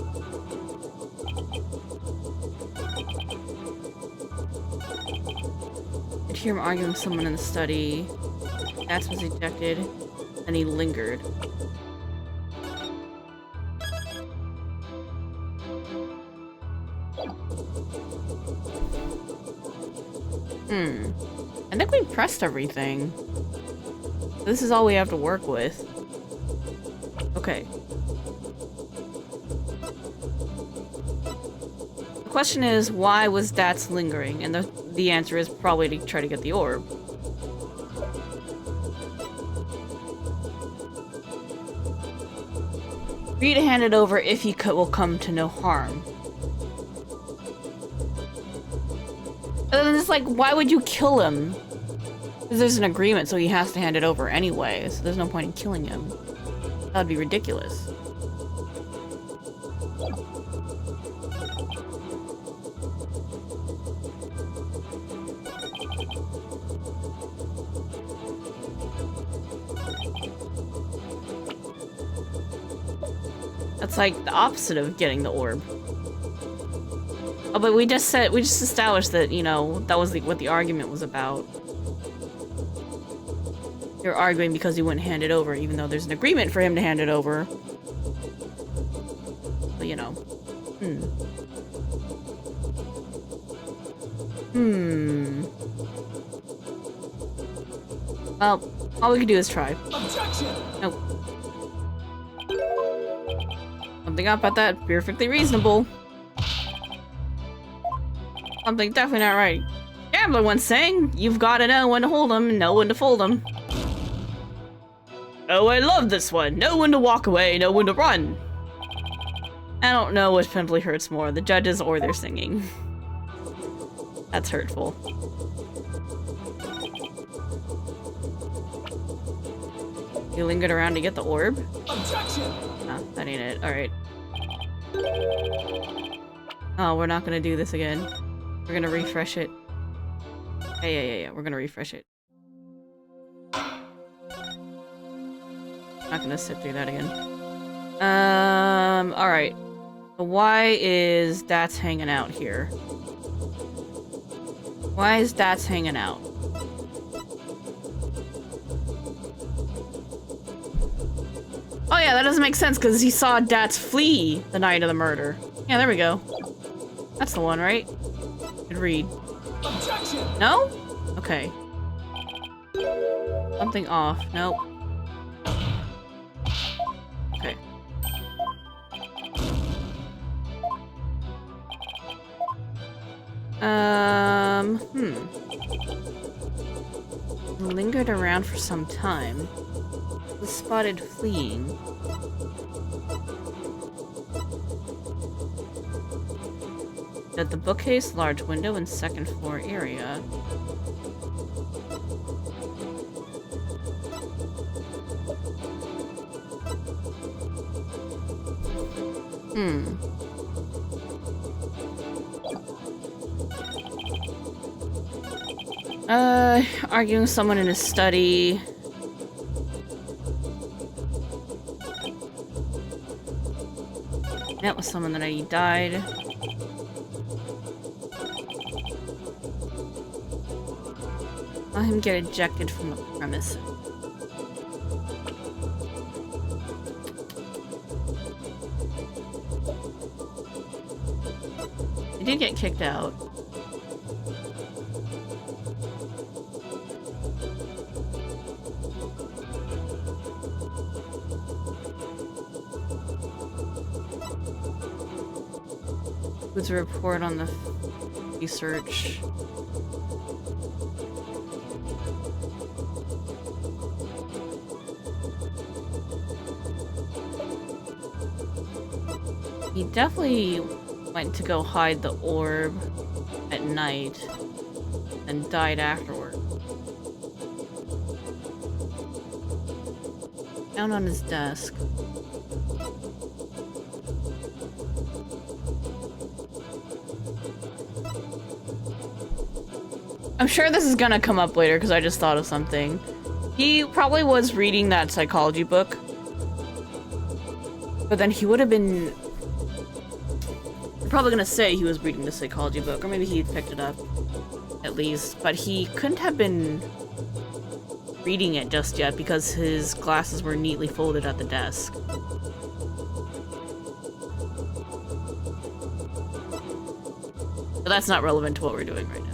Could hear him arguing with someone in the study. Dats was ejected, and he lingered. I think we pressed everything. This is all we have to work with. Okay. The question is, why was Dats lingering? And the answer is probably to try to get the orb. Free to hand it over if he will come to no harm. And then it's like, why would you kill him? Because there's an agreement, so he has to hand it over anyway, so there's no point in killing him. That would be ridiculous. That's like the opposite of getting the orb. Oh, but we just established that, you know, that was what the argument was about. They're arguing because he wouldn't hand it over, even though there's an agreement for him to hand it over. But, you know. Well, all we can do is try. Objection! Nope. Something up about that, perfectly reasonable. Something definitely not right. Gambler once saying, you've got to know when to hold them and know when to fold them. Oh, I love this one. Know when to walk away, know when to run. I don't know which pimply hurts more, the judges or their singing. That's hurtful. You lingered around to get the orb? Objection! Oh, that ain't it. Alright. Oh, we're not gonna do this again. We're gonna refresh it. Yeah. We're gonna refresh it. Not gonna sit through that again. Alright. So why is Dats hanging out here? Why is Dats hanging out? Oh yeah, that doesn't make sense because he saw Dats flee the night of the murder. Yeah, there we go. That's the one, right? Good read. Objection! No? Okay. Something off. Nope. Okay. Lingered around for some time. Was spotted fleeing. At the bookcase, large window in second floor area. Arguing with someone in his study. Met with someone that he died. Let him get ejected from the premise. He did get kicked out. Was a report on the research. He definitely went to go hide the orb at night and died afterward. Found on his desk. I'm sure this is gonna come up later because I just thought of something. He probably was reading that psychology book. But then he would have been... I'm probably gonna say he was reading the psychology book, or maybe he picked it up, at least. But he couldn't have been reading it just yet because his glasses were neatly folded at the desk. But that's not relevant to what we're doing right now.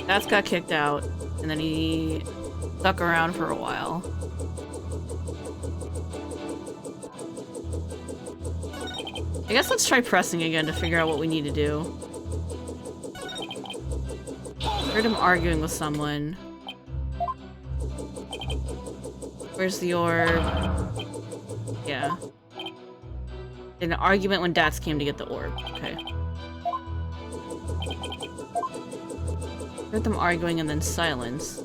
That's got kicked out, and then he stuck around for a while. I guess let's try pressing again to figure out what we need to do. Heard him arguing with someone. Where's the orb? Yeah. An argument when Dats came to get the orb. Okay. Heard them arguing and then silence.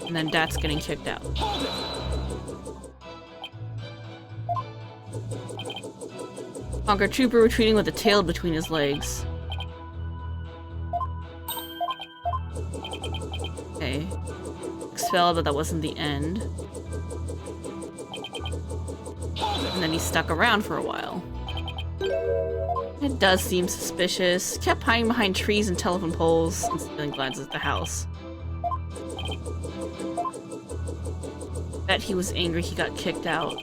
And then Dats getting kicked out. Conquer Trooper retreating with a tail between his legs. Okay. Expelled, but that wasn't the end. And then he stuck around for a while. It does seem suspicious. Kept hiding behind trees and telephone poles and stealing glances at the house. Bet he was angry he got kicked out.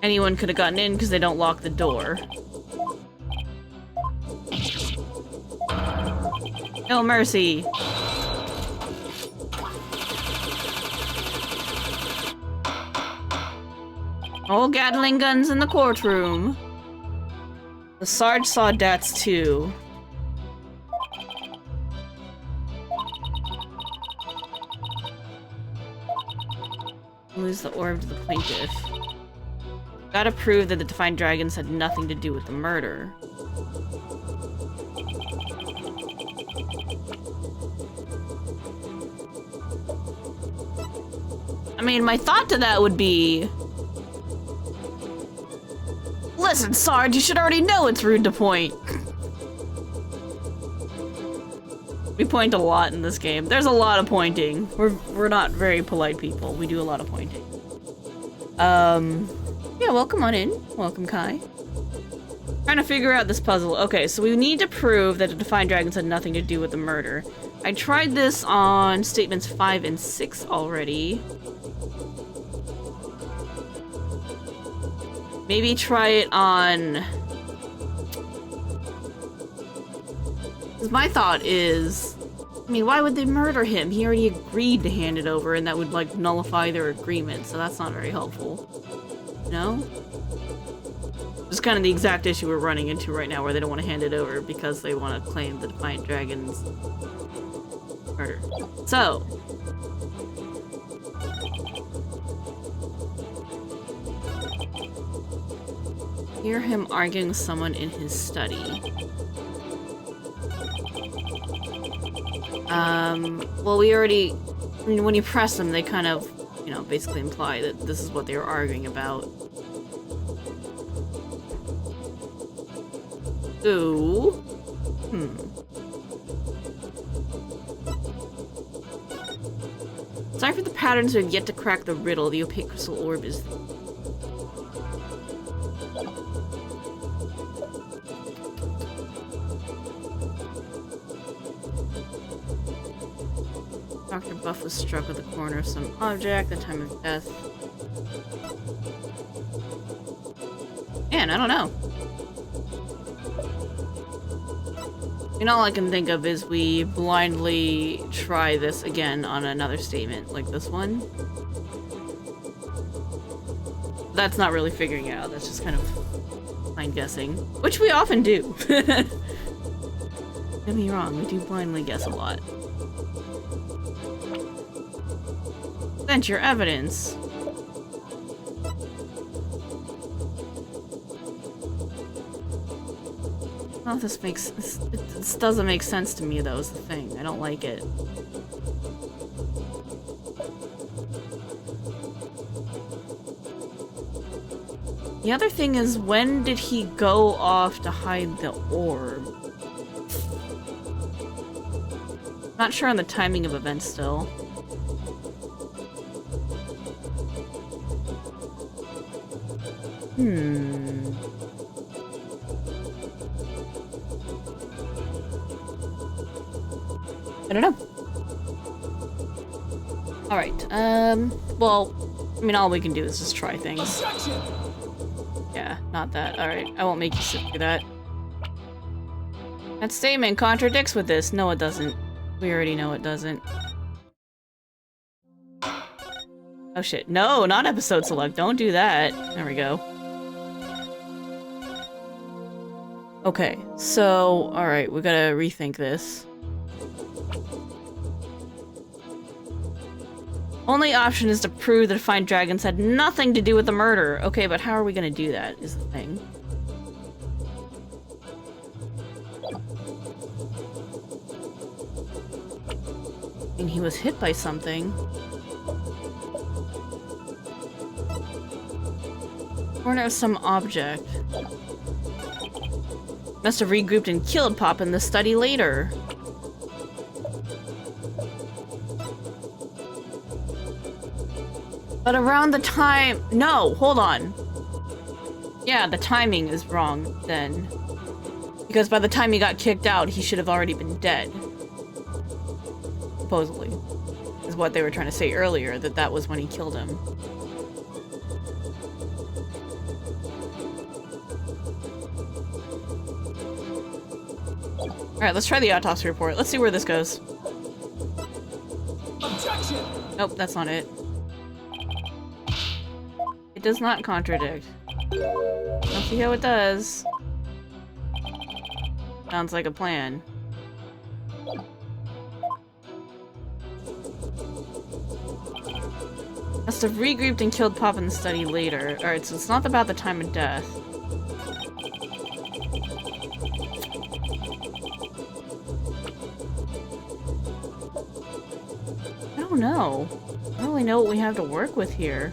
Anyone could have gotten in because they don't lock the door. No mercy. All Gatling guns in the courtroom. The Sarge saw Dats too. Lose the orb to the plaintiff. Gotta prove that the Defiant Dragons had nothing to do with the murder. I mean, my thought to that would be... Listen, Sarge, you should already know it's rude to point. We point a lot in this game. There's a lot of pointing. We're not very polite people. We do a lot of pointing. Yeah, welcome on in. Welcome, Kai. Trying to figure out this puzzle. Okay, so we need to prove that the Defiant Dragons had nothing to do with the murder. I tried this on statements 5 and 6 already. Maybe try it on... My thought is... I mean, why would they murder him? He already agreed to hand it over, and that would, like, nullify their agreement, so that's not very helpful. No? It's kind of the exact issue we're running into right now, where they don't want to hand it over because they want to claim the Defiant Dragon's murder. So... hear him arguing with someone in his study. Well, we already... I mean, when you press them, they kind of, you know, basically imply that this is what they were arguing about. So... Sorry for the patterns who have yet to crack the riddle. The opaque crystal orb is... Dr. Buff was struck with a corner of some object at the time of death. Man, I don't know. And all I can think of is we blindly try this again on another statement, like this one. That's not really figuring it out, that's just kind of blind guessing. Which we often do. Don't get me wrong, we do blindly guess a lot. Present your evidence. Oh, this doesn't make sense to me, though, is the thing. I don't like it. The other thing is, when did he go off to hide the orb? Not sure on the timing of events still. I don't know. Alright, well, I mean, all we can do is just try things. Objection! Yeah, not that. Alright, I won't make you sit through that. That statement contradicts with this. No, it doesn't. We already know it doesn't. Oh shit. No, not episode select. Don't do that. There we go. Okay, so, alright, we gotta rethink this. Only option is to prove that Defiant Dragons had nothing to do with the murder. Okay, but how are we gonna do that, is the thing. I mean, he was hit by something. Corner of some object. Must have regrouped and killed Pop in the study later. But around the time... No, hold on. Yeah, the timing is wrong, then. Because by the time he got kicked out, he should have already been dead. Supposedly. Is what they were trying to say earlier, that that was when he killed him. Alright, let's try the autopsy report. Let's see where this goes. Objection! Nope, that's not it. does not contradict. Let's see how it does. Sounds like a plan. Must have regrouped and killed Pop in the study later. Alright, so it's not about the time of death. I don't know. I don't really know what we have to work with here.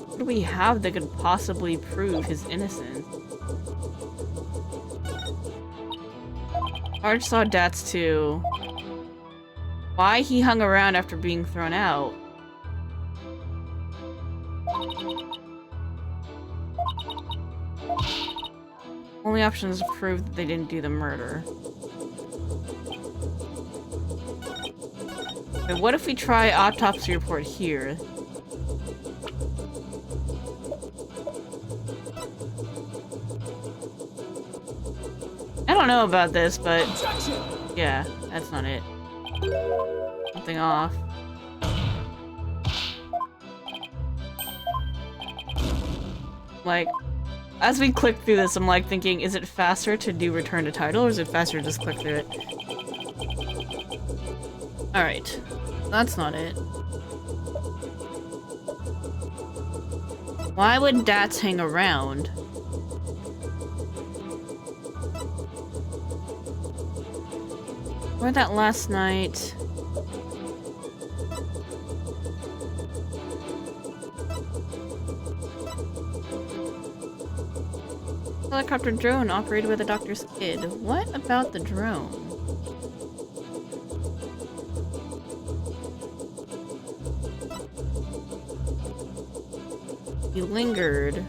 What do we have that could possibly prove his innocence? Arch saw Dats too. Why he hung around after being thrown out? Only option is to prove that they didn't do the murder. Okay, what if we try autopsy report here? I don't know about this, but yeah, that's not it. Something off. Like, as we click through this, I'm like thinking, is it faster to do return to title, or is it faster to just click through it? Alright. That's not it. Why would Dats hang around? Where that last night? Helicopter drone operated by the doctor's kid. What about the drone? He lingered,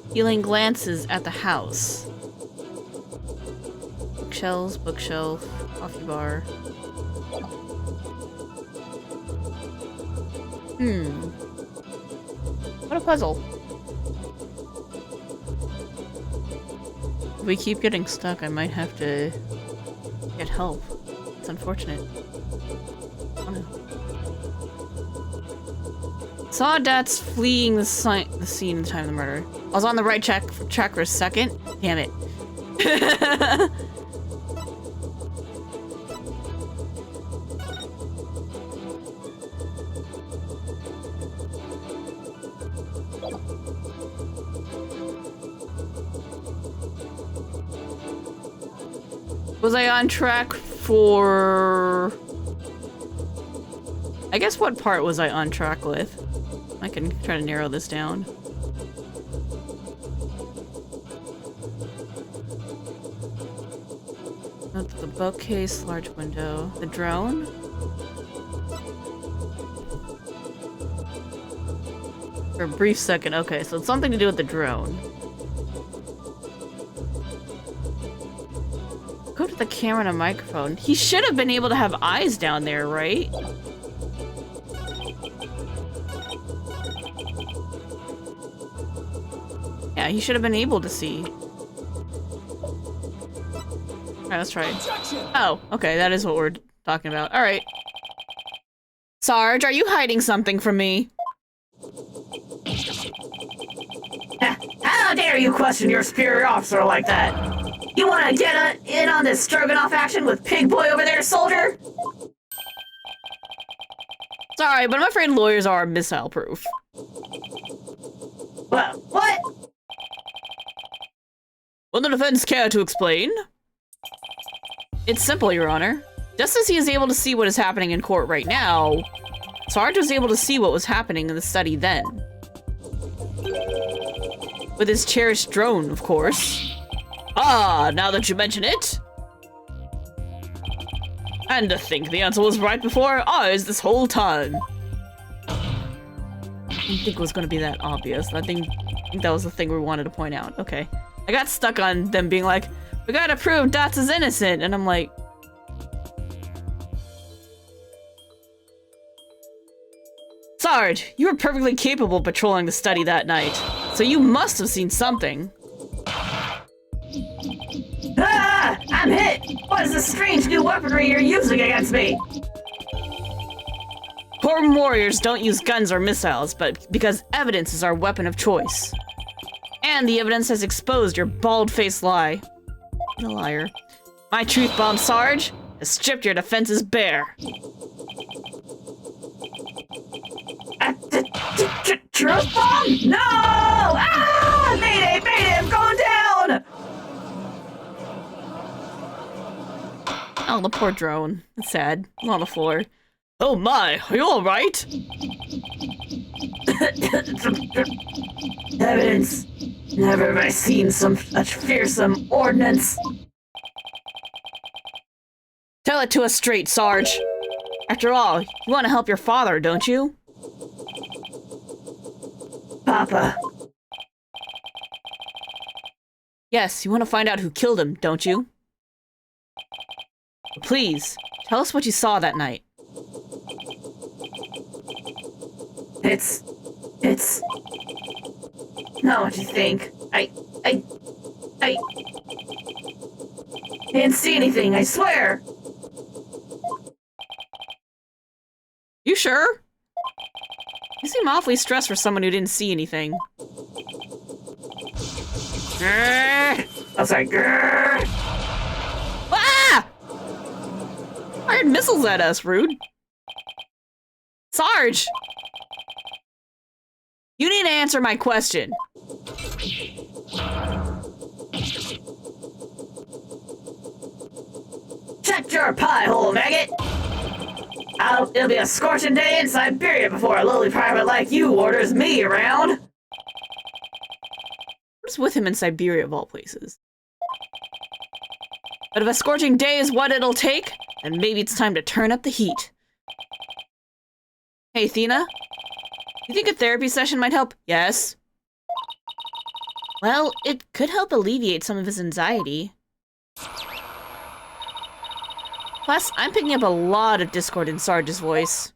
stealing glances at the house. Bookshelves, bookshelf, coffee bar. What a puzzle. If we keep getting stuck, I might have to get help. It's unfortunate. Oh no. Saw Dats fleeing the scene at the time of the murder. I was on the right track for a second. Damn it. Was I on track for... I guess what part was I on track with? I can try to narrow this down. That's the bookcase, large window. The drone? For a brief second, okay, so it's something to do with the drone. Go to the camera and a microphone. He should have been able to have eyes down there, right? Yeah, he should have been able to see. Alright, let's try it. Oh, okay, that is what we're talking about. Alright. Sarge, are you hiding something from me? How dare you question your superior officer like that? You want to get in on this Stroganoff action with Pig Boy over there, soldier? Sorry, but I'm afraid lawyers are missile-proof. What? Will the defense care to explain? It's simple, Your Honor. Just as he is able to see what is happening in court right now, Sarge was able to see what was happening in the study then. With his cherished drone, of course. Ah, now that you mention it. And to think the answer was right before our eyes this whole time. I didn't think it was going to be that obvious. I think that was the thing we wanted to point out. Okay. I got stuck on them being like, we gotta prove Dots is innocent, and I'm like... Sarge, you were perfectly capable of patrolling the study that night, so you must have seen something. Ah! Ah! I'm hit! What is this strange new weaponry you're using against me? Poor warriors don't use guns or missiles, but because evidence is our weapon of choice. And the evidence has exposed your bald-faced lie. You're a liar. My truth bomb, Sarge, has stripped your defenses bare. Truth bomb? No! Ah! Mayday! Mayday! I'm going down! Oh, the poor drone. It's sad. On the floor. Oh my, are you alright? Evidence. Never have I seen such fearsome ordnance. Tell it to us straight, Sarge. After all, you want to help your father, don't you? Papa. Yes, you want to find out who killed him, don't you? Please, tell us what you saw that night. It's not what you think. I didn't see anything, I swear. You sure? You seem awfully stressed for someone who didn't see anything. I'm sorry. Grrr. Ah! Fired missiles at us, rude. Sarge! You need to answer my question. Shut your pie hole, maggot! It'll be a scorching day in Siberia before a lowly private like you orders me around. What's with him in Siberia, of all places? But if a scorching day is what it'll take, then maybe it's time to turn up the heat. Hey, Athena? You think a therapy session might help? Yes. Well, it could help alleviate some of his anxiety. Plus, I'm picking up a lot of discord in Sarge's voice.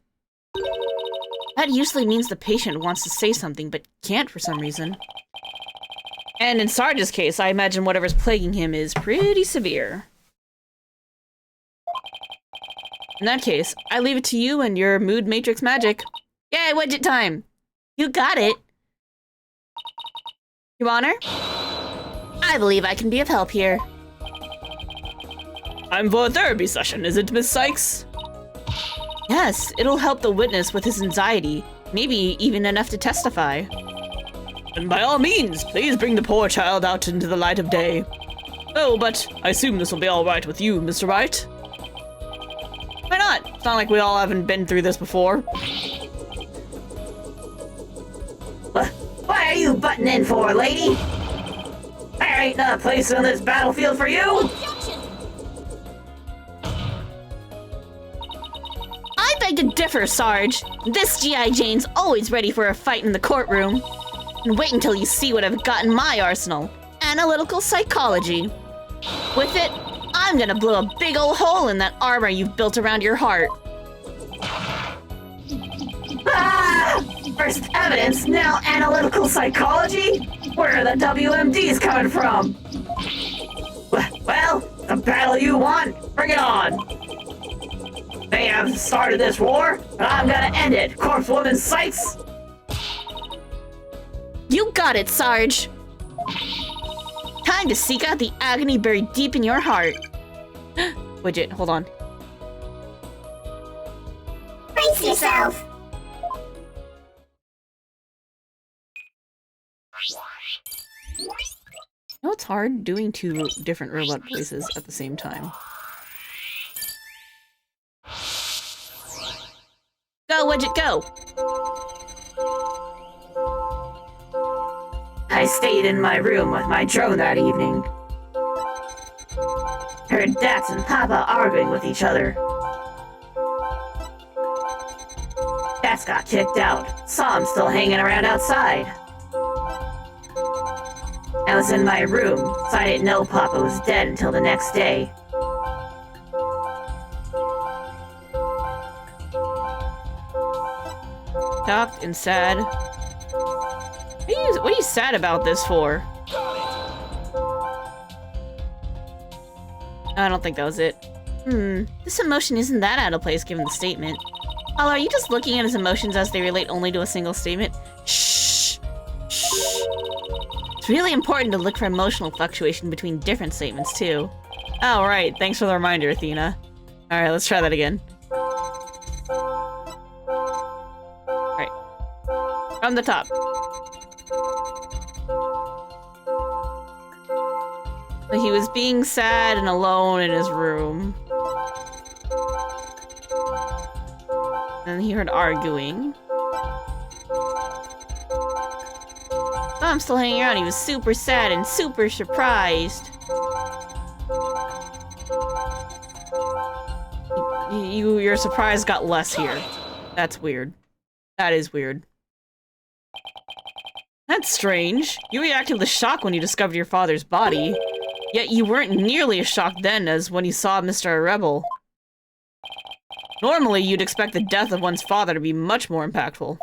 That usually means the patient wants to say something but can't for some reason. And in Sarge's case, I imagine whatever's plaguing him is pretty severe. In that case, I leave it to you and your mood matrix magic. Yay, widget time! You got it! Your Honor? I believe I can be of help here. I'm for a therapy session, is it, Miss Sykes? Yes, it'll help the witness with his anxiety. Maybe even enough to testify. And by all means, please bring the poor child out into the light of day. Oh, but I assume this will be all right with you, Mr. Wright? Why not? It's not like we all haven't been through this before. Why are you butting in for, lady? There ain't no place on this battlefield for you! Objection! I beg to differ, Sarge. This G.I. Jane's always ready for a fight in the courtroom. And wait until you see what I've got in my arsenal. Analytical psychology. With it, I'm gonna blow a big ol' hole in that armor you've built around your heart. Ah! First evidence, now analytical psychology? Where are the WMDs coming from? Well, the battle you want, bring it on! They have started this war, but I'm gonna end it, Corpsewoman Sykes! You got it, Sarge. Time to seek out the agony buried deep in your heart. Widget, hold on. Brace yourself! You know, it's hard doing two different robot voices at the same time. Go, Widget, go! I stayed in my room with my drone that evening. Heard Dax and Papa arguing with each other. Dax got kicked out. Saw him still hanging around outside. I was in my room, so I didn't know Papa was dead until the next day. Shocked and sad. What are you sad about this for? I don't think that was it. This emotion isn't that out of place given the statement. Apollo, are you just looking at his emotions as they relate only to a single statement? Shh! Shh! It's really important to look for emotional fluctuation between different statements, too. Oh, right. Thanks for the reminder, Athena. Alright, let's try that again. Alright. From the top. He was being sad and alone in his room. And he heard arguing. I'm still hanging around. He was super sad and super surprised. Your surprise got less here. That's weird. That is weird. That's strange. You reacted with shock when you discovered your father's body. Yet you weren't nearly as shocked then as when you saw Mr. Rebel. Normally, you'd expect the death of one's father to be much more impactful.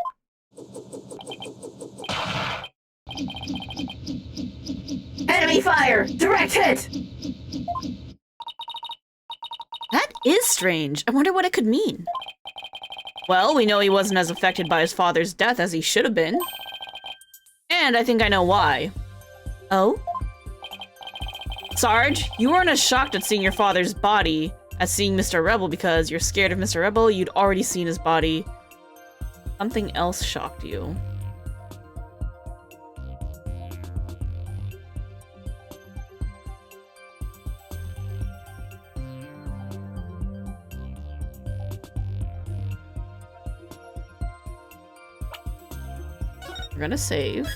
Enemy fire! Direct hit! That is strange. I wonder what it could mean. Well, we know he wasn't as affected by his father's death as he should have been. And I think I know why. Oh? Sarge, you weren't as shocked at seeing your father's body as seeing Mr. Rebel because you're scared of Mr. Rebel. You'd already seen his body. Something else shocked you. We're gonna save.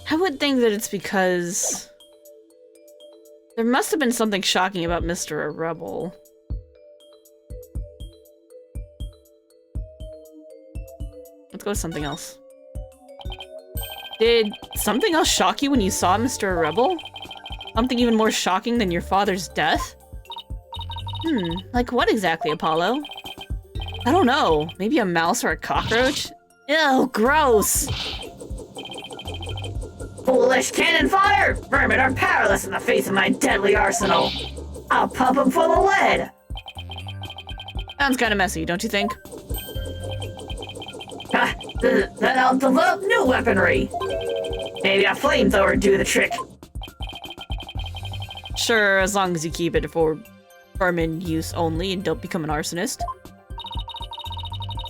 I would think that it's because there must have been something shocking about Mr. Rebel. Let's go with something else. Did something else shock you when you saw Mr. Rebel? Something even more shocking than your father's death? Like what exactly, Apollo? I don't know. Maybe a mouse or a cockroach? Ew, gross! Foolish cannon fire! Vermin are powerless in the face of my deadly arsenal. I'll pump them full of lead. Sounds kind of messy, don't you think? Then I'll develop new weaponry. Maybe a flamethrower do the trick. Sure, as long as you keep it for vermin use only and don't become an arsonist.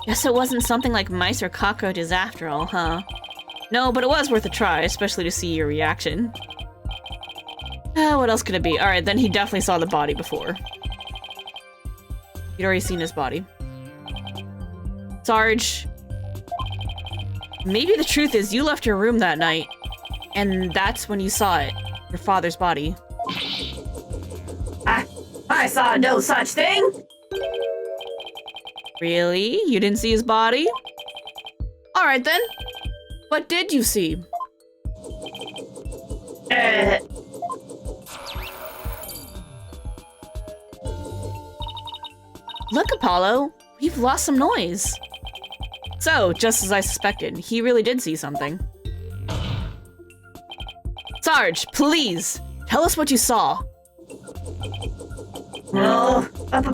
Guess it wasn't something like mice or cockroaches after all, huh? No, but it was worth a try, especially to see your reaction. What else could it be? Alright, then he definitely saw the body before. He'd already seen his body. Sarge. Maybe the truth is you left your room that night, and that's when you saw it. Your father's body. I saw no such thing! Really? You didn't see his body? Alright then. What did you see? Look, Apollo. We've lost some noise. So, just as I suspected, he really did see something. Sarge, please! Tell us what you saw. No, but...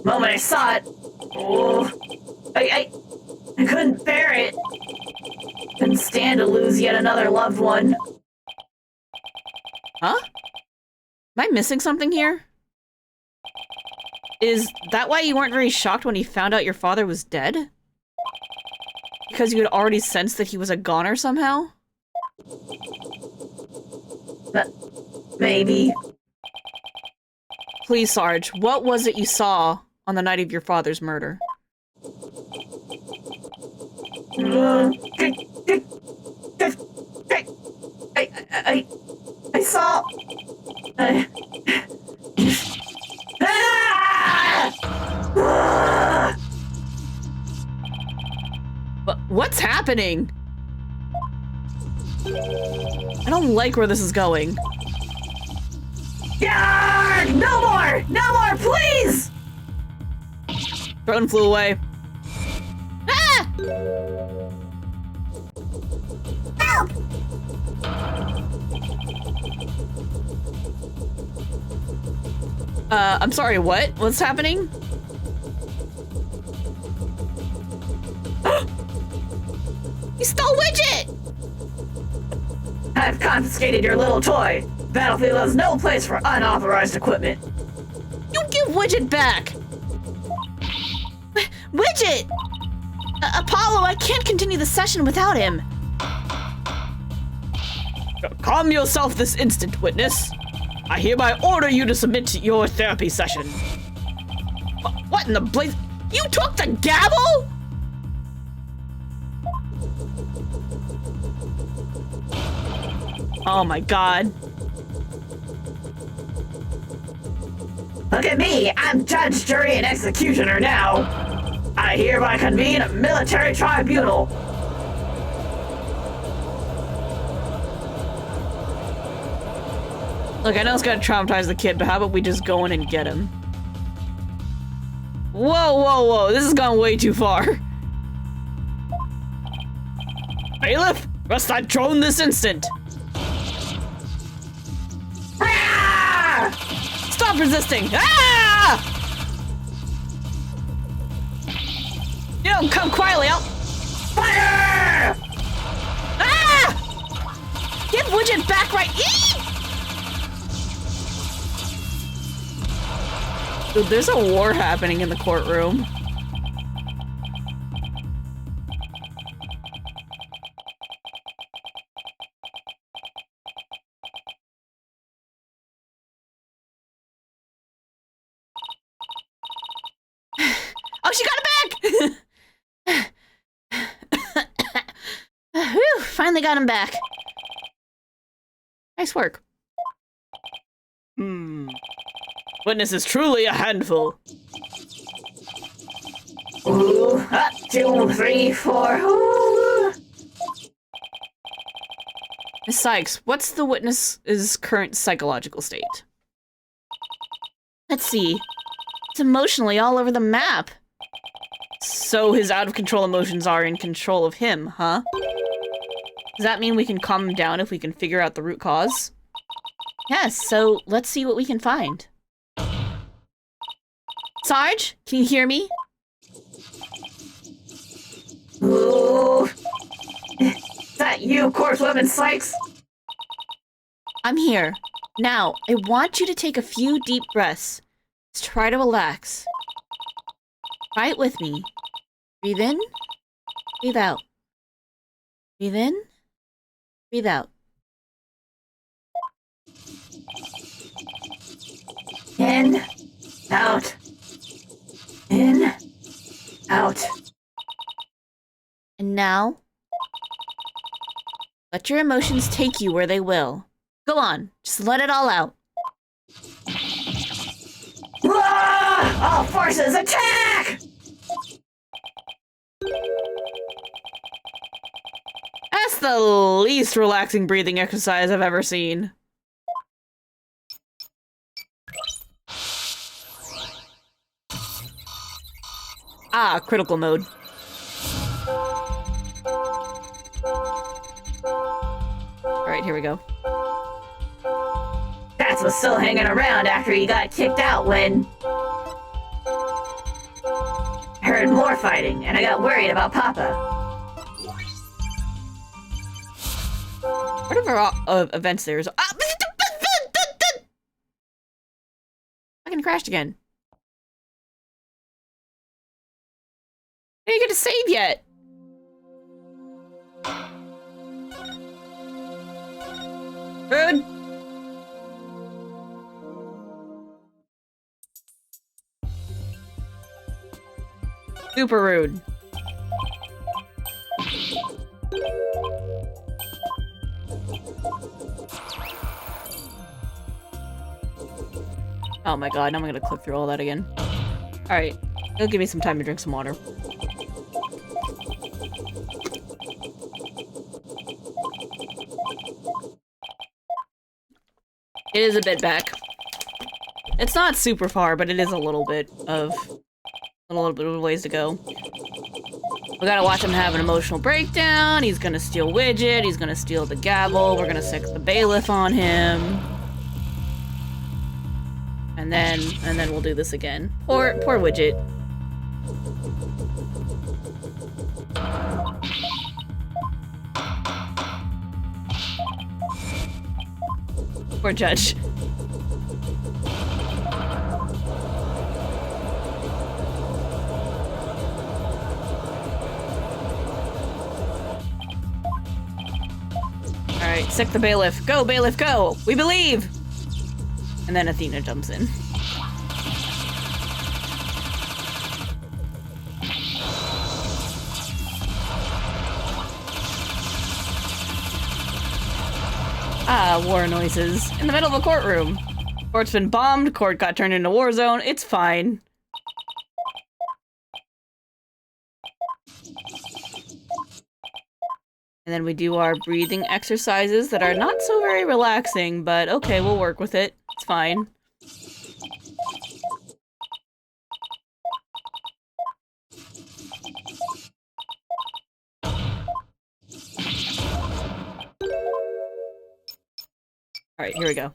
moment I saw it, oh, I couldn't bear it. Couldn't stand to lose yet another loved one. Huh? Am I missing something here? Is that why you weren't very shocked when you found out your father was dead? Because you had already sensed that he was a goner somehow? Maybe. Please, Sarge, what was it you saw on the night of your father's murder? I saw... What's happening? I don't like where this is going. No more! No more, please! Drone flew away. Ah! Help! I'm sorry, what? What's happening? He stole Widget! I've confiscated your little toy. Battlefield has no place for unauthorized equipment. You give Widget back! Widget! Apollo, I can't continue the session without him. Calm yourself this instant, witness. I hereby order you to submit to your therapy session. What in the blaze? You took the gavel? Oh my god. Look at me, I'm judge, jury, and executioner now. I hereby convene a military tribunal. Look, I know it's gonna traumatize the kid, but how about we just go in and get him? Whoa, whoa, whoa, this has gone way too far. Bailiff, arrest that drone this instant. Ah! Stop resisting! Ah! You don't come quietly, I'll Fire! Ah! Give Widget back right. Eee! Dude, there's a war happening in the courtroom. Oh, she got it back! Whew, finally got him back. Nice work. Witness is truly a handful. Ooh, 2, 3, 4. Ooh. Miss Sykes, what's the witness's current psychological state? Let's see. It's emotionally all over the map. So his out-of-control emotions are in control of him, huh? Does that mean we can calm him down if we can figure out the root cause? Yes, so let's see what we can find. Sarge, can you hear me? Ooh. Is that you, Corpsewoman Sykes? I'm here. Now, I want you to take a few deep breaths. Just try to relax. Try it with me. Breathe in, breathe out. Breathe in, breathe out. In, out. In, out. And now, let your emotions take you where they will. Go on, just let it all out. Ah! All forces, attack! That's the least relaxing breathing exercise I've ever seen. Ah, critical mode. Alright, here we go. That's what's still hanging around after he got kicked out when... I heard more fighting, and I got worried about Papa. Whatever events there is. Ah! Fucking crashed again. I didn't get to save yet. Rude. Super rude. Oh my god, now I'm gonna click through all that again. Alright, it'll give me some time to drink some water. It is a bit back. It's not super far, but it is a little bit of A little bit of ways to go. We gotta watch him have an emotional breakdown. He's gonna steal Widget. He's gonna steal the gavel. We're gonna sick the bailiff on him. And then we'll do this again. Poor Widget. Poor Judge. Alright, sick the bailiff. Go, bailiff, go! We believe! And then Athena jumps in. Ah, war noises. In the middle of a courtroom. Court's been bombed, court got turned into a war zone, it's fine. And then we do our breathing exercises that are not so very relaxing, but okay, we'll work with it. It's fine. Alright, here we go.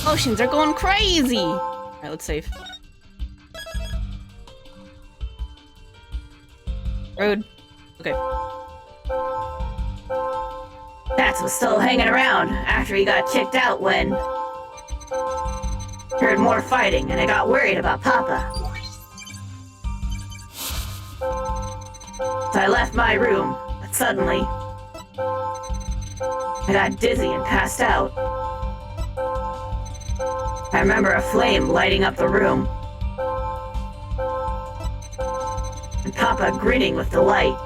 Emotions are going crazy! Alright, let's save. Road. Okay. Dax was still hanging around after he got kicked out when... Heard more fighting and I got worried about Papa. So I left my room, but suddenly... I got dizzy and passed out. I remember a flame lighting up the room. And Papa grinning with delight.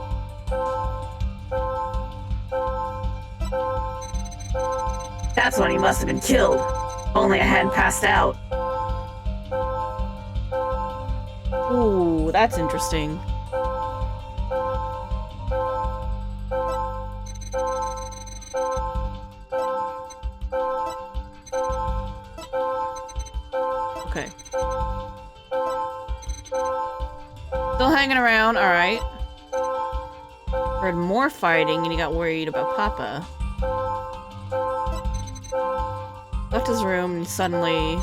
That's when he must have been killed. Only I hadn't passed out. Ooh, that's interesting. Okay. Still hanging around, alright. Heard more fighting and he got worried about Papa. Left his room and suddenly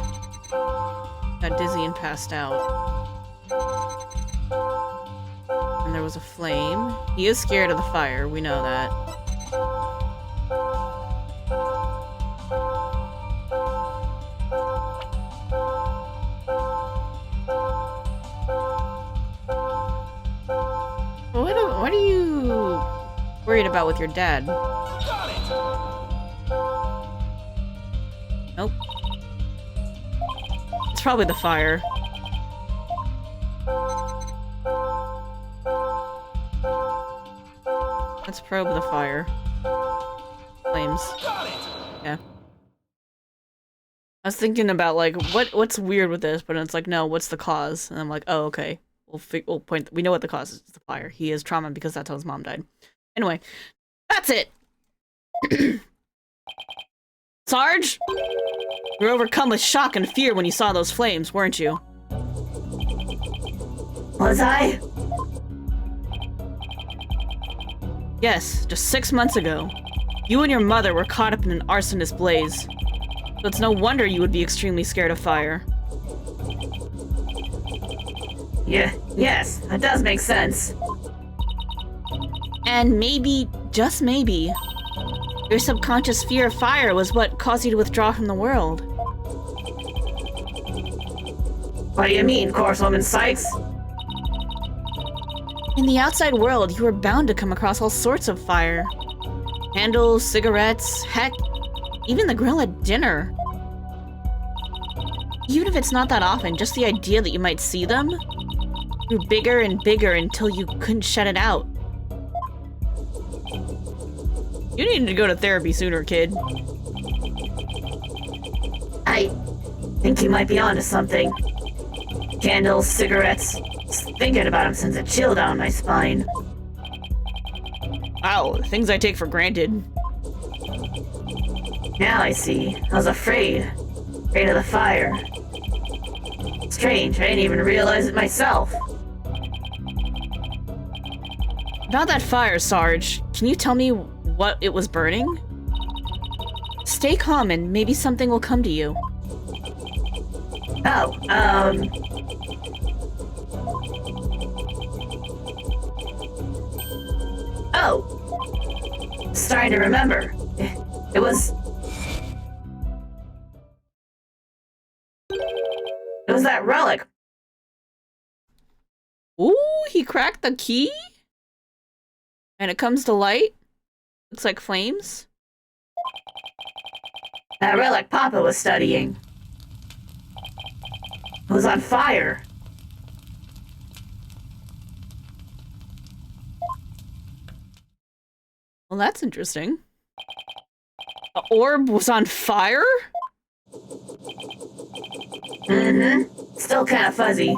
got dizzy and passed out. And there was a flame. He is scared of the fire, we know that. What are you worried about with your dad? Nope. It's probably the fire. Let's probe the fire. Flames. Yeah. I was thinking about like what's weird with this, but it's like no, what's the cause? And I'm like, oh okay, we'll point. We know what the cause is. It's the fire. He is trauma because that's how his mom died. Anyway, that's it. Sarge, you were overcome with shock and fear when you saw those flames, weren't you? Was I? Yes, just 6 months ago. You and your mother were caught up in an arsonist blaze. So it's no wonder you would be extremely scared of fire. Yeah, yes, that does make sense. And maybe, just maybe, your subconscious fear of fire was what caused you to withdraw from the world. What do you mean, Coursewoman Sykes? In the outside world, you were bound to come across all sorts of fire. Candles, cigarettes, heck, even the grill at dinner. Even if it's not that often, just the idea that you might see them grew bigger and bigger until you couldn't shut it out. You needed to go to therapy sooner, kid. I think you might be onto something. Candles, cigarettes. Just thinking about them sends a chill down my spine. Wow, things I take for granted. Now I see. I was afraid. Right of the fire. Strange, I didn't even realize it myself. About that fire, Sarge, can you tell me what it was burning? Stay calm and maybe something will come to you. Starting to remember. It was that relic. Ooh, he cracked the key? And it comes to light? Looks like flames? That relic Papa was studying. It was on fire. Well, that's interesting. The orb was on fire? Mm-hmm. Still kind of fuzzy.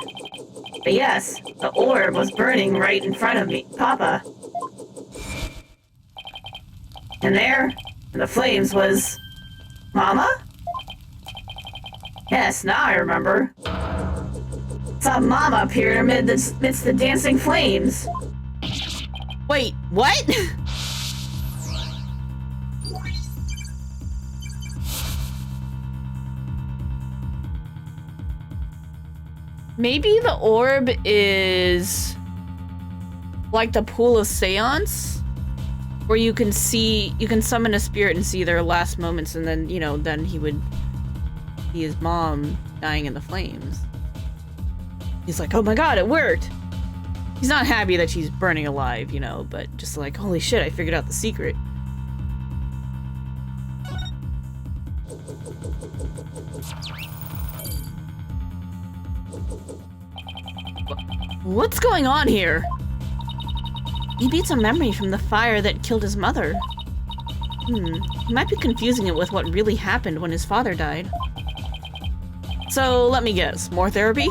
But yes, the orb was burning right in front of me, Papa. And there, in the flames was... Mama? Yes, now I remember. Saw Mama appear amidst the dancing flames. Wait, what? Maybe the orb is like the pool of seance, where you can summon a spirit and see their last moments, and then, you know, then he would see his mom dying in the flames. He's like, oh my god, it worked! He's not happy that she's burning alive, you know, but just like, holy shit, I figured out the secret. What's going on here? Maybe it's a memory from the fire that killed his mother. He might be confusing it with what really happened when his father died. So, let me guess, more therapy?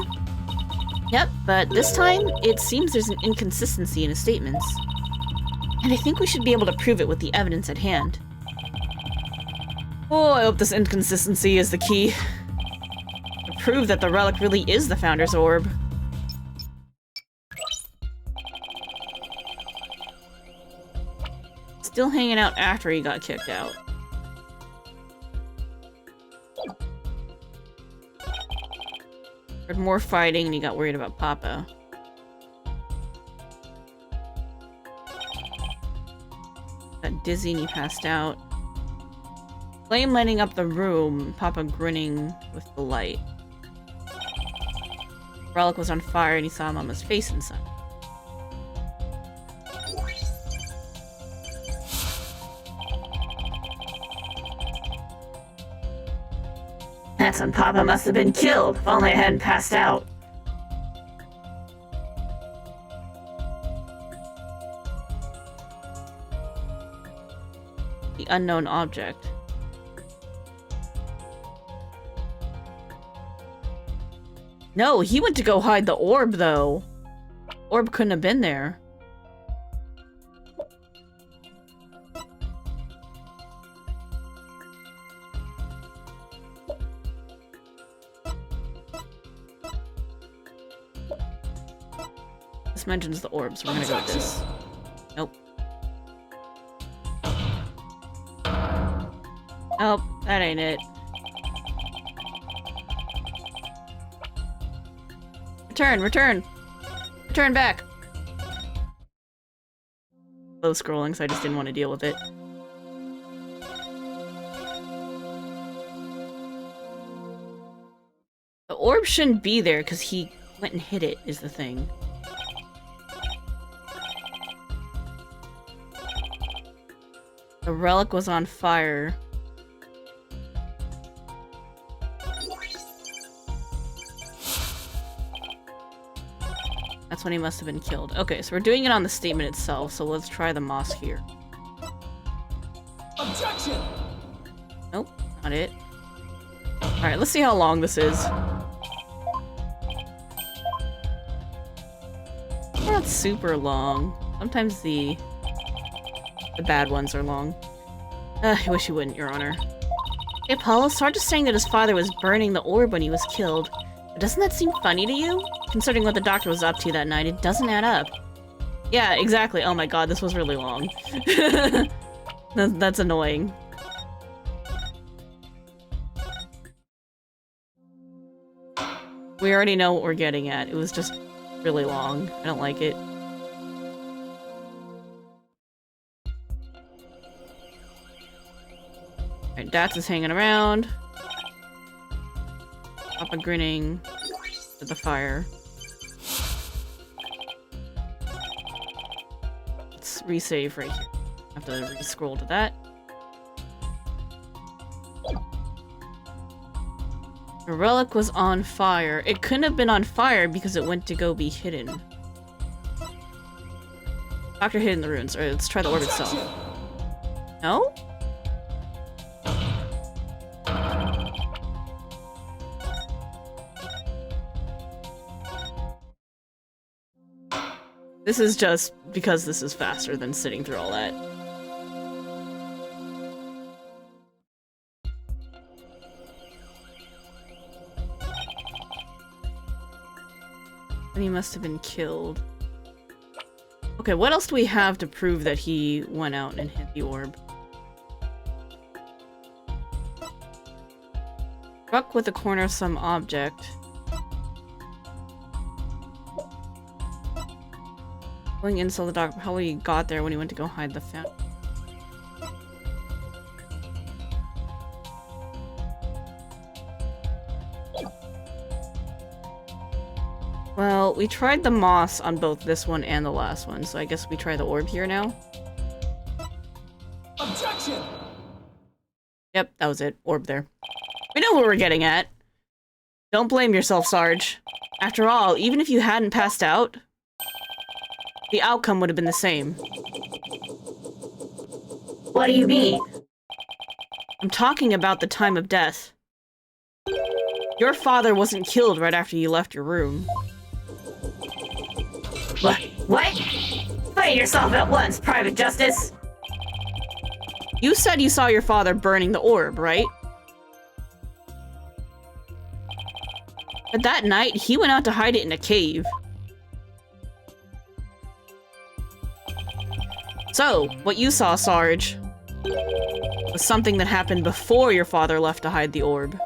Yep, but this time, it seems there's an inconsistency in his statements. And I think we should be able to prove it with the evidence at hand. Oh, I hope this inconsistency is the key. To prove that the relic really is the Founder's Orb. Still hanging out after he got kicked out. Heard more fighting and he got worried about Papa. Got dizzy and he passed out. Flame lighting up the room, Papa grinning with delight. Relic was on fire and he saw Mama's face inside. That's when Papa must have been killed, if only I hadn't passed out. The unknown object. No, he went to go hide the orb, though. Orb couldn't have been there. This mentions the orb, so we're gonna go with this. Nope. Nope, that ain't it. Return, return! Return back! Slow scrolling, so I just didn't want to deal with it. The orb shouldn't be there, because he went and hid it, is the thing. The relic was on fire. That's when he must have been killed. Okay, so we're doing it on the statement itself, so let's try the mosque here. Objection! Nope, not it. Alright, let's see how long this is. Not super long. Sometimes the bad ones are long. I wish you wouldn't, Your Honor. Hey, Paul, Sarge is saying that his father was burning the orb when he was killed. But doesn't that seem funny to you? Considering what the doctor was up to that night, it doesn't add up. Yeah, exactly. Oh my god, this was really long. That's annoying. We already know what we're getting at. It was just really long. I don't like it. Alright, Dax is hanging around. Papa grinning at the fire. Let's resave right here. Have to re-scroll to that. The relic was on fire. It couldn't have been on fire because it went to go be hidden. Doctor hid in the ruins. Alright, let's try the orb itself. No? This is just because this is faster than sitting through all that. And he must have been killed. Okay, what else do we have to prove that he went out and hit the orb? Struck with the corner of some object. Going in, so the doctor probably got there when he went to go hide the fountain. Well, we tried the moss on both this one and the last one, so I guess we try the orb here now. Objection! Yep, that was it. Orb there. We know what we're getting at. Don't blame yourself, Sarge. After all, even if you hadn't passed out, the outcome would have been the same. What do you mean? I'm talking about the time of death. Your father wasn't killed right after you left your room. What? Fight yourself at once, Private Justice! You said you saw your father burning the orb, right? But that night, he went out to hide it in a cave. So, what you saw, Sarge, was something that happened before your father left to hide the orb.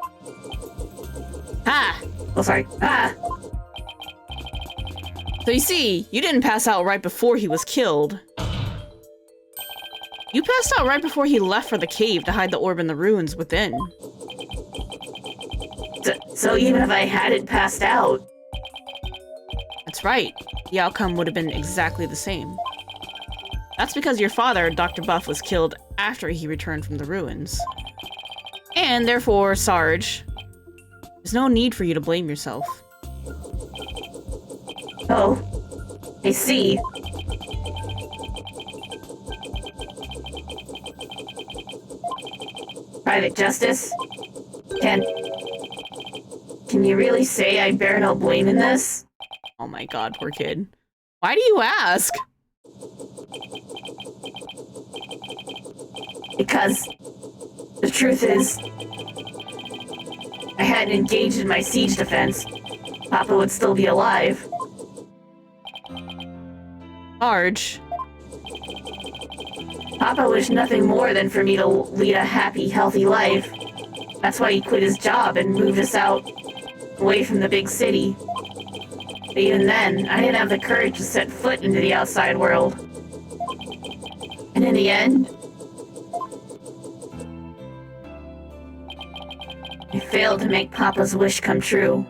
Ah! Oh, sorry. Ah! So you see, you didn't pass out right before he was killed. You passed out right before he left for the cave to hide the orb in the ruins within. So even if I hadn't passed out... That's right. The outcome would have been exactly the same. That's because your father, Dr. Buff, was killed after he returned from the ruins. And therefore, Sarge, there's no need for you to blame yourself. Oh, I see. Private Justice? Can you really say I bear no blame in this? Oh my god, poor kid. Why do you ask? Because the truth is, I hadn't engaged in my siege defense, Papa would still be alive. Sarge. Papa wished nothing more than for me to lead a happy, healthy life. That's why he quit his job and moved us out, away from the big city. But even then, I didn't have the courage to set foot into the outside world. And in the end, I failed to make Papa's wish come true.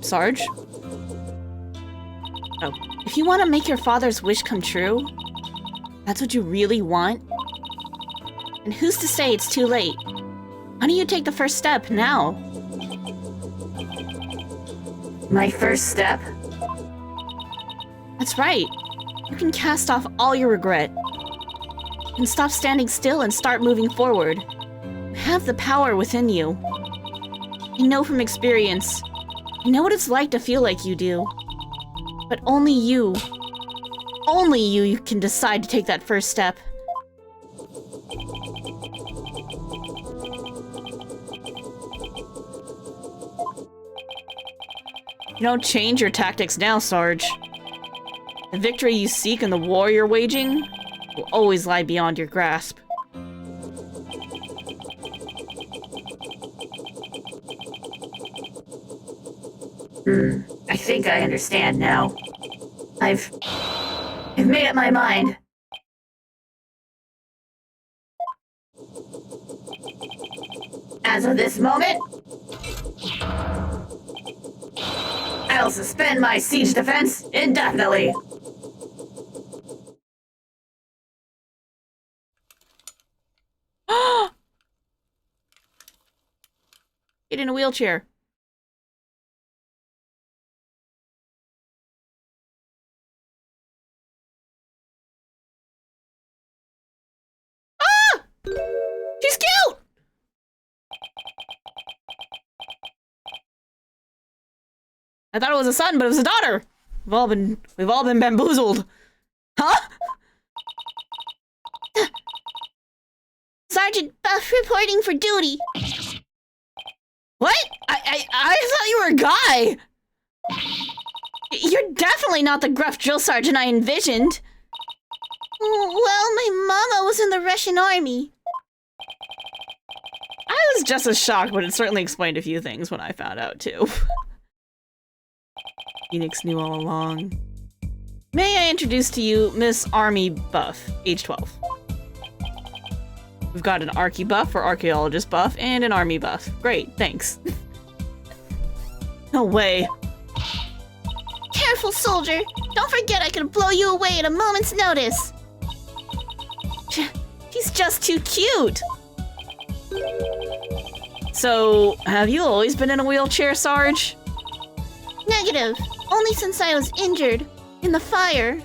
Sarge? Oh. If you want to make your father's wish come true, that's what you really want? And who's to say it's too late? Why don't you take the first step now? My first step? That's right. You can cast off all your regret. You can stop standing still and start moving forward. have the power within you. I know from experience. I know what it's like to feel like you do. But only you can decide to take that first step. You don't change your tactics now, Sarge. The victory you seek and the war you're waging will always lie beyond your grasp. I think I understand now. I've made up my mind. As of this moment, I'll suspend my siege defense indefinitely. Get in a wheelchair. Ah! She's cute! I thought it was a son, but it was a daughter. We've all been bamboozled. Huh? Sergeant Buff reporting for duty. What? I thought you were a guy! You're definitely not the gruff drill sergeant I envisioned. Well, my mama was in the Russian army. I was just as shocked, but it certainly explained a few things when I found out, too. Phoenix knew all along. May I introduce to you Miss Army Buff, age 12. We've got an Archie buff or archaeologist buff and an army buff. Great, thanks. No way. Careful, soldier. Don't forget I can blow you away at a moment's notice. She's just too cute. So, have you always been in a wheelchair, Sarge? Negative. Only since I was injured. In the fire.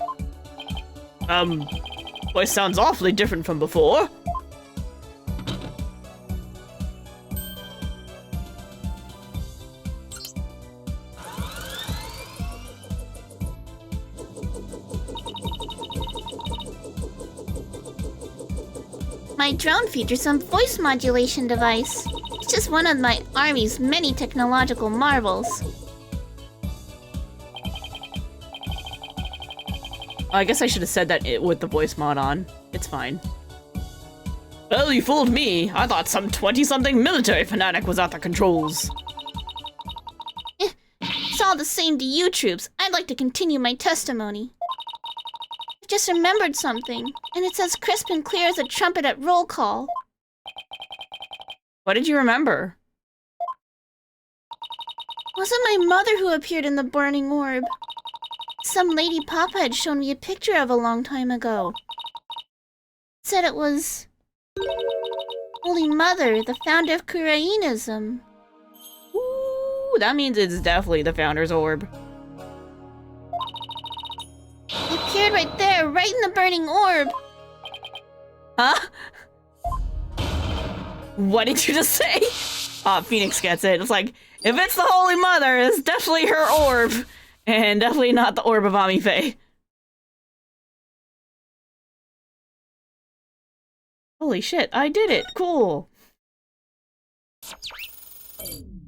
Voice sounds awfully different from before. My drone features some voice modulation device. It's just one of my army's many technological marvels. I guess I should have said that with the voice mod on. It's fine. Well, you fooled me. I thought some 20-something military fanatic was at the controls. It's all the same to you troops. I'd like to continue my testimony. I've just remembered something, and it's as crisp and clear as a trumpet at roll call. What did you remember? Wasn't my mother who appeared in the burning orb? Some lady Papa had shown me a picture of a long time ago. Said it was Holy Mother, the founder of Kurainism. Ooh, that means it's definitely the founder's orb. It appeared right there, right in the burning orb. Huh? What did you just say? Phoenix gets it. It's like, if it's the Holy Mother, it's definitely her orb. And definitely not the orb of Ami Faye. Holy shit, I did it. Cool.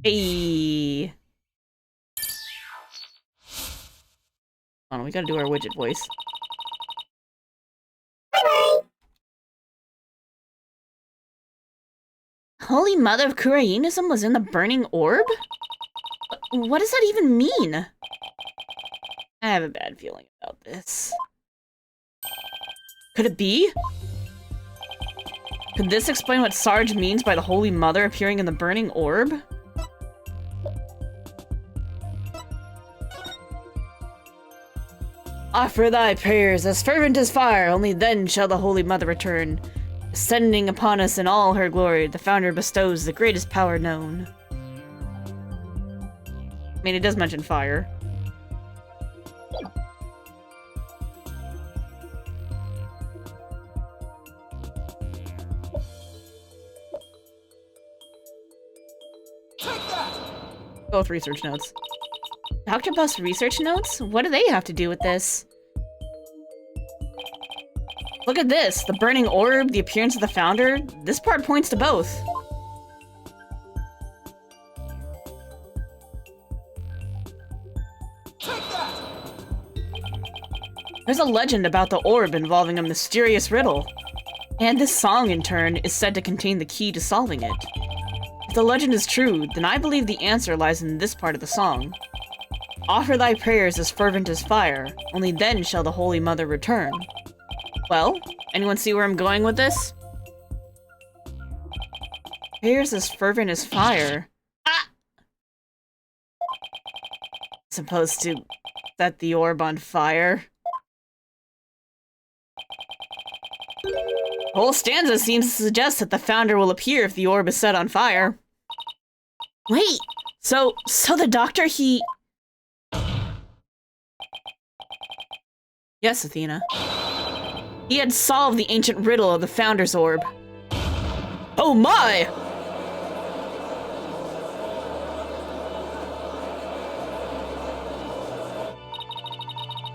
Hey. Hold on, we gotta do our widget voice. Holy Mother of Kurainism was in the burning orb? What does that even mean? I have a bad feeling about this. Could it be? Could this explain what Sarge means by the Holy Mother appearing in the burning orb? Offer thy prayers as fervent as fire, only then shall the Holy Mother return. Descending upon us in all her glory, the Founder bestows the greatest power known. I mean, it does mention fire. Go with research notes. Dr. Buff's research notes? What do they have to do with this? Look at this. The burning orb, the appearance of the founder. This part points to both. Take that! There's a legend about the orb involving a mysterious riddle. And this song, in turn, is said to contain the key to solving it. If the legend is true, then I believe the answer lies in this part of the song. Offer thy prayers as fervent as fire, only then shall the Holy Mother return. Well, anyone see where I'm going with this? Prayers as fervent as fire. Ah! Supposed to set the orb on fire. The whole stanza seems to suggest that the founder will appear if the orb is set on fire. Wait! So the doctor, he... Yes, Athena. He had solved the ancient riddle of the Founder's Orb. Oh my!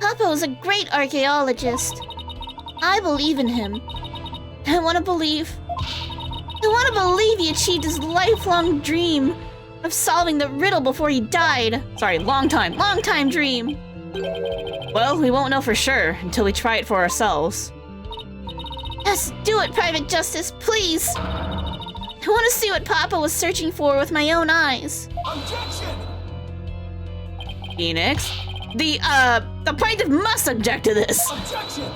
Papa was a great archaeologist. I believe in him. I want to believe he achieved his lifelong dream of solving the riddle before he died. Sorry, long time Dream. Well, we won't know for sure until we try it for ourselves. Yes, do it, Private Justice, please. I want to see what Papa was searching for with my own eyes. Objection! Phoenix? The plaintiff must object to this. Objection!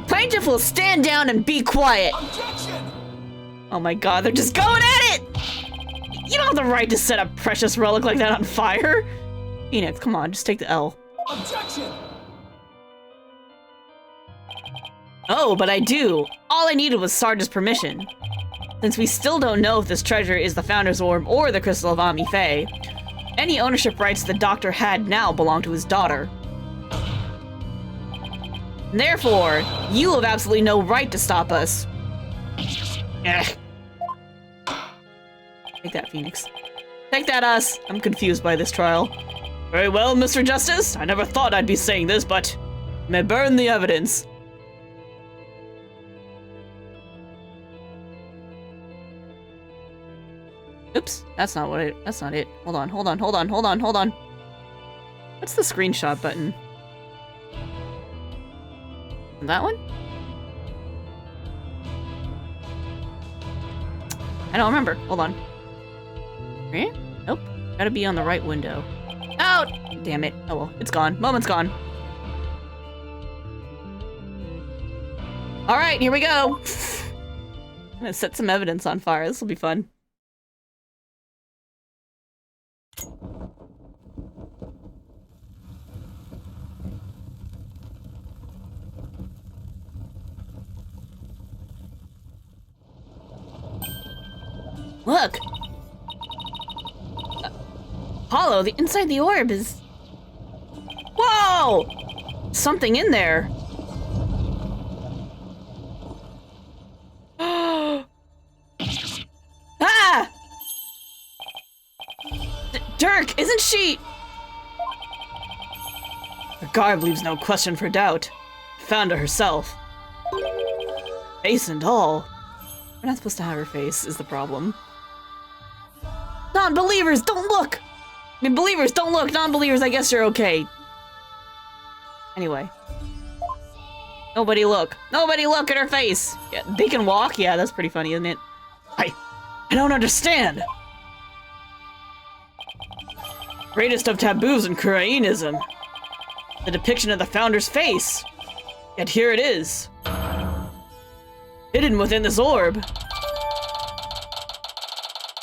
Plaintiff will stand down and be quiet. Objection! Oh my god, they're just going at it! You don't have the right to set a precious relic like that on fire. Phoenix, come on, just take the L. Objection! Oh, but I do. All I needed was Sarge's permission. Since we still don't know if this treasure is the Founder's Orb or the Crystal of Ami Fae, any ownership rights the Doctor had now belong to his daughter. Therefore, you have absolutely no right to stop us. Ugh. Take that, Phoenix. Take that, us. I'm confused by this trial. Very well, Mr. Justice. I never thought I'd be saying this, but you may burn the evidence. Oops, that's not it. Hold on. What's the screenshot button? That one? I don't remember. Hold on. Eh? Nope. Gotta be on the right window. Oh! Damn it. Oh well, it's gone. Moment's gone. Alright, here we go! I'm gonna set some evidence on fire. This will be fun. Look! Hollow, the inside the orb is... Whoa! Something in there. Ah! Dirk, isn't she... Her garb leaves no question for doubt. Found her herself. Face and all. We're not supposed to have her face, is the problem. Non-believers, don't look! I mean, believers, don't look! Non-believers, I guess you're okay. Anyway. Nobody look. Nobody look at her face! Yeah, they can walk? Yeah, that's pretty funny, isn't it? I don't understand! Greatest of taboos in Koreanism. The depiction of the Founder's face. Yet here it is. Hidden within this orb.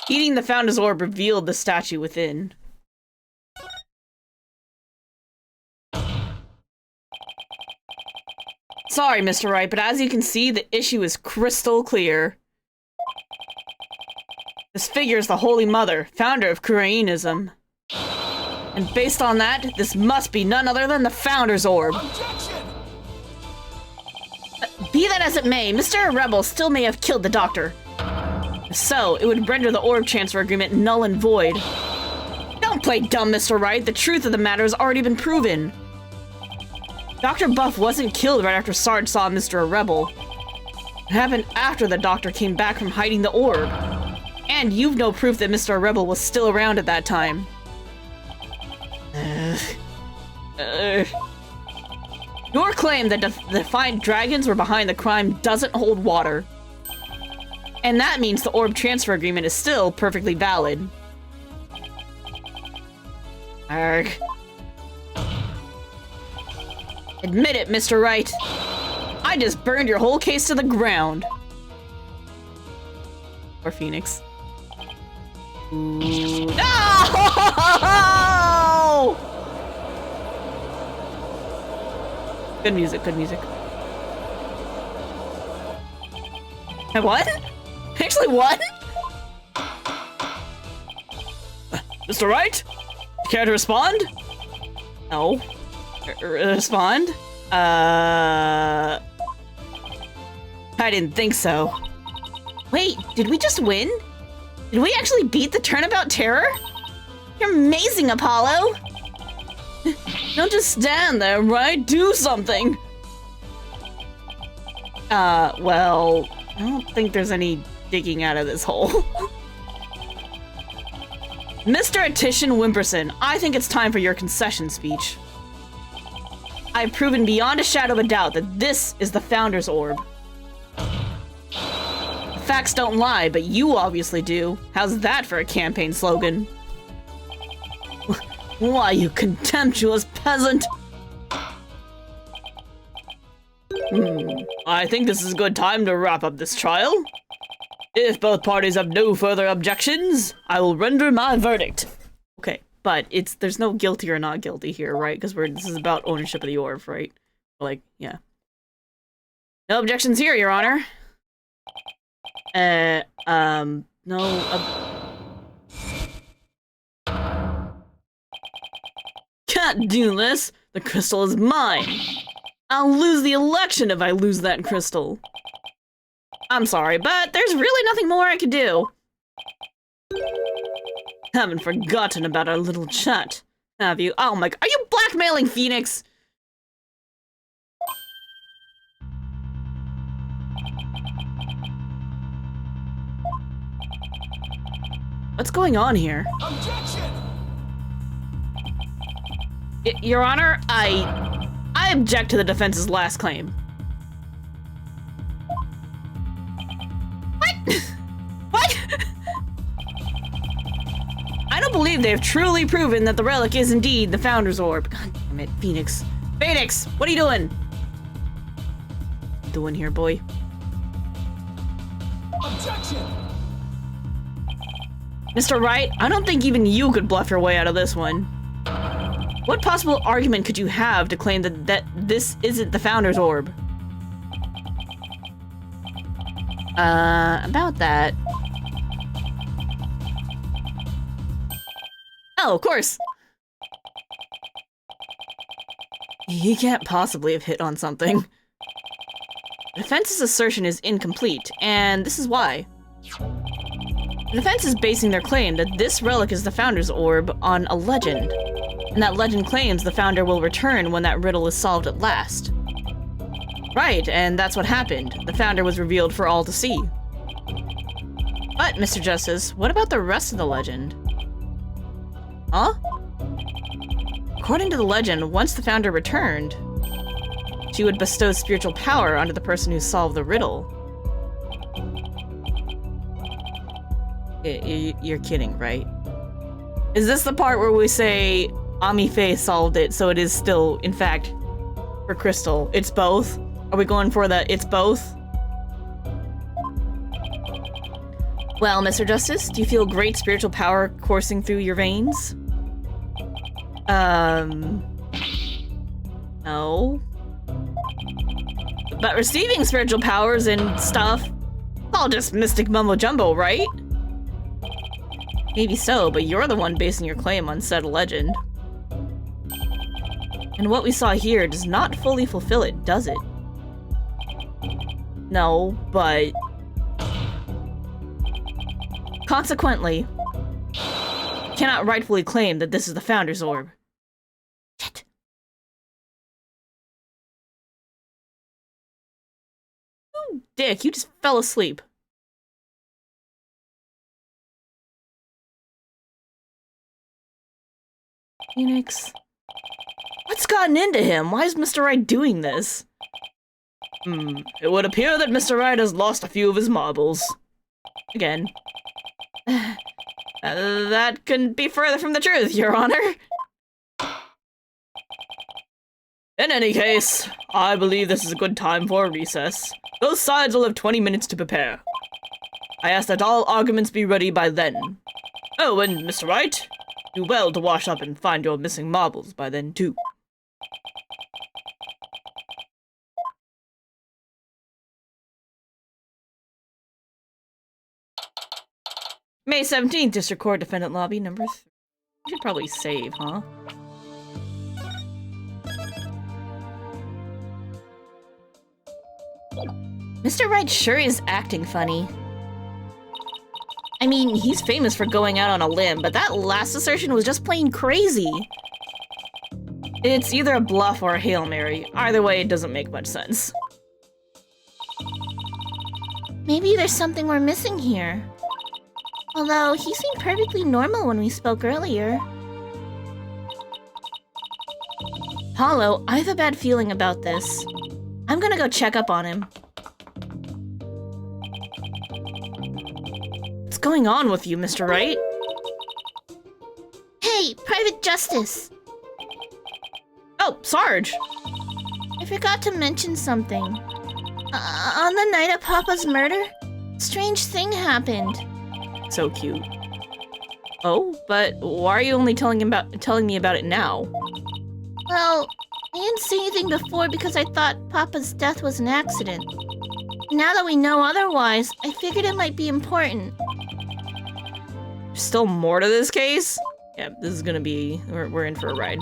Eating the Founder's Orb revealed the statue within. Sorry, Mr. Wright, but as you can see, the issue is crystal clear. This figure is the Holy Mother, founder of Koreanism. And based on that, this must be none other than the Founder's Orb. Objection! Be that as it may, Mr. Rebel still may have killed the Doctor. So, it would render the orb transfer agreement null and void. Don't play dumb, Mr. Wright. The truth of the matter has already been proven. Dr. Buff wasn't killed right after Sarge saw Mr. Rebel. It happened after the doctor came back from hiding the orb. And you've no proof that Mr. Rebel was still around at that time. Your claim that the Defiant Dragons were behind the crime doesn't hold water. And that means the orb transfer agreement is still perfectly valid. Arg. Admit it, Mr. Wright. I just burned your whole case to the ground. Or Phoenix. Ooh. No! Good music, good music. I won? Actually won? Mr. Wright? Care to respond? No. Respond? I didn't think so. Wait, did we just win? Did we actually beat the Turnabout Terror? You're amazing, Apollo! Don't just stand there, right? Do something! Well, I don't think there's any digging out of this hole. Mr. Attition Wimperson, I think it's time for your concession speech. I've proven beyond a shadow of a doubt that this is the Founder's Orb. The facts don't lie, but you obviously do. How's that for a campaign slogan? Why, you contemptuous peasant! I think this is a good time to wrap up this trial. If both parties have no further objections, I will render my verdict. Okay, but there's no guilty or not guilty here, right? Because this is about ownership of the orb, right? Like, yeah. No objections here, Your Honor. No. Can't do this. The crystal is mine. I'll lose the election if I lose that crystal. I'm sorry, but there's really nothing more I could do. Haven't forgotten about our little chat, have you? Oh my god, are you blackmailing Phoenix? What's going on here? Objection! Your Honor, I object to the defense's last claim. What? I don't believe they've truly proven that the relic is indeed the Founder's Orb. God damn it, Phoenix. Phoenix, what are you doing? Doing here, boy? Objection! Mr. Wright, I don't think even you could bluff your way out of this one. What possible argument could you have to claim that this isn't the Founder's Orb? About that. Oh, of course! He can't possibly have hit on something. The defense's assertion is incomplete, and this is why. The defense is basing their claim that this relic is the Founder's Orb on a legend, and that legend claims the Founder will return when that riddle is solved at last. Right, and that's what happened. The Founder was revealed for all to see. But, Mr. Justice, what about the rest of the legend? Huh? According to the legend, once the Founder returned, she would bestow spiritual power onto the person who solved the riddle. You're kidding, right? Is this the part where we say Ami Faye solved it, so it is still, in fact, for Crystal? It's both? Are we going for the it's both? Well, Mr. Justice, do you feel great spiritual power coursing through your veins? No. But receiving spiritual powers and stuff, it's all just mystic mumbo-jumbo, right? Maybe so, but you're the one basing your claim on said legend. And what we saw here does not fully fulfill it, does it? No, but... Consequently, cannot rightfully claim that this is the Founder's Orb. Shit. Oh, Dick, you just fell asleep. Phoenix. What's gotten into him? Why is Mr. Wright doing this? It would appear that Mr. Wright has lost a few of his marbles. Again. That couldn't be further from the truth, Your Honor. In any case, I believe this is a good time for a recess. Both sides will have 20 minutes to prepare. I ask that all arguments be ready by then. Oh, and Mr. Wright, do well to wash up and find your missing marbles by then, too. May 17th, District Court, Defendant Lobby, number 3. You should probably save, huh? Mr. Wright sure is acting funny. I mean, he's famous for going out on a limb, but that last assertion was just plain crazy. It's either a bluff or a Hail Mary. Either way, it doesn't make much sense. Maybe there's something we're missing here. Although, he seemed perfectly normal when we spoke earlier. Hollow, I have a bad feeling about this. I'm gonna go check up on him. What's going on with you, Mr. Wright? Hey, Private Justice! Oh, Sarge! I forgot to mention something. On the night of Papa's murder, a strange thing happened. So cute. Oh, but why are you only telling me about it now? Well, I didn't say anything before because I thought Papa's death was an accident. Now that we know otherwise, I figured it might be important. There's still more to this case? Yeah, this is gonna be... We're in for a ride.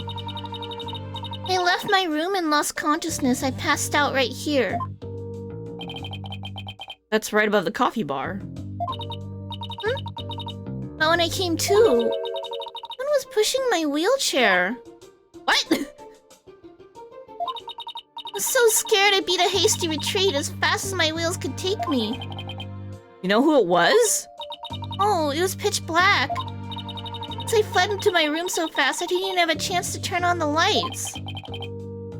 I left my room and lost consciousness. I passed out right here. That's right above the coffee bar. But when I came to, someone was pushing my wheelchair. What? I was so scared I beat a hasty retreat as fast as my wheels could take me. You know who it was? Oh, it was pitch black. So I fled into my room so fast I didn't even have a chance to turn on the lights.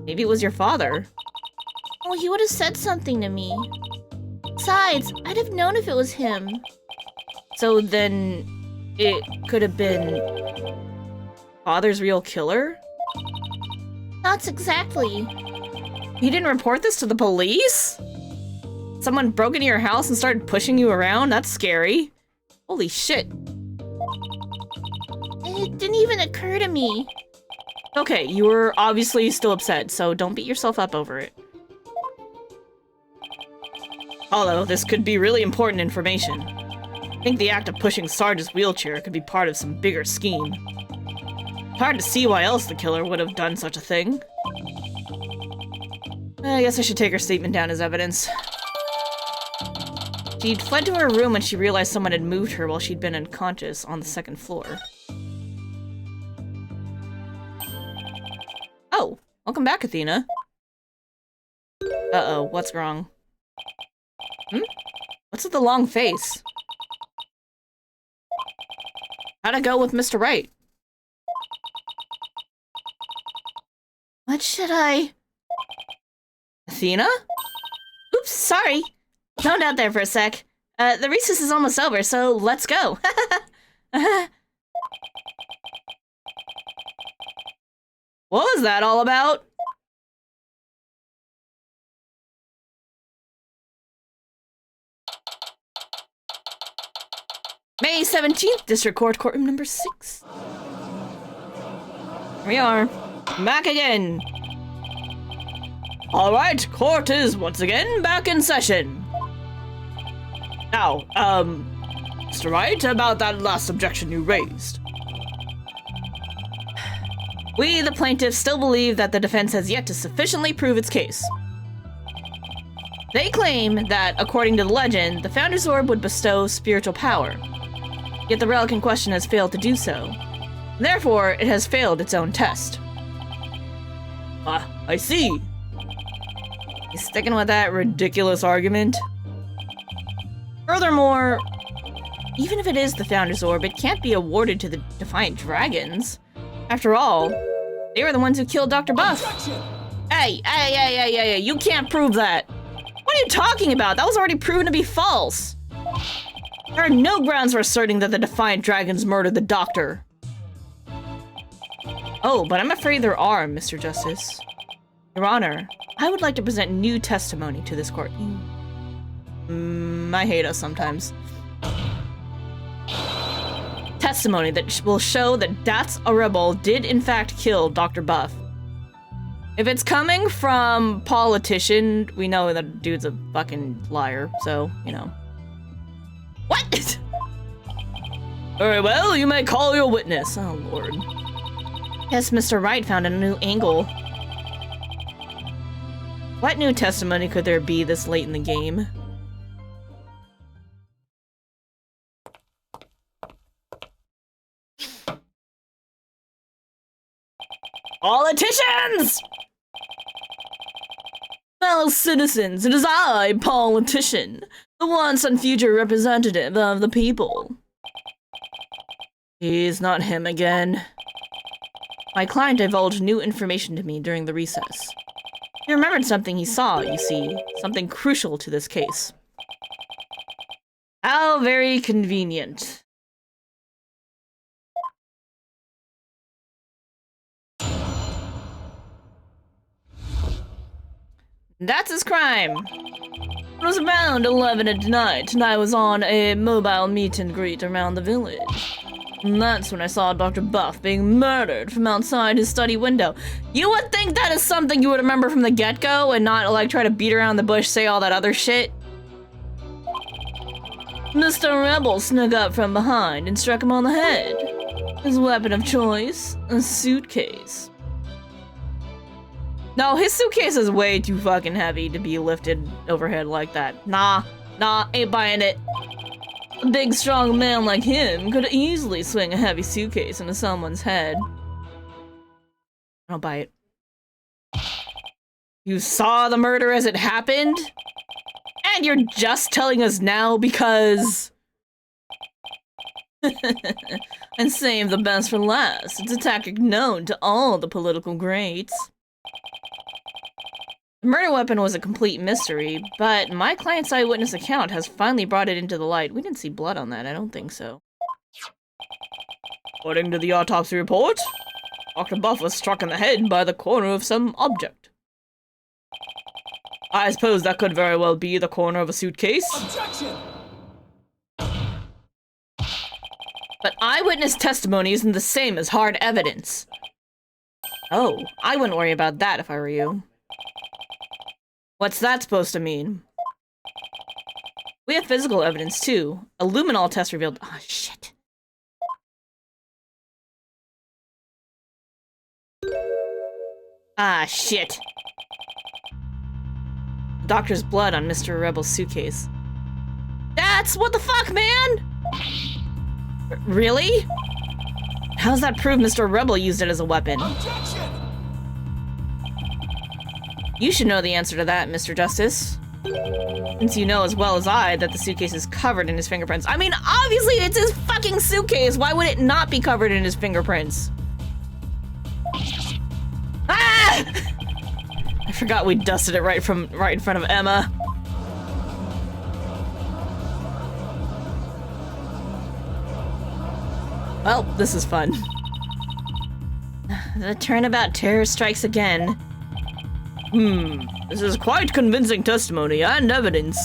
Maybe it was your father. Oh, he would have said something to me. Besides, I'd have known if it was him. So then... it could have been... father's real killer? Not exactly. You didn't report this to the police? Someone broke into your house and started pushing you around? That's scary. Holy shit. It didn't even occur to me. Okay, you were obviously still upset, so don't beat yourself up over it. Although, this could be really important information. I think the act of pushing Sarge's wheelchair could be part of some bigger scheme. Hard to see why else the killer would have done such a thing. I guess I should take her statement down as evidence. She'd fled to her room when she realized someone had moved her while she'd been unconscious on the 2nd floor. Oh, welcome back, Athena. Uh-oh, what's wrong? What's with the long face? How'd it go with Mr. Wright? What should I... Athena? Oops, sorry. Zoned out there for a sec. The recess is almost over, so let's go. What was that all about? May 17th, District Court, courtroom number 6. Here we are. Back again. Alright, court is once again back in session. Now, Mr. Wright, about that last objection you raised. We, the plaintiffs, still believe that the defense has yet to sufficiently prove its case. They claim that, according to the legend, the Founder's Orb would bestow spiritual power. Yet the relic in question has failed to do so. Therefore, it has failed its own test. Ah, I see. He's sticking with that ridiculous argument. Furthermore, even if it is the Founder's Orb, it can't be awarded to the Defiant Dragons. After all, they were the ones who killed Dr. Buff. Objection! Hey, you can't prove that. What are you talking about? That was already proven to be false. There are no grounds for asserting that the Defiant Dragons murdered the Doctor. Oh, but I'm afraid there are, Mr. Justice. Your Honor, I would like to present new testimony to this court. I hate us sometimes. Testimony that will show that That's a Rebel did in fact kill Dr. Buff. If it's coming from politician, we know that dude's a fucking liar, so, you know. What? Very well, you may call your witness. Oh, Lord. Yes, Mr. Wright found a new angle. What new testimony could there be this late in the game? Politicians! Fellow citizens, it is I, politician, the once and future representative of the people. He's not him again. My client divulged new information to me during the recess. He remembered something he saw, you see, something crucial to this case. How very convenient. That's his crime. It was around 11 at night, and I was on a mobile meet and greet around the village. And that's when I saw Dr. Buff being murdered from outside his study window. You would think that is something you would remember from the get-go and not, like, try to beat around the bush, say all that other shit. Mr. Rebel snuck up from behind and struck him on the head. His weapon of choice, a suitcase. No, his suitcase is way too fucking heavy to be lifted overhead like that. Nah, ain't buying it. A big, strong man like him could easily swing a heavy suitcase into someone's head. I don't buy it. You saw the murder as it happened? And you're just telling us now because... And save the best for last. It's a tactic known to all the political greats. The murder weapon was a complete mystery, but my client's eyewitness account has finally brought it into the light. We didn't see blood on that, I don't think so. According to the autopsy report, Dr. Buff was struck in the head by the corner of some object. I suppose that could very well be the corner of a suitcase. Objection! But eyewitness testimony isn't the same as hard evidence. Oh, I wouldn't worry about that if I were you. What's that supposed to mean? We have physical evidence, too. A luminol test revealed— oh, shit. Ah, shit. Doctor's blood on Mr. Rebel's suitcase. That's— what the fuck, man? Really? How's that prove Mr. Rebel used it as a weapon? Objection! You should know the answer to that, Mr. Justice. Since you know as well as I that the suitcase is covered in his fingerprints. I mean, obviously it's his fucking suitcase! Why would it not be covered in his fingerprints? Ah! I forgot we dusted it right in front of Emma. Well, this is fun. The turnabout terror strikes again. This is quite convincing testimony and evidence.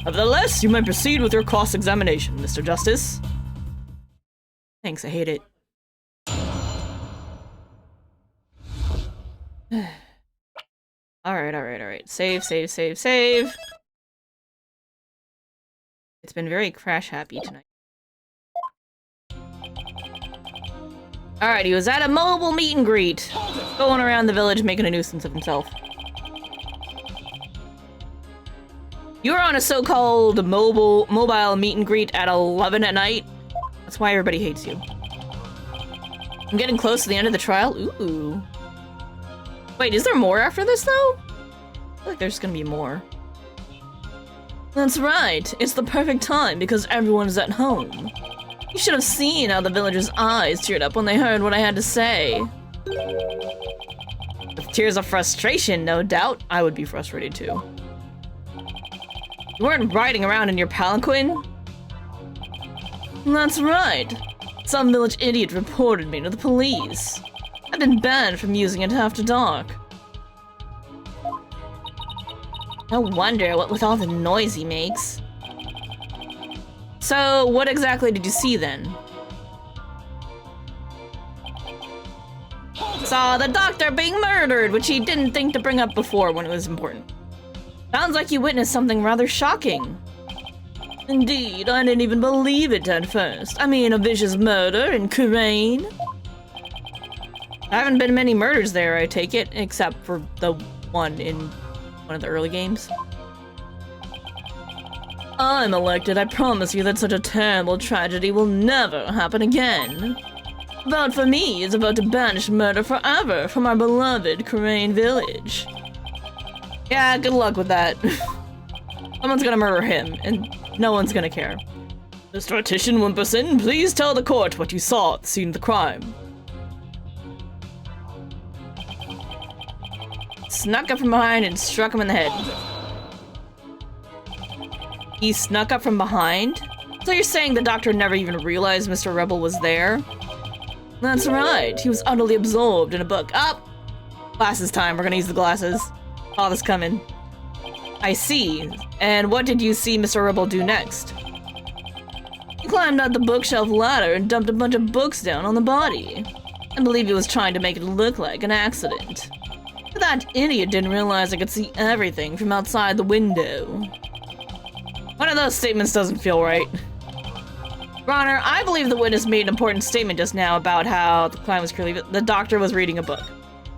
Nevertheless, you may proceed with your cross-examination, Mr. Justice. Thanks, I hate it. Alright. Save. It's been very crash-happy tonight. Alright, he was at a mobile meet and greet, going around the village making a nuisance of himself. You were on a so-called mobile meet and greet at 11 at night? That's why everybody hates you. I'm getting close to the end of the trial. Ooh. Wait, is there more after this, though? I feel like there's gonna be more. That's right. It's the perfect time because everyone is at home. You should have seen how the villagers' eyes teared up when they heard what I had to say. With tears of frustration, no doubt. I would be frustrated, too. You weren't riding around in your palanquin? That's right. Some village idiot reported me to the police. I've been banned from using it after dark. No wonder, what with all the noise he makes. So, what exactly did you see then? Saw the doctor being murdered, which he didn't think to bring up before when it was important. Sounds like you witnessed something rather shocking. Indeed, I didn't even believe it at first. I mean, a vicious murder in Kurain. There haven't been many murders there, I take it, except for the one in one of the early games. I'm elected, I promise you that such a terrible tragedy will never happen again. Vote for me is about to banish murder forever from our beloved Kurain village. Yeah, good luck with that. Someone's gonna murder him, and no one's gonna care. Mr. Artisan Wimperson, please tell the court what you saw at the scene of the crime. Snuck up from behind and struck him in the head. He snuck up from behind? So you're saying the doctor never even realized Mr. Rebel was there? That's right, he was utterly absorbed in a book. Up! Glasses time, we're gonna use the glasses. Saw this coming. I see. And what did you see Mr. Rebel do next? He climbed out the bookshelf ladder and dumped a bunch of books down on the body. I believe he was trying to make it look like an accident. But that idiot didn't realize I could see everything from outside the window. One of those statements doesn't feel right. Your Honor, I believe the witness made an important statement just now about how the crime was clearly the doctor was reading a book.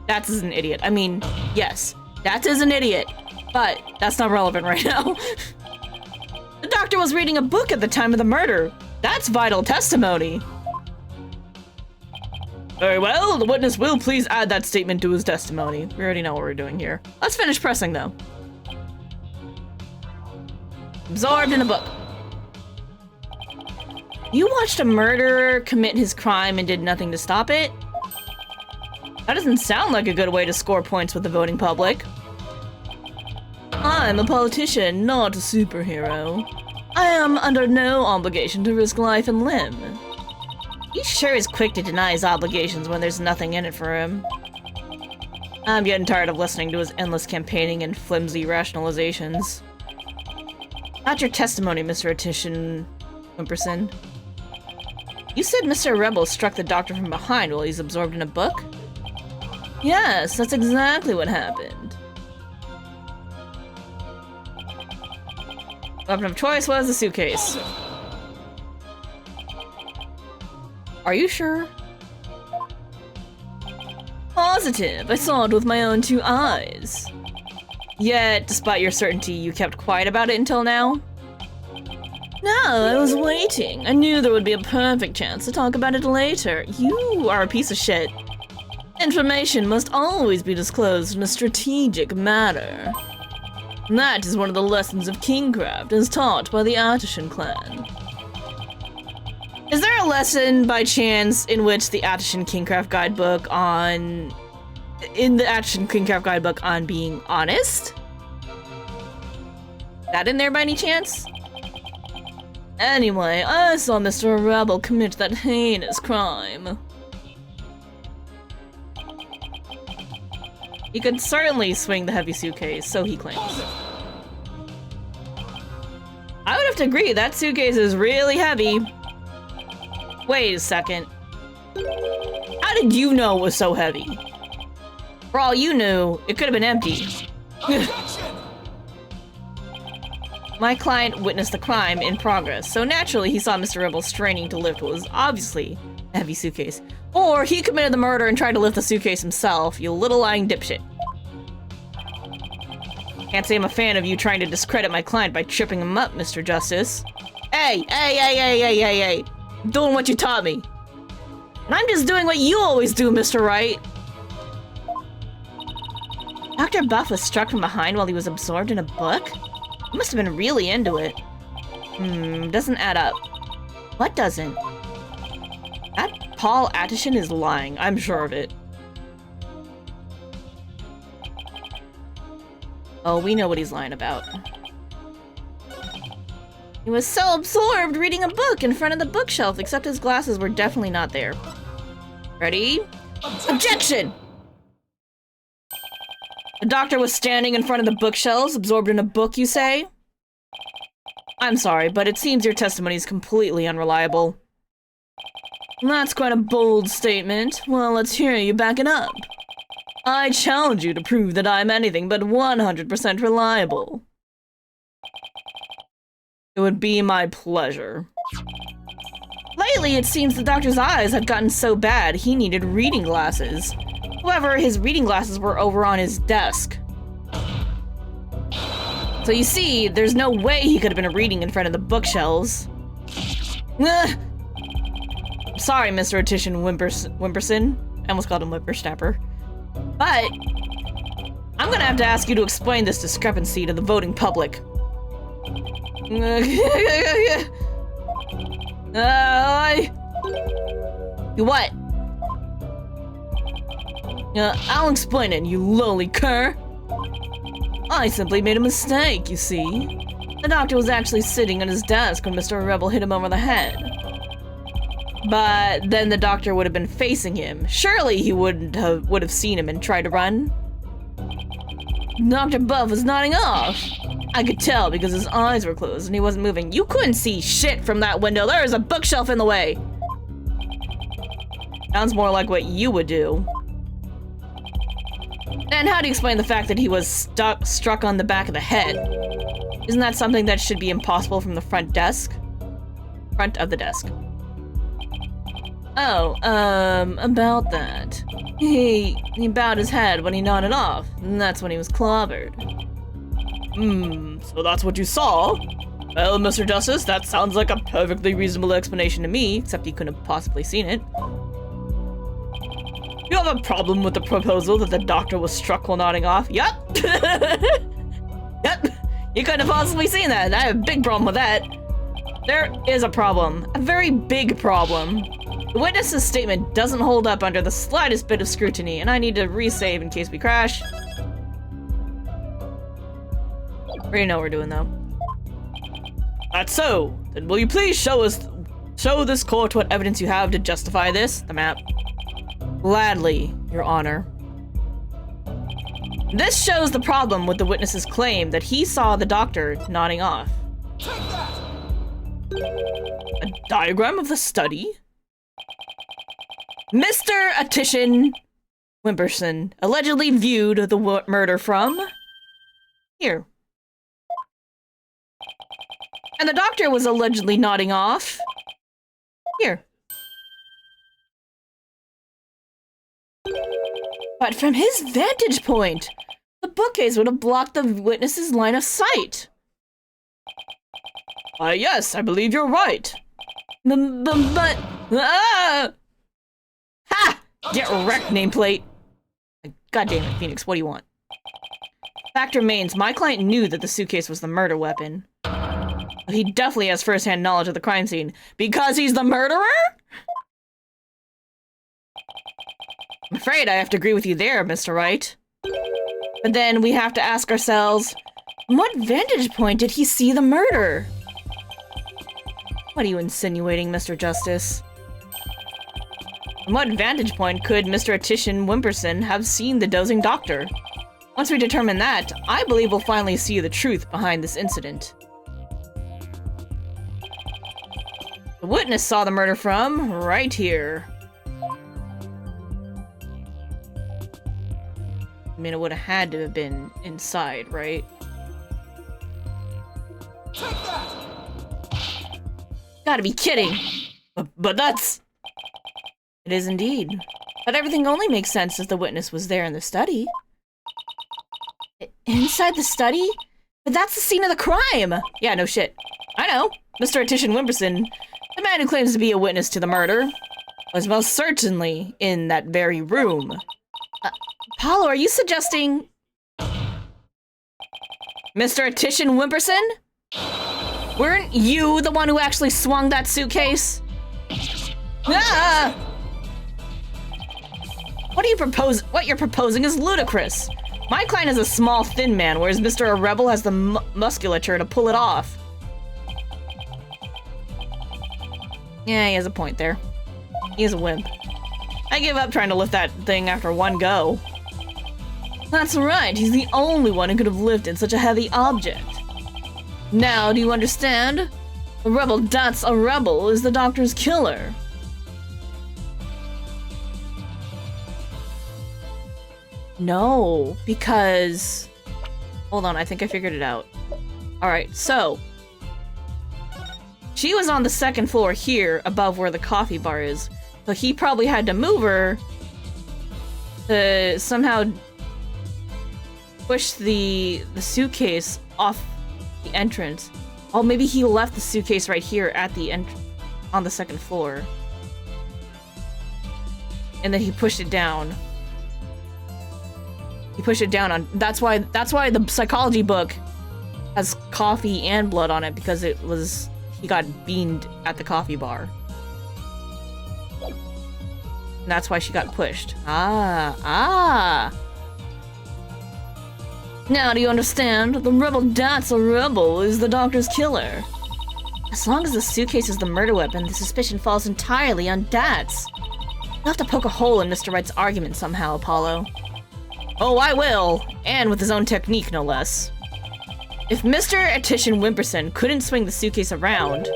That is an idiot. I mean, yes, that is an idiot, but that's not relevant right now. The doctor was reading a book at the time of the murder. That's vital testimony. Very well, the witness will please add that statement to his testimony. We already know what we're doing here. Let's finish pressing, though. Absorbed in a book. You watched a murderer commit his crime and did nothing to stop it? That doesn't sound like a good way to score points with the voting public. I'm a politician, not a superhero. I am under no obligation to risk life and limb. He sure is quick to deny his obligations when there's nothing in it for him. I'm getting tired of listening to his endless campaigning and flimsy rationalizations. Not your testimony, Mr. Artisan Wimperson. You said Mr. Rebel struck the doctor from behind while he's absorbed in a book? Yes, that's exactly what happened. Weapon of choice was the suitcase. Are you sure? Positive, I saw it with my own two eyes. Yet, despite your certainty, you kept quiet about it until now? No, I was waiting. I knew there would be a perfect chance to talk about it later. You are a piece of shit. Information must always be disclosed in a strategic manner. That is one of the lessons of kingcraft as taught by the Artisan clan. Is there a lesson, by chance, in which the Artisan Kingcraft guidebook on... in the Artisan Kingcraft guidebook on being honest? That in there by any chance? Anyway, I saw Mr. Rebel commit that heinous crime. He could certainly swing the heavy suitcase, so he claims. I would have to agree, that suitcase is really heavy. Wait a second. How did you know it was so heavy? For all you knew, it could have been empty. My client witnessed the crime in progress, so naturally he saw Mr. Rebel straining to lift what was obviously a heavy suitcase. Or he committed the murder and tried to lift the suitcase himself, you little lying dipshit. Can't say I'm a fan of you trying to discredit my client by tripping him up, Mr. Justice. Hey! Doing what you taught me. And I'm just doing what you always do, Mr. Wright. Dr. Buff was struck from behind while he was absorbed in a book? He must have been really into it. Doesn't add up. What doesn't? That Paul Attishan is lying, I'm sure of it. Oh, we know what he's lying about. He was so absorbed reading a book in front of the bookshelf, except his glasses were definitely not there. Ready? Objection! The doctor was standing in front of the bookshelves, absorbed in a book, you say? I'm sorry, but it seems your testimony is completely unreliable. That's quite a bold statement. Well, let's hear you back it up. I challenge you to prove that I'm anything but 100% reliable. It would be my pleasure. Lately, it seems the doctor's eyes had gotten so bad he needed reading glasses. However, his reading glasses were over on his desk. So you see, there's no way he could have been reading in front of the bookshelves. Sorry, Mr. Attishan Wimperson. I almost called him Whippersnapper. But I'm gonna have to ask you to explain this discrepancy to the voting public. What? I'll explain it, you lowly cur. I simply made a mistake, you see. The doctor was actually sitting at his desk when Mr. Rebel hit him over the head. But then the doctor would have been facing him. Surely he would have seen him and tried to run. Dr. Buff was nodding off. I could tell because his eyes were closed and he wasn't moving. You couldn't see shit from that window. There is a bookshelf in the way. Sounds more like what you would do. And how do you explain the fact that he was struck on the back of the head? Isn't that something that should be impossible from the front of the desk? Oh, about that. He bowed his head when he nodded off, and that's when he was clobbered. So that's what you saw? Well, Mr. Justice, that sounds like a perfectly reasonable explanation to me, except he couldn't have possibly seen it. You have a problem with the proposal that the doctor was struck while nodding off? Yup! Yep! You couldn't have possibly seen that. I have a big problem with that. There is a problem. A very big problem. The witness's statement doesn't hold up under the slightest bit of scrutiny, and I need to resave in case we crash. Already know what we're doing, though. That's so. Then will you please show this court what evidence you have to justify this? The map. Gladly, Your Honor. This shows the problem with the witness's claim that he saw the doctor nodding off. A diagram of the study? Mr. Attishan Wimperson allegedly viewed the murder from here. And the doctor was allegedly nodding off here. But from his vantage point, the bookcase would have blocked the witness's line of sight. Yes, I believe you're right. But... Ha! Get wrecked, nameplate. God damn it, Phoenix, what do you want? Fact remains, my client knew that the suitcase was the murder weapon. But he definitely has first-hand knowledge of the crime scene. Because he's the murderer? I'm afraid I have to agree with you there, Mr. Wright. But then we have to ask ourselves, from what vantage point did he see the murder? What are you insinuating, Mr. Justice? From what vantage point could Mr. Attishan Wimperson have seen the dozing doctor? Once we determine that, I believe we'll finally see the truth behind this incident. The witness saw the murder from right here. I mean, it would have had to have been inside, right? Gotta be kidding! But that's... It is indeed. But everything only makes sense if the witness was there in the study. Inside the study? But that's the scene of the crime! Yeah, no shit. I know. Mr. Attishan Wimperson. The man who claims to be a witness to the murder was most certainly in that very room. Apollo, are you suggesting... Mr. Titian Wimperson? Weren't you the one who actually swung that suitcase? Ah! What you're proposing is ludicrous. My client is a small, thin man, whereas Mr. Rebel has the musculature to pull it off. Yeah, he has a point there. He is a wimp. I give up trying to lift that thing after one go. That's right, he's the only one who could have lifted such a heavy object. Now, do you understand? The rebel that's a rebel is the doctor's killer. No, because... Hold on, I think I figured it out. Alright, so... She was on the second floor here, above where the coffee bar is. So he probably had to move her to somehow push the suitcase off the entrance. Oh, maybe he left the suitcase right here at the on the second floor. And then he pushed it down. He pushed it down on... That's why the psychology book has coffee and blood on it, because it was... He got beamed at the coffee bar. And that's why she got pushed. Ah. Now do you understand? The rebel that's a rebel is the doctor's killer. As long as the suitcase is the murder weapon, the suspicion falls entirely on Dats. You'll have to poke a hole in Mr. Wright's argument somehow, Apollo. Oh, I will! And with his own technique, no less. If Mr. Titian Wimperson couldn't swing the suitcase around,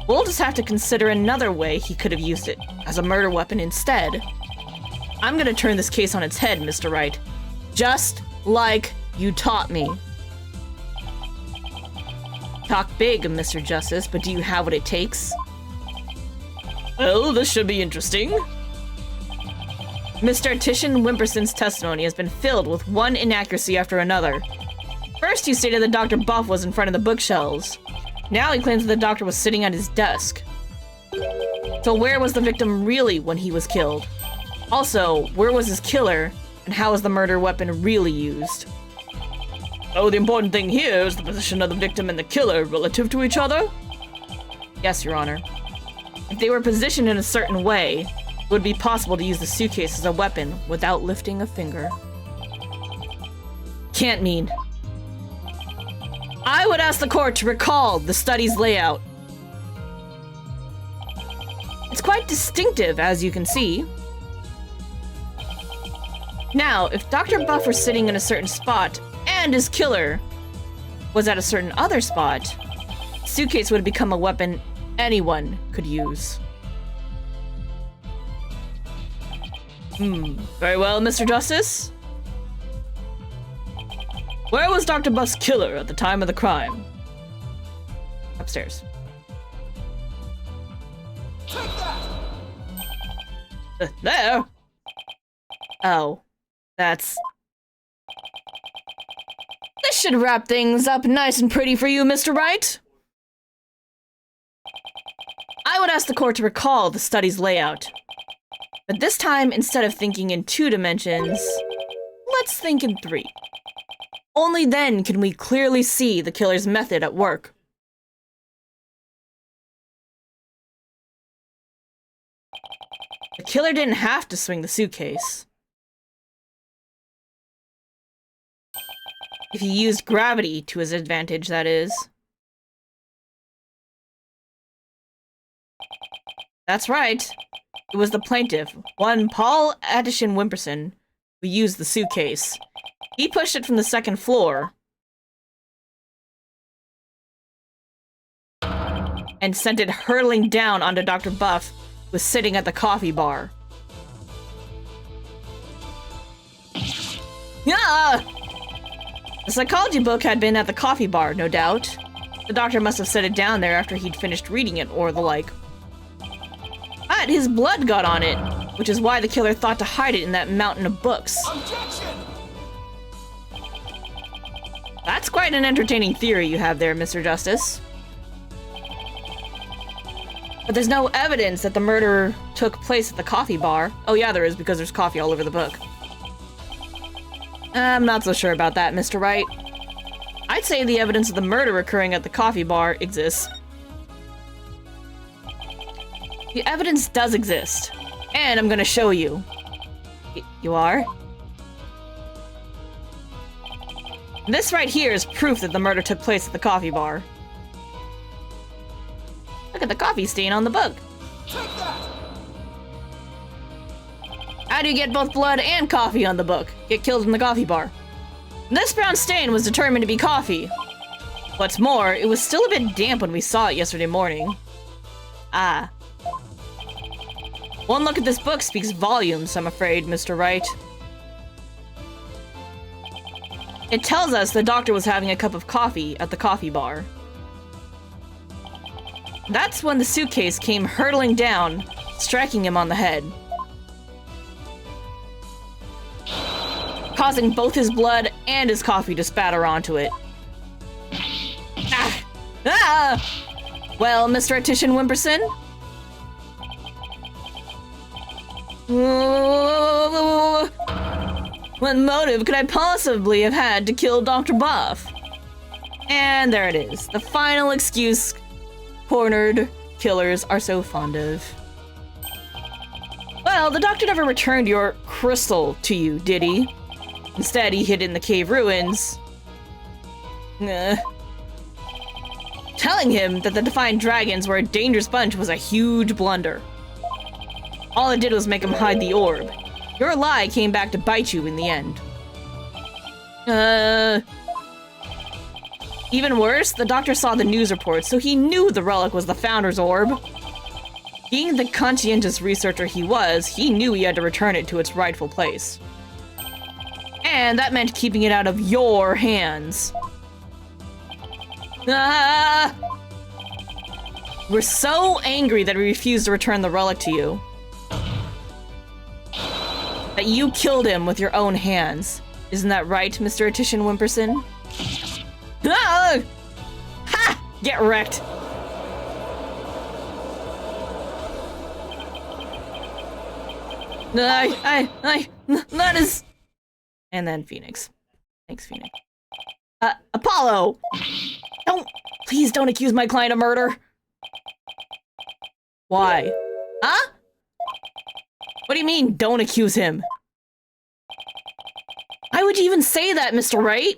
we'll just have to consider another way he could have used it, as a murder weapon instead. I'm gonna turn this case on its head, Mr. Wright. Just like you taught me. Talk big, Mr. Justice, but do you have what it takes? Well, this should be interesting. Mr. Titian Wimperson's testimony has been filled with one inaccuracy after another. First, he stated that Dr. Buff was in front of the bookshelves. Now he claims that the doctor was sitting at his desk. So where was the victim really when he was killed? Also, where was his killer, and how was the murder weapon really used? Oh, the important thing here is the position of the victim and the killer relative to each other? Yes, Your Honor. If they were positioned in a certain way, it would be possible to use the suitcase as a weapon without lifting a finger. Can't mean. I would ask the court to recall the study's layout. It's quite distinctive, as you can see. Now, if Dr. Buff were sitting in a certain spot, and his killer was at a certain other spot, the suitcase would become a weapon anyone could use. Very well, Mr. Justice. Where was Dr. Buff's killer at the time of the crime? Upstairs. Take that! There? Oh. That's... This should wrap things up nice and pretty for you, Mr. Wright. I would ask the court to recall the study's layout. But this time, instead of thinking in 2 dimensions, let's think in 3. Only then can we clearly see the killer's method at work. The killer didn't have to swing the suitcase. If he used gravity to his advantage, that is. That's right. It was the plaintiff, one Paul Addison Wimperson, who used the suitcase. He pushed it from the second floor and sent it hurtling down onto Dr. Buff, who was sitting at the coffee bar. Yeah! The psychology book had been at the coffee bar, no doubt. The doctor must have set it down there after he'd finished reading it, or the like. But his blood got on it, which is why the killer thought to hide it in that mountain of books. Objection! That's quite an entertaining theory you have there, Mr. Justice. But there's no evidence that the murder took place at the coffee bar. Oh yeah, there is, because there's coffee all over the book. I'm not so sure about that, Mr. Wright. I'd say the evidence of the murder occurring at the coffee bar exists. The evidence does exist, and I'm gonna show you. You are? This right here is proof that the murder took place at the coffee bar. Look at the coffee stain on the book. Take that! How do you get both blood and coffee on the book? Get killed in the coffee bar. This brown stain was determined to be coffee. What's more, it was still a bit damp when we saw it yesterday morning. Ah. One look at this book speaks volumes, I'm afraid, Mr. Wright. It tells us the doctor was having a cup of coffee at the coffee bar. That's when the suitcase came hurtling down, striking him on the head, causing both his blood and his coffee to spatter onto it. Ah! Ah! Well, Mr. Optician Wimperson? What motive could I possibly have had to kill Dr. Buff? And there it is, the final excuse cornered killers are so fond of. Well, the doctor never returned your crystal to you, did he? Instead, he hid it in the cave ruins. Telling him that the Defiant Dragons were a dangerous bunch was a huge blunder. All it did was make him hide the orb. Your lie came back to bite you in the end. Even worse, the doctor saw the news reports, so he knew the relic was the Founder's orb. Being the conscientious researcher he was, he knew he had to return it to its rightful place. And that meant keeping it out of your hands. Ah! We're so angry that we refused to return the relic to you. That you killed him with your own hands. Isn't that right, Mr. Optician Wimperson? Ah! Ha! Get wrecked! That is... And then Phoenix. Thanks, Phoenix. Apollo! Please don't accuse my client of murder. Why? Huh? What do you mean, don't accuse him? Why would you even say that, Mr. Wright?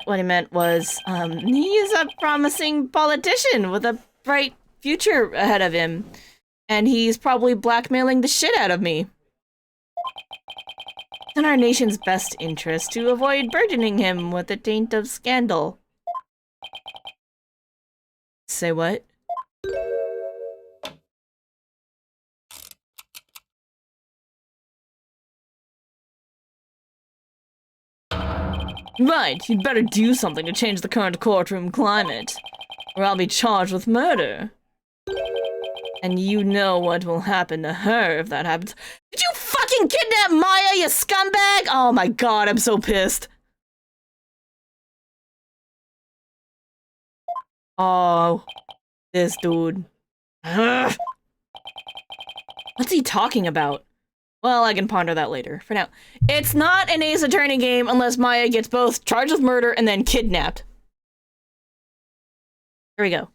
What I meant was, he's a promising politician with a bright future ahead of him. And he's probably blackmailing the shit out of me. It's in our nation's best interest to avoid burdening him with the taint of scandal. Say what? Right, you'd better do something to change the current courtroom climate, or I'll be charged with murder. And you know what will happen to her if that happens. Did you fucking kidnap Maya, you scumbag? Oh my god, I'm so pissed. Oh, this dude. Ugh. What's he talking about? Well, I can ponder that later. For now, it's not an Ace Attorney game unless Maya gets both charged with murder and then kidnapped. Here we go.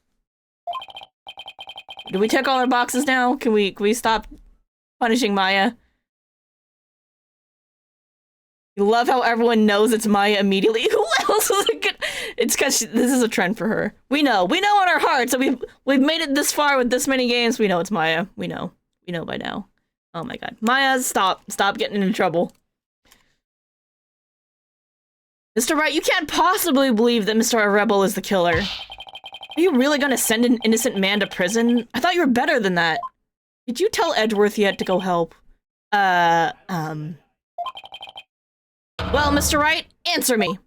Do we tick all our boxes now? Can we stop punishing Maya? You love how everyone knows it's Maya immediately. Who else is it? It's because this is a trend for her. We know in our hearts that we've made it this far with this many games. We know it's Maya. We know by now. Oh my god. Maya, stop getting into trouble. Mr. Wright, you can't possibly believe that Mr. Rebel is the killer. Are you really gonna send an innocent man to prison? I thought you were better than that. Did you tell Edgeworth yet to go help? Well, Mr. Wright, answer me.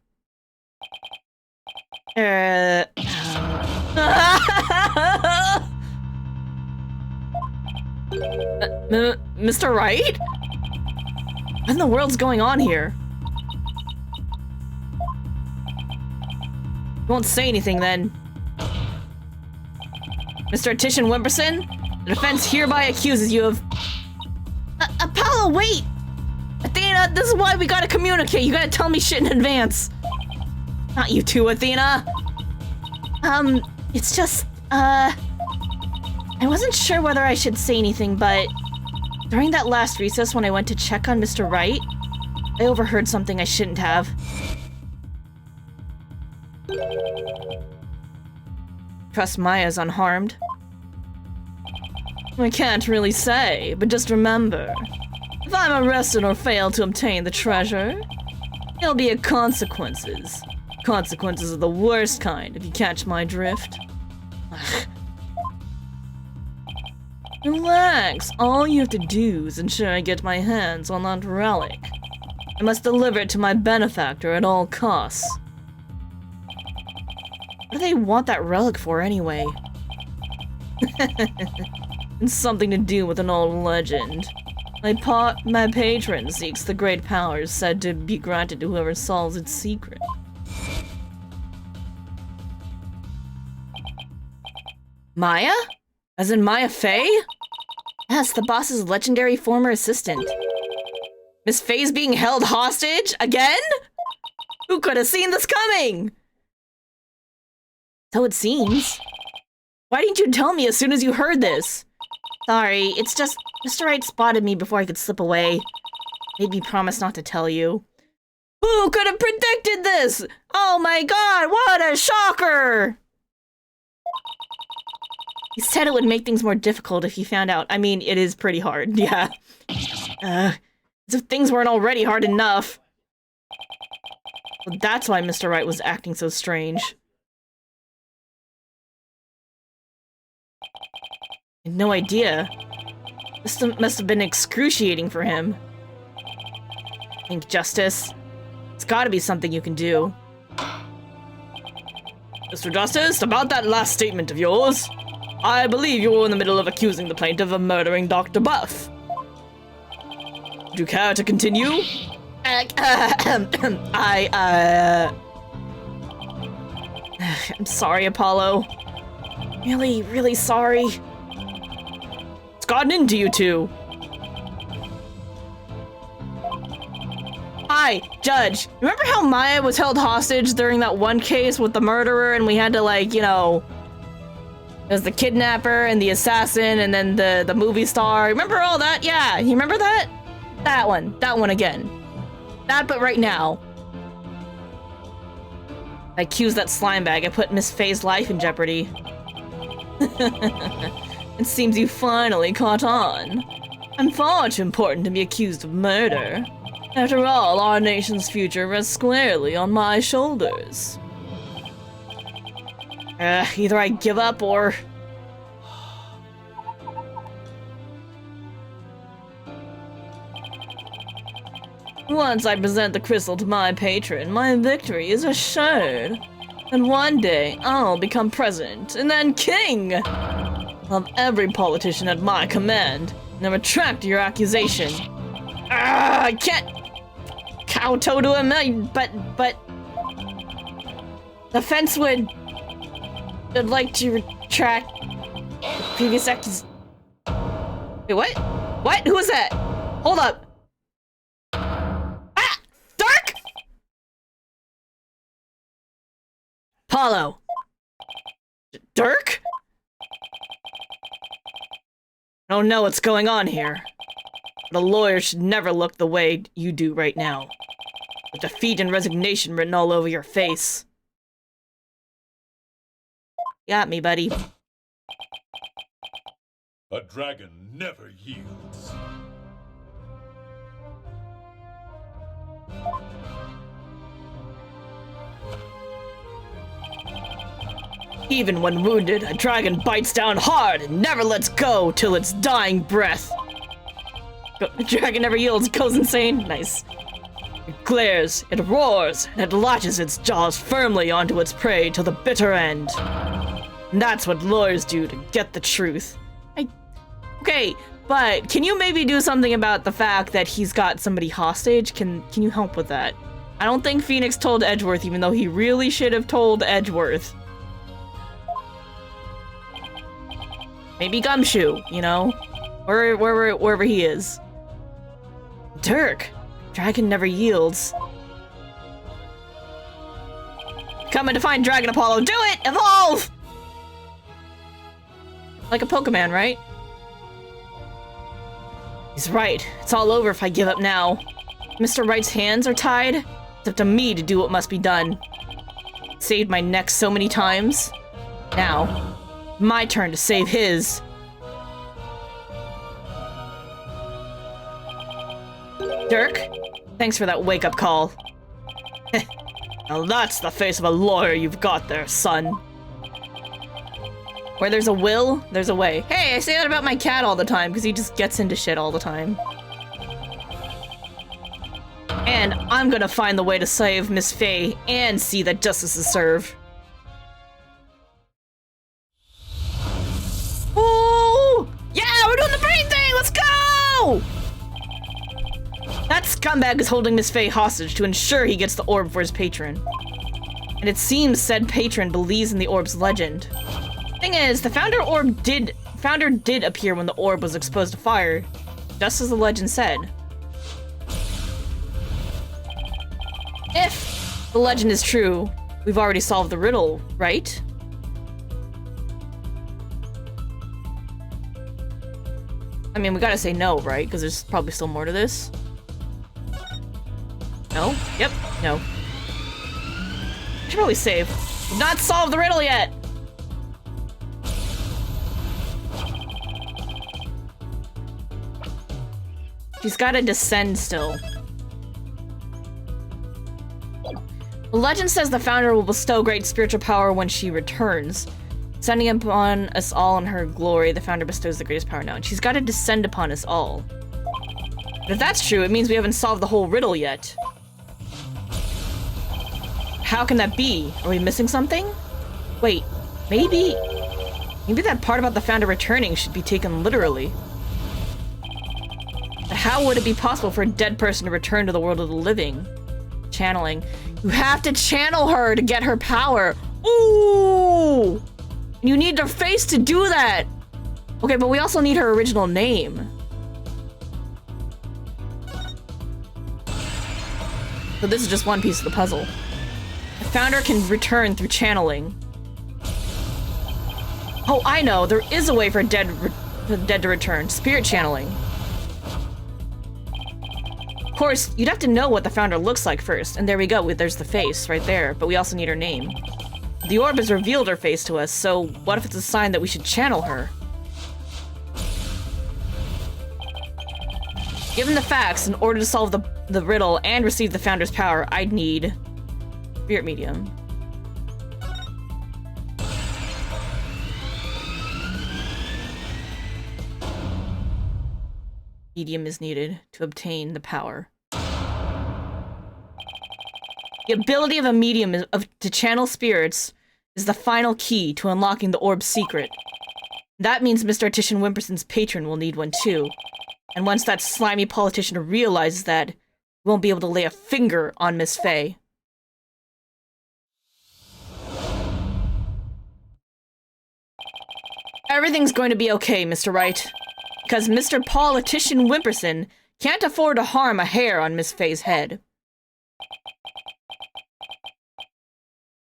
Mr. Wright? What in the world's going on here? You won't say anything then. Mr. Titian Wimperson, the defense hereby accuses you of... Apollo, wait! Athena, this is why we gotta communicate. You gotta tell me shit in advance. Not you too, Athena. It's just, I wasn't sure whether I should say anything, but during that last recess when I went to check on Mr. Wright, I overheard something I shouldn't have. Trust Maya's unharmed. I can't really say, but just remember, if I'm arrested or fail to obtain the treasure, there'll be consequences. Consequences of the worst kind, if you catch my drift. Relax, all you have to do is ensure I get my hands on that relic. I must deliver it to my benefactor at all costs. What do they want that relic for anyway? It's something to do with an old legend. My patron seeks the great powers said to be granted to whoever solves its secret. Maya? As in Maya Fey? Yes, the boss's legendary former assistant. Miss Fey's being held hostage? Again? Who could have seen this coming? So it seems. Why didn't you tell me as soon as you heard this? Sorry, it's just Mr. Wright spotted me before I could slip away. Made me promise not to tell you. Who could have predicted this? Oh my god, what a shocker! He said it would make things more difficult if he found out. I mean, it is pretty hard, yeah. As if things weren't already hard enough. Well, that's why Mr. Wright was acting so strange. I had no idea. This must have been excruciating for him. Think Justice. It's gotta be something you can do. Mr. Justice, about that last statement of yours, I believe you were in the middle of accusing the plaintiff of murdering Dr. Buff. Would you care to continue? I'm sorry, Apollo. Really, really sorry. What's gotten into you two? Hi, Judge. Remember how Maya was held hostage during that one case with the murderer and we had to, like, you know... There's the kidnapper and the assassin and then the movie star. Remember all that? Yeah, you remember that? That one again. That, but right now. I accused that slime bag. I put Miss Fey's life in jeopardy. It seems you finally caught on. I'm far too important to be accused of murder. After all, our nation's future rests squarely on my shoulders. Either I give up or... Once I present the crystal to my patron, my victory is assured. And one day, I'll become president, and then king! I'll have every politician at my command, and I retract your accusation. I can't kowtow to him, but... The fence would... I'd like to retract the previous accusation. Wait, what? What? Who was that? Hold up. Ah! Dark? Apollo. Dirk? I don't know what's going on here. But a lawyer should never look the way you do right now. With defeat and resignation written all over your face. Got me, buddy. A dragon never yields. Even when wounded, a dragon bites down hard and never lets go till its dying breath. The dragon never yields, goes insane. Nice. It glares, it roars, and it latches its jaws firmly onto its prey till the bitter end. And that's what lawyers do to get the truth. Okay, but can you maybe do something about the fact that he's got somebody hostage? Can you help with that? I don't think Phoenix told Edgeworth, even though he really should have told Edgeworth. Maybe Gumshoe, you know? Wherever he is. Dirk! Dragon never yields. Coming to find Dragon Apollo. Do it! Evolve! Like a Pokemon, right? He's right. It's all over if I give up now. Mr. Wright's hands are tied. It's up to me to do what must be done. Saved my neck so many times. Now, my turn to save his. Dirk, thanks for that wake-up call. Now that's the face of a lawyer you've got there, son. Where there's a will, there's a way. Hey, I say that about my cat all the time, because he just gets into shit all the time. And I'm gonna find the way to save Miss Faye and see that justice is served. Ooh! Yeah, we're doing the brain thing! Let's go! That scumbag is holding Miss Faye hostage to ensure he gets the orb for his patron. And it seems said patron believes in the orb's legend. Thing is, the founder did appear when the orb was exposed to fire, just as the legend said. If the legend is true, we've already solved the riddle, right? I mean, we gotta say no, right? Because there's probably still more to this. No? Yep. No. I should probably save. We've not solved the riddle yet! She's gotta descend still. The legend says the founder will bestow great spiritual power when she returns. Descending upon us all in her glory, the founder bestows the greatest power now. And she's gotta descend upon us all. But if that's true, it means we haven't solved the whole riddle yet. How can that be? Are we missing something? Wait, maybe that part about the founder returning should be taken literally. But how would it be possible for a dead person to return to the world of the living? Channeling. You have to channel her to get her power. Ooh! You need her face to do that. Okay, but we also need her original name. So this is just one piece of the puzzle. The founder can return through channeling. Oh, I know. There is a way for the dead to return. Spirit channeling. Of course, you'd have to know what the founder looks like first. And there we go. There's the face right there. But we also need her name. The orb has revealed her face to us, so what if it's a sign that we should channel her? Given the facts, in order to solve the riddle and receive the founder's power, I'd need spirit medium. Medium is needed to obtain the power. The ability of a medium to channel spirits is the final key to unlocking the orb's secret. That means Mr. Artician Wimperson's patron will need one too. And once that slimy politician realizes that, he won't be able to lay a finger on Miss Faye. Everything's going to be okay, Mr. Wright. Because Mr. Politician Wimperson can't afford to harm a hair on Miss Faye's head.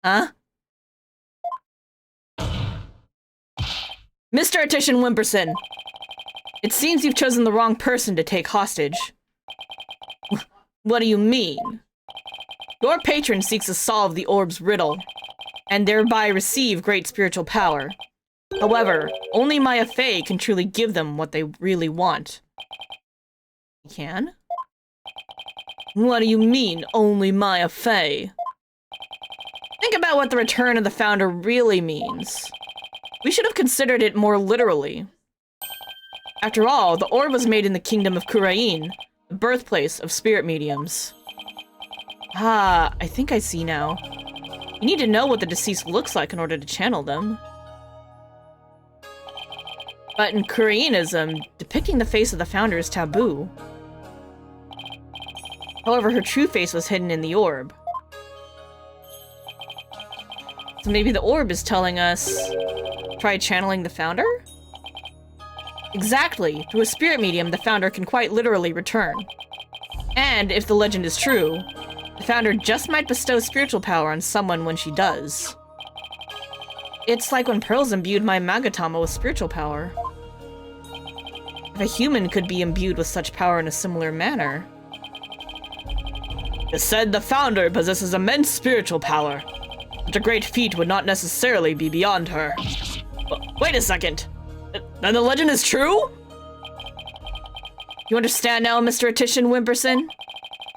Huh? Mr. Artician Wimperson, it seems you've chosen the wrong person to take hostage. What do you mean? Your patron seeks to solve the orb's riddle, and thereby receive great spiritual power. However, only Maya Faye can truly give them what they really want. You can? What do you mean, only Maya Faye? Think about what the return of the founder really means. We should have considered it more literally. After all, the orb was made in the kingdom of Kurain, the birthplace of spirit mediums. Ah, I think I see now. You need to know what the deceased looks like in order to channel them. But in Kurainism, depicting the face of the founder is taboo. However, her true face was hidden in the orb. So maybe the orb is telling us, try channeling the founder? Exactly. Through a spirit medium, the founder can quite literally return. And if the legend is true, the founder just might bestow spiritual power on someone when she does. It's like when Pearls imbued my Magatama with spiritual power. If a human could be imbued with such power in a similar manner. It said the founder possesses immense spiritual power. Such a great feat would not necessarily be beyond her. Wait a second! Then the legend is true? You understand now, Mr. Attition Wimperson?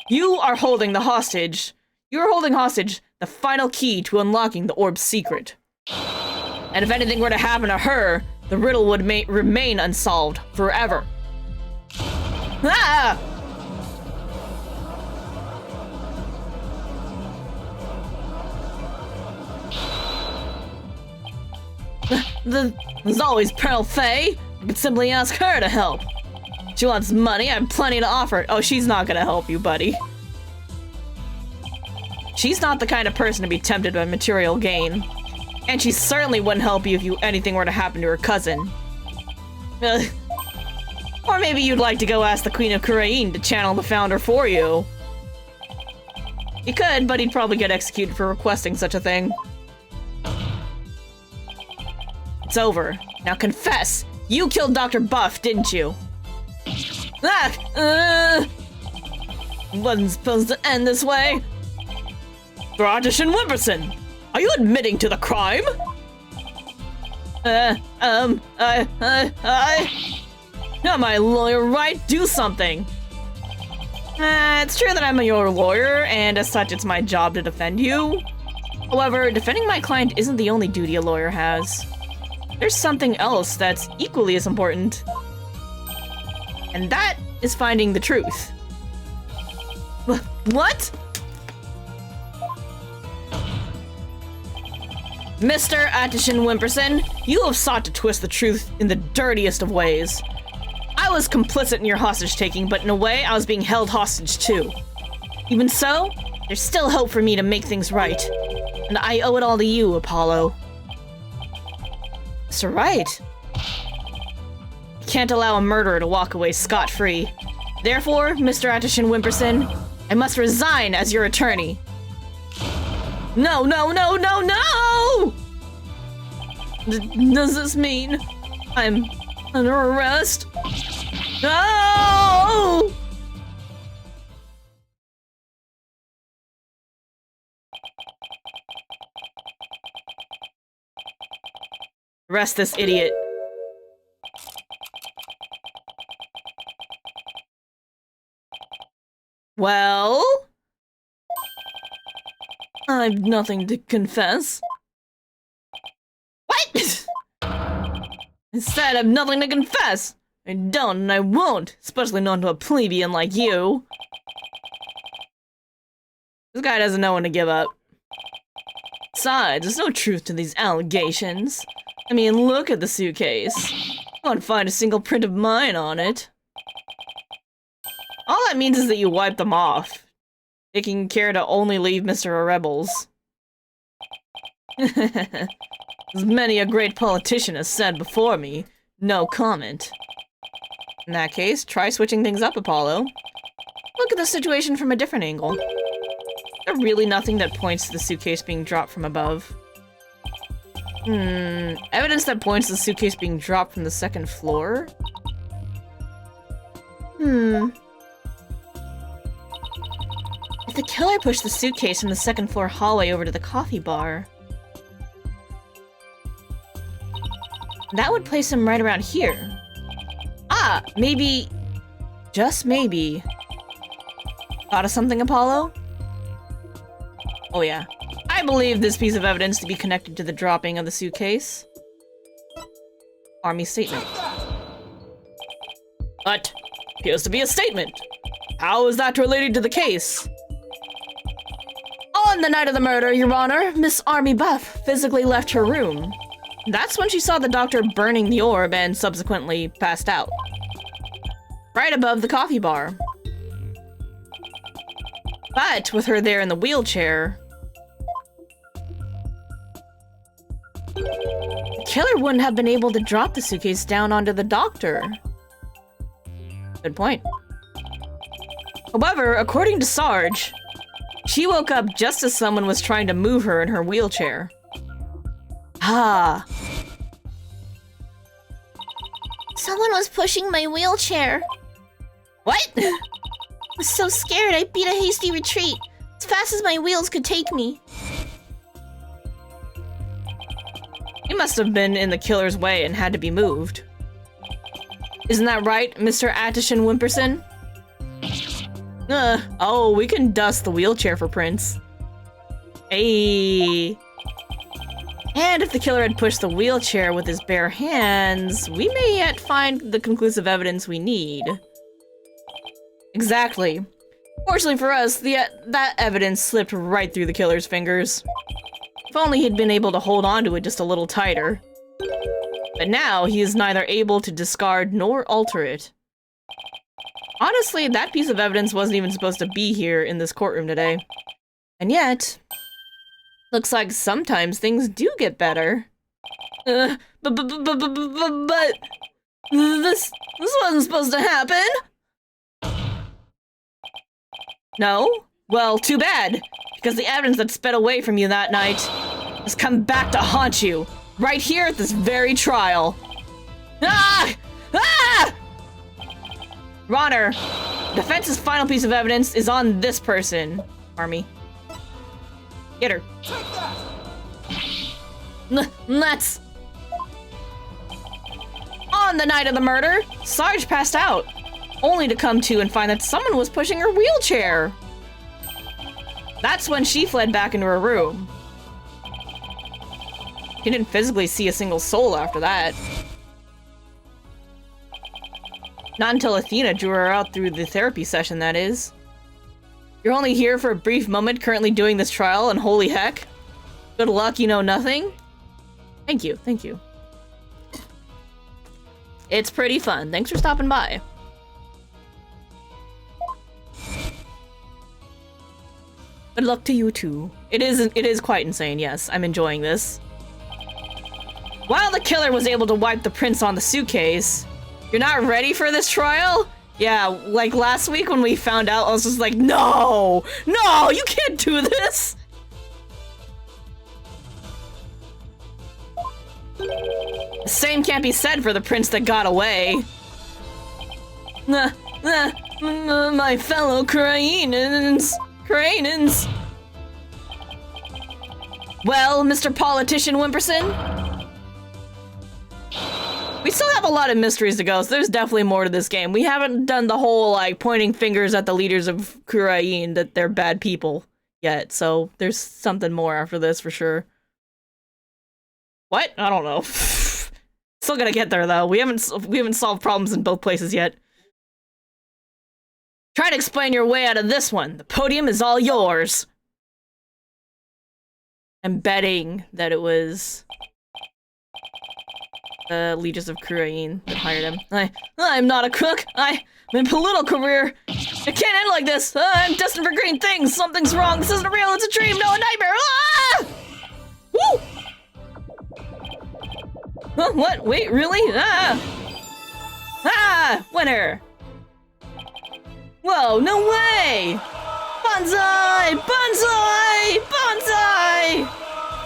You are holding the hostage. You are holding hostage the final key to unlocking the orb's secret. And if anything were to happen to her, the riddle would remain unsolved forever. Ah! There's always Pearl Fay. I could simply ask her to help. She wants money, I have plenty to offer. Oh, she's not gonna help you, buddy. She's not the kind of person to be tempted by material gain. And she certainly wouldn't help you if anything were to happen to her cousin. Or maybe you'd like to go ask the Queen of Kurain to channel the founder for you. You could, but he'd probably get executed for requesting such a thing. It's over. Now confess! You killed Dr. Buff, didn't you? Wasn't supposed to end this way. Attition Wimperson, are you admitting to the crime? Not my lawyer, Wright? Do something. It's true that I'm your lawyer, and as such, it's my job to defend you. However, defending my client isn't the only duty a lawyer has. There's something else that's equally as important. And that is finding the truth. What? Mr. Attition Wimperson, you have sought to twist the truth in the dirtiest of ways. I was complicit in your hostage-taking, but in a way, I was being held hostage too. Even so, there's still hope for me to make things right. And I owe it all to you, Apollo. Mr. Wright? You can't allow a murderer to walk away scot-free. Therefore, Mr. Attition Wimperson, I must resign as your attorney. No, no, no, no, no! Does this mean I'm under arrest? No! Arrest this idiot. Well? I've nothing to confess. What? I said I've nothing to confess. I don't and I won't, especially not to a plebeian like you. This guy doesn't know when to give up. Besides, there's no truth to these allegations. I mean, look at the suitcase. I won't find a single print of mine on it. All that means is that you wiped them off, taking care to only leave Mr. Rebels. As many a great politician has said before me, no comment. In that case, try switching things up, Apollo. Look at the situation from a different angle. Is there really nothing that points to the suitcase being dropped from above? Evidence that points to the suitcase being dropped from the second floor? If the killer pushed the suitcase from the second floor hallway over to the coffee bar, that would place him right around here. Ah, maybe, just maybe. Thought of something, Apollo? Oh yeah. I believe this piece of evidence to be connected to the dropping of the suitcase. Army statement. What? Appears to be a statement. How is that related to the case? On the night of the murder, Your Honor, Miss Army Buff physically left her room. That's when she saw the doctor burning the orb and subsequently passed out. Right above the coffee bar. But with her there in the wheelchair, the killer wouldn't have been able to drop the suitcase down onto the doctor. Good point. However, according to Sarge, she woke up just as someone was trying to move her in her wheelchair. Ah. Someone was pushing my wheelchair. What? I was so scared I beat a hasty retreat, as fast as my wheels could take me. You must have been in the killer's way and had to be moved. Isn't that right, Mr. Attishan Wimperson? Oh, we can dust the wheelchair for Prince. Hey. And if the killer had pushed the wheelchair with his bare hands, we may yet find the conclusive evidence we need. Exactly. Fortunately for us, that evidence slipped right through the killer's fingers. If only he'd been able to hold on to it just a little tighter. But now, he is neither able to discard nor alter it. Honestly, that piece of evidence wasn't even supposed to be here in this courtroom today. And yet, looks like sometimes things do get better. But this wasn't supposed to happen. No? Well, too bad, because the evidence that sped away from you that night has come back to haunt you, right here at this very trial. Ah! Ah! Ronner, defense's final piece of evidence is on this person, Army. Get her. Take that! Let's... On the night of the murder, Sarge passed out, only to come to and find that someone was pushing her wheelchair. That's when she fled back into her room. She didn't physically see a single soul after that. Not until Athena drew her out through the therapy session, that is. You're only here for a brief moment currently doing this trial, and holy heck. Good luck, you know nothing. Thank you, thank you. It's pretty fun. Thanks for stopping by. Good luck to you too. It is quite insane, yes. I'm enjoying this. While the killer was able to wipe the prints on the suitcase, you're not ready for this trial? Yeah, like last week when we found out, I was just like, no! No, you can't do this! The same can't be said for the prince that got away. My fellow Crainans. Well, Mr. Politician Wimperson? We still have a lot of mysteries to go, so there's definitely more to this game. We haven't done the whole, like, pointing fingers at the leaders of Kurain that they're bad people yet, so there's something more after this for sure. What? I don't know. Still gonna get there, though. We haven't solved problems in both places yet. Try to explain your way out of this one. The podium is all yours. I'm betting that it was the leaders of Kurain that hired him. I'm not a crook. My political career. It can't end like this. I'm destined for great things. Something's wrong. This isn't real. It's a dream. No, a nightmare. Ah! Woo! Huh, what? Wait, really? Ah! Ah! Winner! Whoa, no way! Banzai! Banzai! Banzai!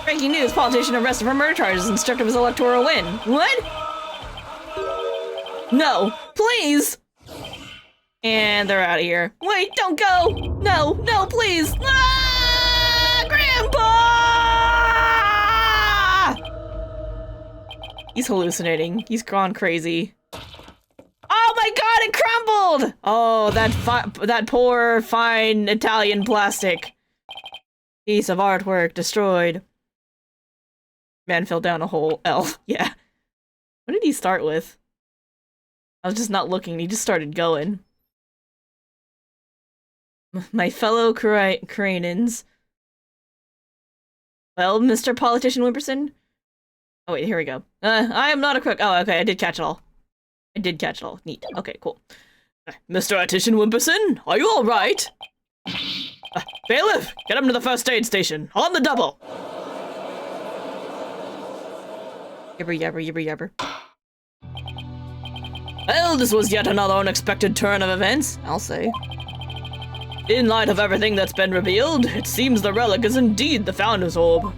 Breaking news, politician arrested for murder charges and stripped of his electoral win. What? No, please! And they're out of here. Wait, don't go! No, no, please! Ah! Grandpa! He's hallucinating. He's gone crazy. Oh my god, it crumbled! Oh, that poor, fine Italian plastic. Piece of artwork destroyed. Man fell down a hole. L. Yeah. What did he start with? I was just not looking, he just started going. My fellow Crainans. Well, Mr. Politician Wimperson? Oh wait, here we go. I am not a crook. Oh, okay, I did catch it all. I did catch it all. Neat. Okay, cool. Mr. Attishan Wimperson, are you alright? Bailiff, get him to the first aid station. On the double! Yibber yabber yibber yabber. Well, this was yet another unexpected turn of events, I'll say. In light of everything that's been revealed, it seems the relic is indeed the Founder's Orb.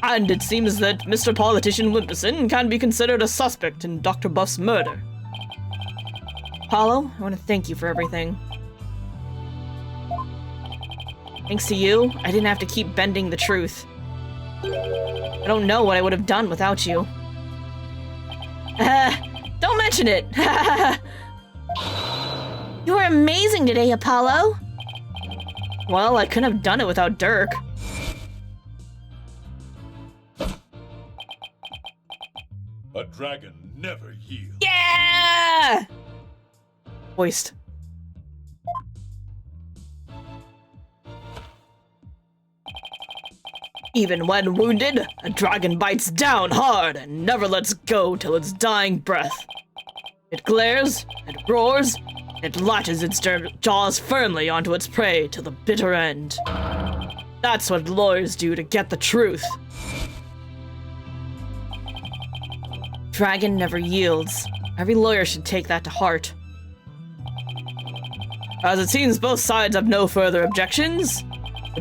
And it seems that Mr. Politician Wimperson can be considered a suspect in Dr. Buff's murder. Apollo, I want to thank you for everything. Thanks to you, I didn't have to keep bending the truth. I don't know what I would have done without you. Don't mention it! You were amazing today, Apollo. Well, I couldn't have done it without Dirk. A dragon never yields. Yeah! Hoist. Even when wounded, a dragon bites down hard and never lets go till its dying breath. It glares, it roars, it latches its jaws firmly onto its prey till the bitter end. That's what lawyers do to get the truth. Dragon never yields. Every lawyer should take that to heart. As it seems both sides have no further objections,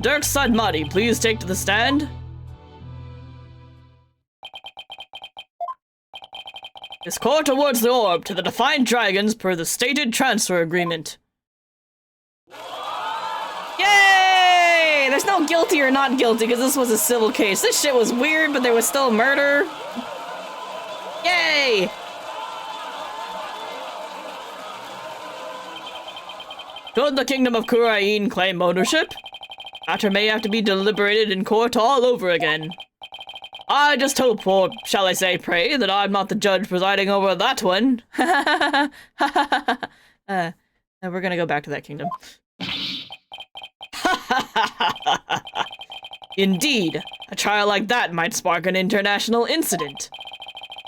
Dirk Sudmuddy, please take to the stand. This court awards the orb to the Defiant Dragons per the stated transfer agreement. Yay! There's no guilty or not guilty because this was a civil case. This shit was weird, but there was still murder. Yay! Should the Kingdom of Kurain claim ownership? Matter may have to be deliberated in court all over again. I just hope, or shall I say pray, that I'm not the judge presiding over that one. We're gonna go back to that kingdom. Indeed, a trial like that might spark an international incident.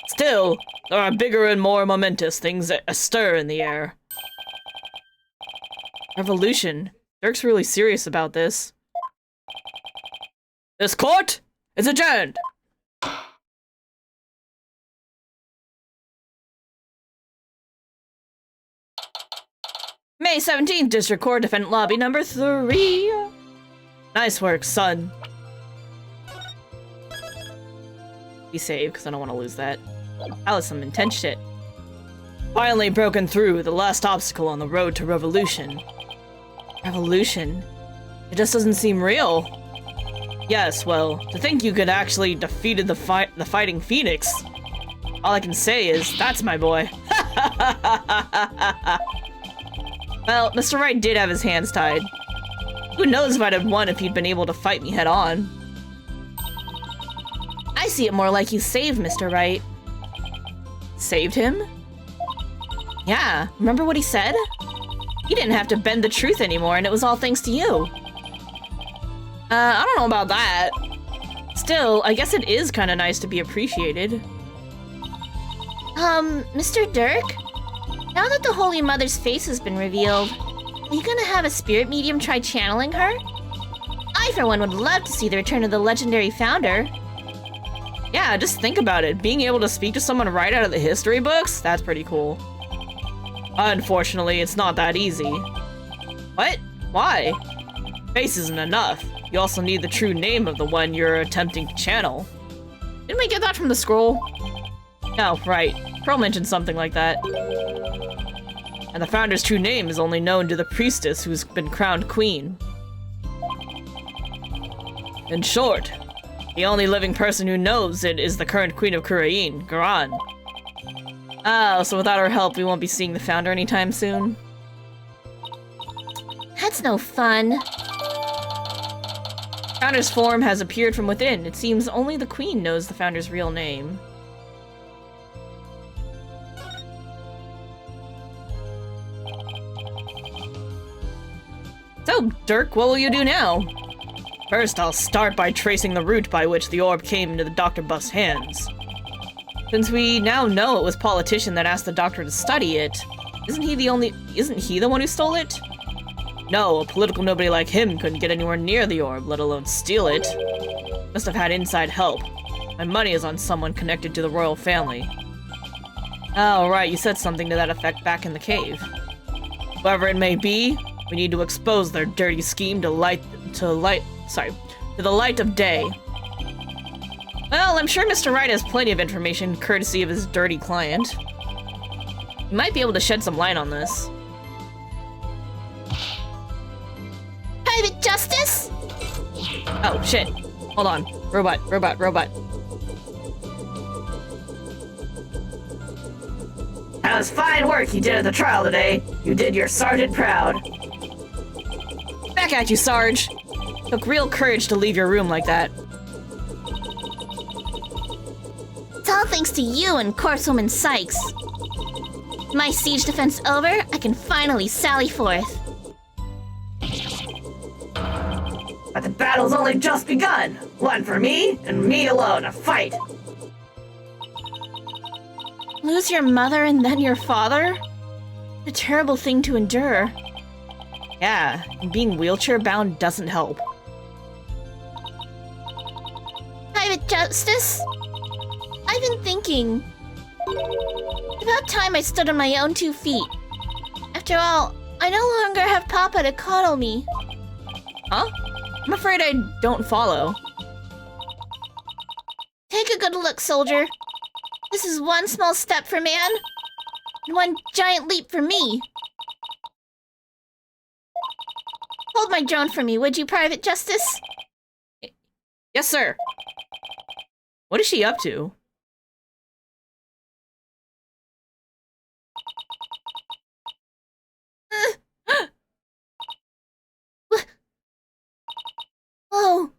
Still, there are bigger and more momentous things astir in the air. Revolution. Dirk's really serious about this. This court is adjourned! May 17th, District Court, Defendant Lobby number 3. Nice work, son. Be saved, because I don't want to lose that. That was some intense shit. Finally broken through the last obstacle on the road to revolution. Revolution? It just doesn't seem real. Yes, well, to think you could actually defeated the Fighting Phoenix. All I can say is, that's my boy. Well, Mr. Wright did have his hands tied. Who knows if I'd have won if he'd been able to fight me head on. I see it more like you saved Mr. Wright. Saved him? Yeah, remember what he said? He didn't have to bend the truth anymore, and it was all thanks to you. I don't know about that. Still, I guess it is kind of nice to be appreciated. Mr. Dirk? Now that the Holy Mother's face has been revealed, are you gonna have a spirit medium try channeling her? I, for one, would love to see the return of the legendary founder. Yeah, just think about it. Being able to speak to someone right out of the history books? That's pretty cool. Unfortunately, it's not that easy. What? Why? Face isn't enough. You also need the true name of the one you're attempting to channel. Didn't we get that from the scroll? No, right. Pearl mentioned something like that. And the founder's true name is only known to the priestess who's been crowned queen. In short, the only living person who knows it is the current queen of Kurain, Garan. Oh, so without her help, we won't be seeing the founder anytime soon? That's no fun. Founder's form has appeared from within. It seems only the queen knows the founder's real name. So, Dirk, what will you do now? First, I'll start by tracing the route by which the orb came into the Dr. Buff's hands. Since we now know it was Politician that asked the doctor to study it, isn't he the one who stole it? No, a political nobody like him couldn't get anywhere near the orb, let alone steal it. Must have had inside help. My money is on someone connected to the royal family. Oh, right, you said something to that effect back in the cave. Whoever it may be, we need to expose their dirty scheme to the light of day. Well, I'm sure Mr. Wright has plenty of information, courtesy of his dirty client. He might be able to shed some light on this. Private Justice? Oh, shit. Hold on. Robot. That was fine work you did at the trial today. You did your sergeant proud. Back at you, Sarge. Took real courage to leave your room like that. It's all thanks to you and Corpsewoman Sykes. My siege defense over, I can finally sally forth. But the battle's only just begun. One for me, and me alone to fight. Lose your mother and then your father? A terrible thing to endure. Yeah, and being wheelchair-bound doesn't help. Private Justice? I've been thinking. About time I stood on my own 2 feet. After all, I no longer have Papa to coddle me. Huh? I'm afraid I don't follow. Take a good look, soldier. This is one small step for man, and one giant leap for me. Hold my drone for me, would you, Private Justice? Yes, sir. What is she up to? Oh.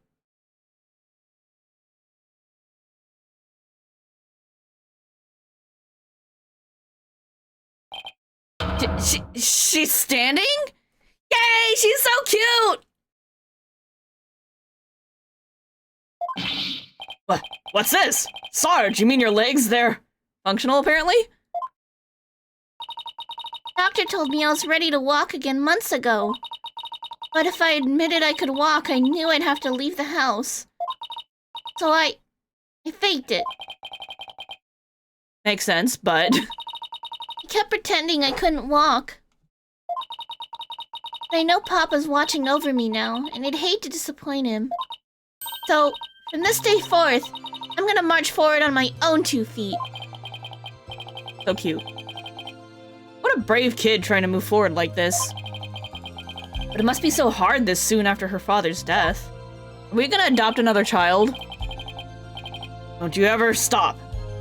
She's standing? Yay, she's so cute! What's this? Sarge, you mean your legs? They're functional, apparently? Doctor told me I was ready to walk again months ago. But if I admitted I could walk, I knew I'd have to leave the house. So I faked it. Makes sense, but... I kept pretending I couldn't walk. I know Papa's watching over me now, and I'd hate to disappoint him. So, from this day forth, I'm gonna march forward on my own 2 feet. So cute. What a brave kid trying to move forward like this. But it must be so hard this soon after her father's death. Are we gonna adopt another child? Don't you ever stop.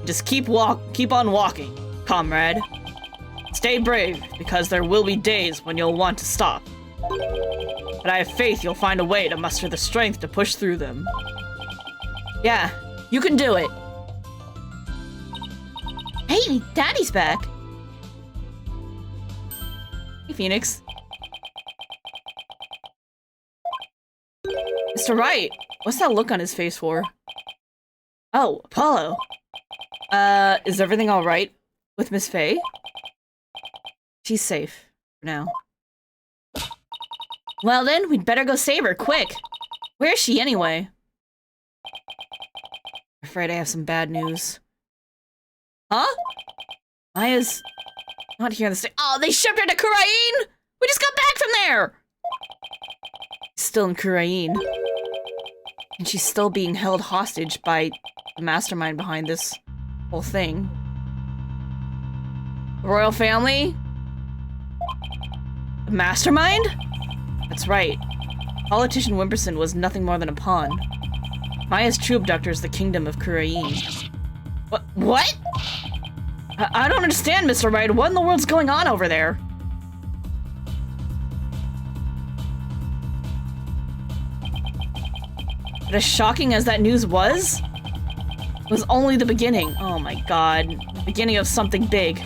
Just keep on walking, comrade. Stay brave, because there will be days when you'll want to stop. But I have faith you'll find a way to muster the strength to push through them. Yeah, you can do it. Hey, Daddy's back. Hey, Phoenix. Mr. Wright, what's that look on his face for? Oh, Apollo. Is everything alright with Miss Faye? She's safe, for now. Well then, we'd better go save her, quick! Where is she, anyway? I'm afraid I have some bad news. Huh? Maya's not here this day. Oh, they shipped her to Kurain! We just got back from there! Still in Kurain. And she's still being held hostage by the mastermind behind this whole thing. The royal family? The mastermind? That's right. Politician Wimperson was nothing more than a pawn. Maya's true abductor is the kingdom of Kurain. What? I don't understand, Mr. Wright. What in the world's going on over there? But as shocking as that news was, it was only the beginning. Oh my god. The beginning of something big.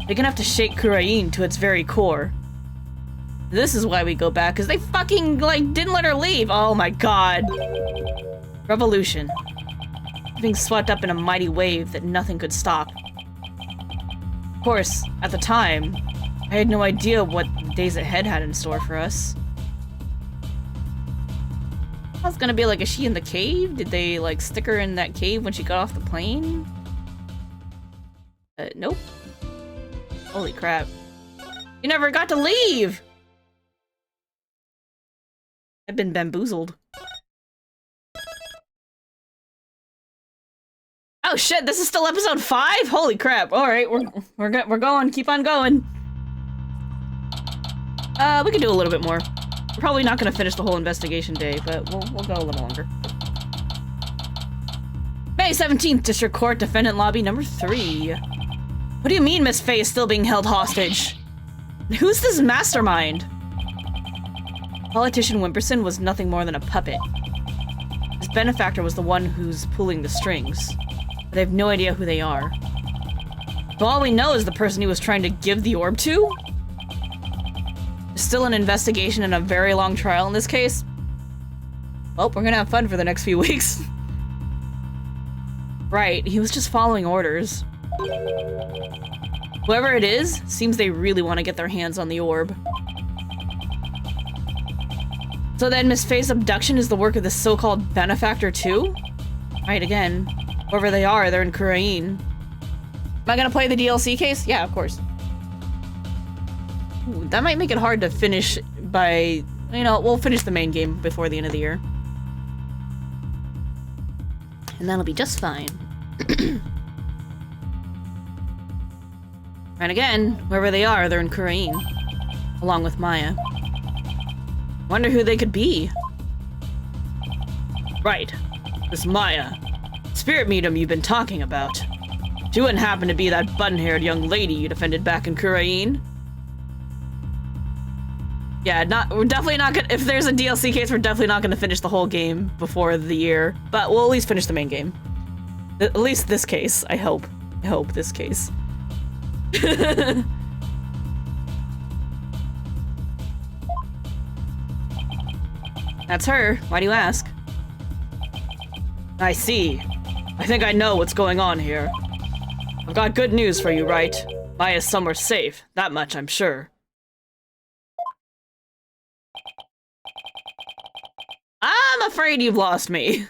Big enough to shake Kurain to its very core. This is why we go back, because they fucking, like, didn't let her leave. Oh my god. Revolution. Being swept up in a mighty wave that nothing could stop. Of course, at the time, I had no idea what the days ahead had in store for us. I was gonna be like, is she in the cave? Did they, like, stick her in that cave when she got off the plane? Nope. Holy crap. You never got to leave! I've been bamboozled. Oh shit, this is still episode 5? Holy crap. Alright, we're going. Keep on going. We can do a little bit more. We're probably not gonna finish the whole investigation day, but we'll go a little longer. May 17th, District Court, Defendant Lobby number 3. What do you mean Miss Faye is still being held hostage? Who's this mastermind? Politician Wimperson was nothing more than a puppet. His benefactor was the one who's pulling the strings. But I have no idea who they are. So all we know is the person he was trying to give the orb to? There's still an investigation and a very long trial in this case. Well, we're gonna have fun for the next few weeks. Right, he was just following orders. Whoever it is, seems they really want to get their hands on the orb. So then Miss Faye's abduction is the work of the so-called benefactor too? Right, again. Whoever they are, they're in Kurain. Am I gonna play the DLC case? Yeah, of course. Ooh, that might make it hard to finish by... You know, we'll finish the main game before the end of the year. And that'll be just fine. And again, wherever they are, they're in Kurain. Along with Maya. Wonder who they could be. Right. This Maya. Spirit medium you've been talking about. She wouldn't happen to be that button-haired young lady you defended back in Kurain. Yeah, we're definitely not gonna- if there's a DLC case, we're definitely not gonna finish the whole game before the year. But we'll at least finish the main game. At least this case, I hope. I hope this case. That's her. Why do you ask? I see. I think I know what's going on here. I've got good news for you, Wright. Maya's somewhere safe. That much, I'm sure. I'm afraid you've lost me.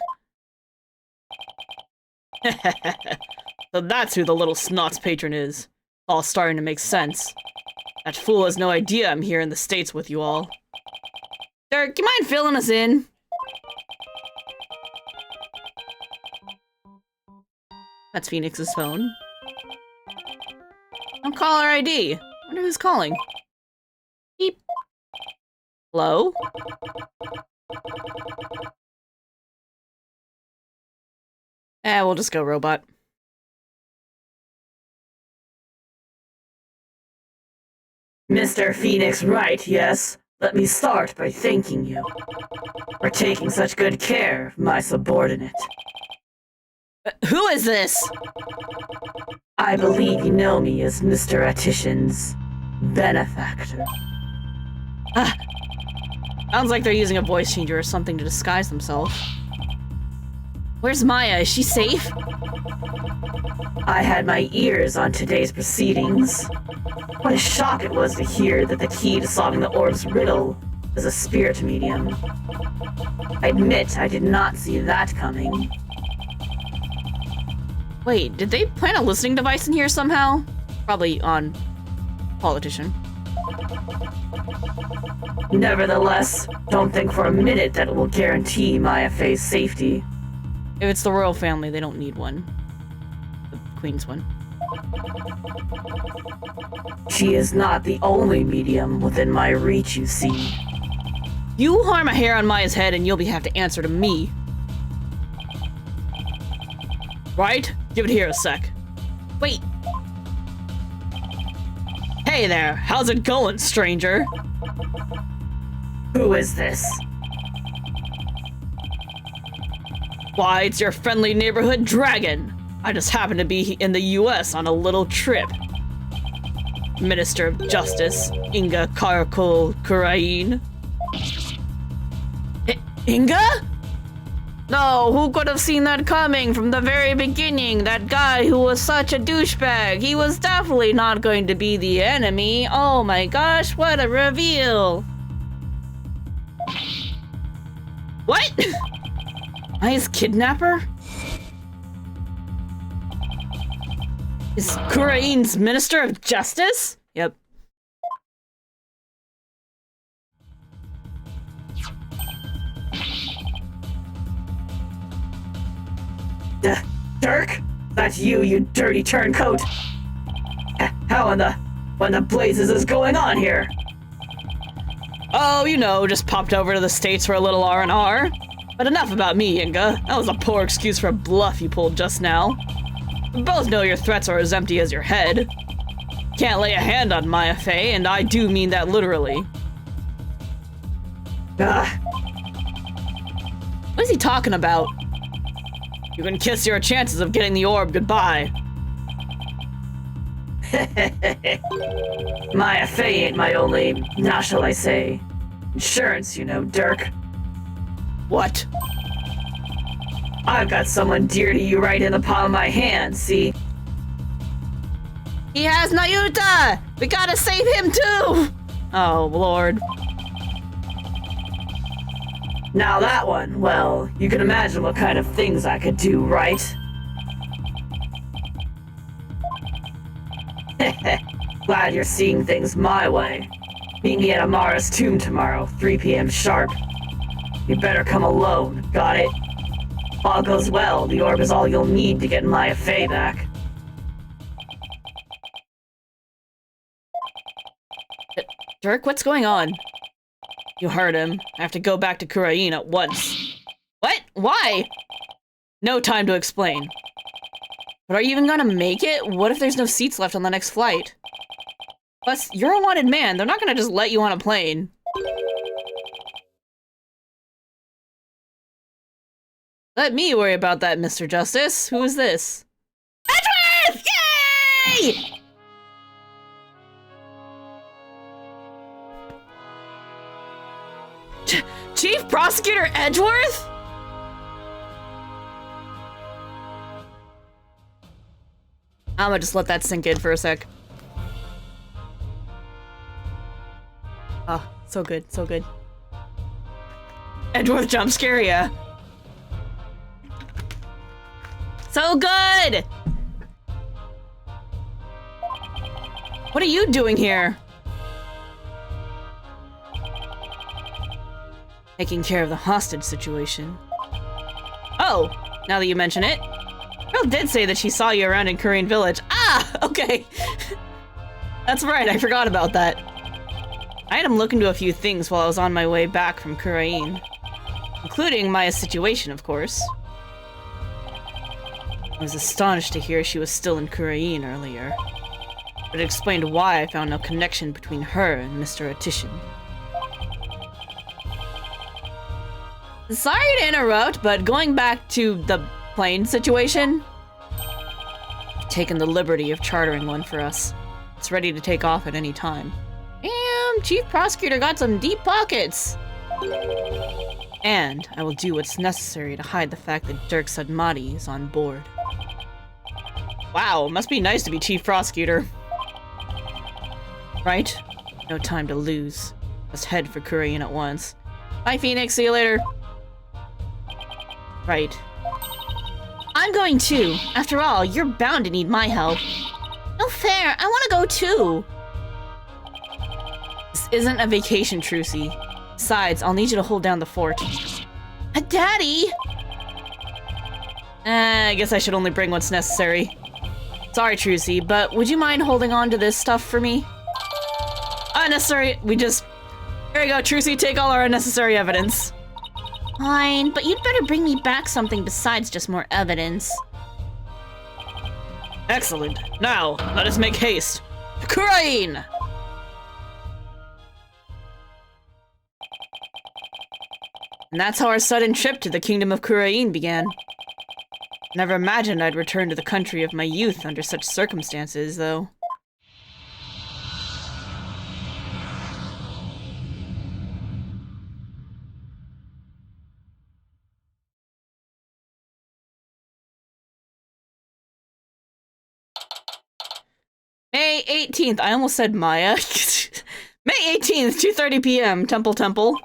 So that's who the little snot's patron is. All starting to make sense. That fool has no idea I'm here in the States with you all. Derek, you mind filling us in? That's Phoenix's phone. Don't call her ID. Wonder who's calling. Beep. Hello? We'll just go robot. Mr. Phoenix Wright, yes? Let me start by thanking you for taking such good care of my subordinate. Who is this? I believe you know me as Mr. Attition's benefactor. Sounds like they're using a voice changer or something to disguise themselves. Where's Maya? Is she safe? I had my ears on today's proceedings. What a shock it was to hear that the key to solving the orb's riddle was a spirit medium. I admit I did not see that coming. Wait, did they plant a listening device in here somehow? Probably on Politician. Nevertheless, don't think for a minute that it will guarantee Maya Faye's safety. If it's the royal family, they don't need one. The Queen's one. She is not the only medium within my reach, you see. You harm a hair on Maya's head and you'll have to answer to me. Right? Give it here a sec. Wait. Hey there, how's it going, stranger? Who is this? Why, it's your friendly neighborhood dragon. I just happened to be in the US on a little trip. Minister of Justice, Inga Karakol Kurain. Inga? No, who could have seen that coming from the very beginning? That guy who was such a douchebag. He was definitely not going to be the enemy. Oh my gosh, what a reveal. What? I his kidnapper? Is Kurain's Minister of Justice? Yep. Dirk? That's you dirty turncoat! How in the blazes is going on here? Oh, you know, just popped over to the States for a little R&R. But enough about me, Inga. That was a poor excuse for a bluff you pulled just now. We both know your threats are as empty as your head. Can't lay a hand on Maya Fey, and I do mean that literally. What is he talking about? You can kiss your chances of getting the orb goodbye. Maya Fey ain't my only, how shall I say, insurance, you know, Dirk. What? I've got someone dear to you right in the palm of my hand, see? He has Nayuta! We gotta save him too! Oh, Lord. Now that one, well, you can imagine what kind of things I could do, right? Glad you're seeing things my way. Meet me at Amara's tomb tomorrow, 3 p.m. sharp. You better come alone, got it? All goes well, the orb is all you'll need to get Maya Fey back. Dirk, what's going on? You heard him. I have to go back to Kurain at once. What? Why? No time to explain. But are you even gonna make it? What if there's no seats left on the next flight? Plus, you're a wanted man. They're not gonna just let you on a plane. Let me worry about that, Mr. Justice. Who is this? Edgeworth! Yay! Chief Prosecutor Edgeworth? I'm gonna just let that sink in for a sec. Oh, so good, so good. Edgeworth jump scare, yeah. So good! What are you doing here? Taking care of the hostage situation. Oh, now that you mention it. Girl did say that she saw you around in Korean Village. Ah, okay. That's right, I forgot about that. I had him look into a few things while I was on my way back from Kurain. Including Maya's situation, of course. I was astonished to hear she was still in Kurain earlier. But it explained why I found no connection between her and Mr. Attishan. Sorry to interrupt, but going back to the plane situation, I've taken the liberty of chartering one for us. It's ready to take off at any time. Damn, Chief Prosecutor got some deep pockets! And I will do what's necessary to hide the fact that Dirk Sudmati is on board. Wow, must be nice to be Chief Prosecutor. Right? No time to lose. Let's head for Korean at once. Bye, Phoenix. See you later. Right. I'm going too. After all, you're bound to need my help. No fair. I want to go too. This isn't a vacation, Trucy. Besides, I'll need you to hold down the fort. Daddy! I guess I should only bring what's necessary. Sorry, Trucy, but would you mind holding on to this stuff for me? Unnecessary. Here you go, Trucy. Take all our unnecessary evidence. Fine, but you'd better bring me back something besides just more evidence. Excellent. Now, let us make haste. Kurain! And that's how our sudden trip to the kingdom of Kurain began. Never imagined I'd return to the country of my youth under such circumstances, though. May 18th. I almost said Maya. May 18th, 2:30 p.m. Temple.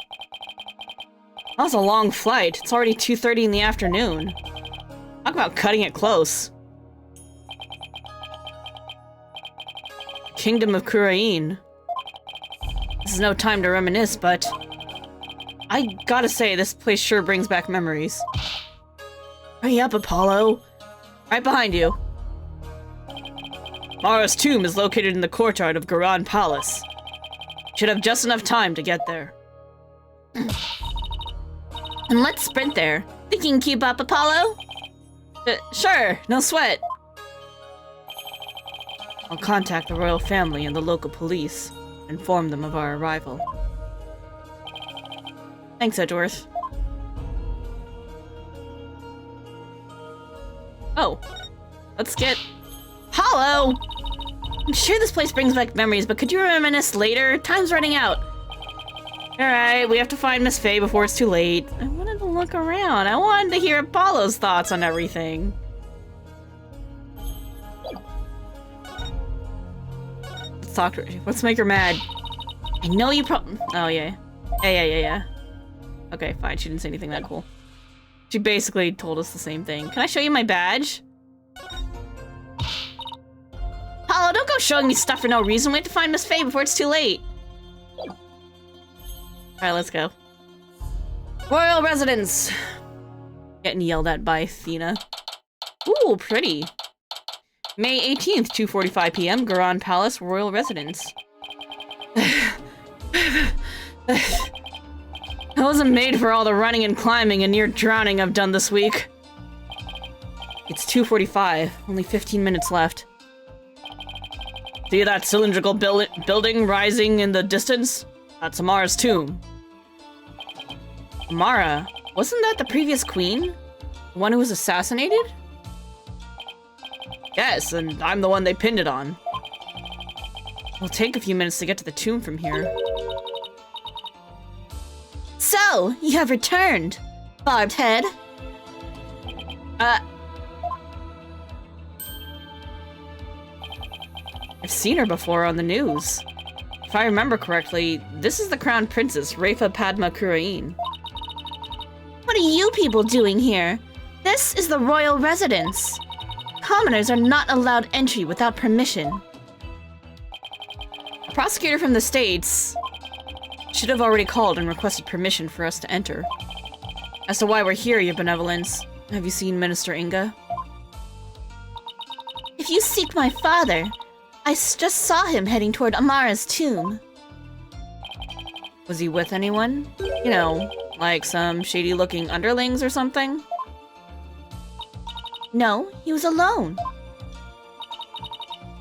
That was a long flight. It's already 2:30 in the afternoon. Talk about cutting it close. Kingdom of Kurain. This is no time to reminisce, but I gotta say, this place sure brings back memories. Hurry up, Apollo. Right behind you. Mara's tomb is located in the courtyard of Garan Palace. Should have just enough time to get there. And let's sprint there. Think you can keep up, Apollo? Sure, no sweat. I'll contact the royal family and the local police, inform them of our arrival. Thanks, Edgeworth. Oh, let's get... Apollo! I'm sure this place brings back memories, but could you reminisce later? Time's running out. Alright, we have to find Miss Faye before it's too late. I wanted to look around. I wanted to hear Apollo's thoughts on everything. Let's talk to her. Let's make her mad. I know you Oh, yeah. Yeah. Okay, fine. She didn't say anything that cool. She basically told us the same thing. Can I show you my badge? Apollo, don't go showing me stuff for no reason. We have to find Miss Faye before it's too late. Alright, let's go. Royal residence! Getting yelled at by Athena. Ooh, pretty. May 18th, 2:45 p.m., Garan Palace, Royal Residence. I wasn't made for all the running and climbing and near drowning I've done this week. It's 2:45, only 15 minutes left. See that cylindrical building rising in the distance? That's Amara's tomb. Amara? Wasn't that the previous queen? The one who was assassinated? Yes, and I'm the one they pinned it on. It'll take a few minutes to get to the tomb from here. So, you have returned, Barbed Head. I've seen her before on the news. If I remember correctly, this is the Crown Princess, Rafa Padma Kurain. What are you people doing here? This is the royal residence. Commoners are not allowed entry without permission. A prosecutor from the States should have already called and requested permission for us to enter. As to why we're here, Your Benevolence, have you seen Minister Inga? If you seek my father, I just saw him heading toward Amara's tomb. Was he with anyone? You know, like some shady-looking underlings or something? No, he was alone.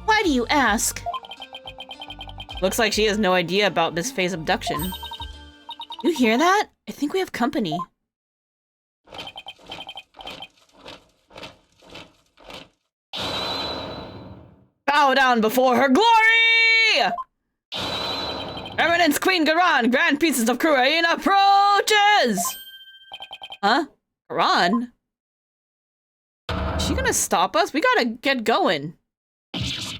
Why do you ask? Looks like she has no idea about Miss Faye's abduction. You hear that? I think we have company. Bow down before her glory! Eminence Queen Garan, Grand Pieces of Kurain approaches! Huh? Garan? Is she gonna stop us? We gotta get going. It's...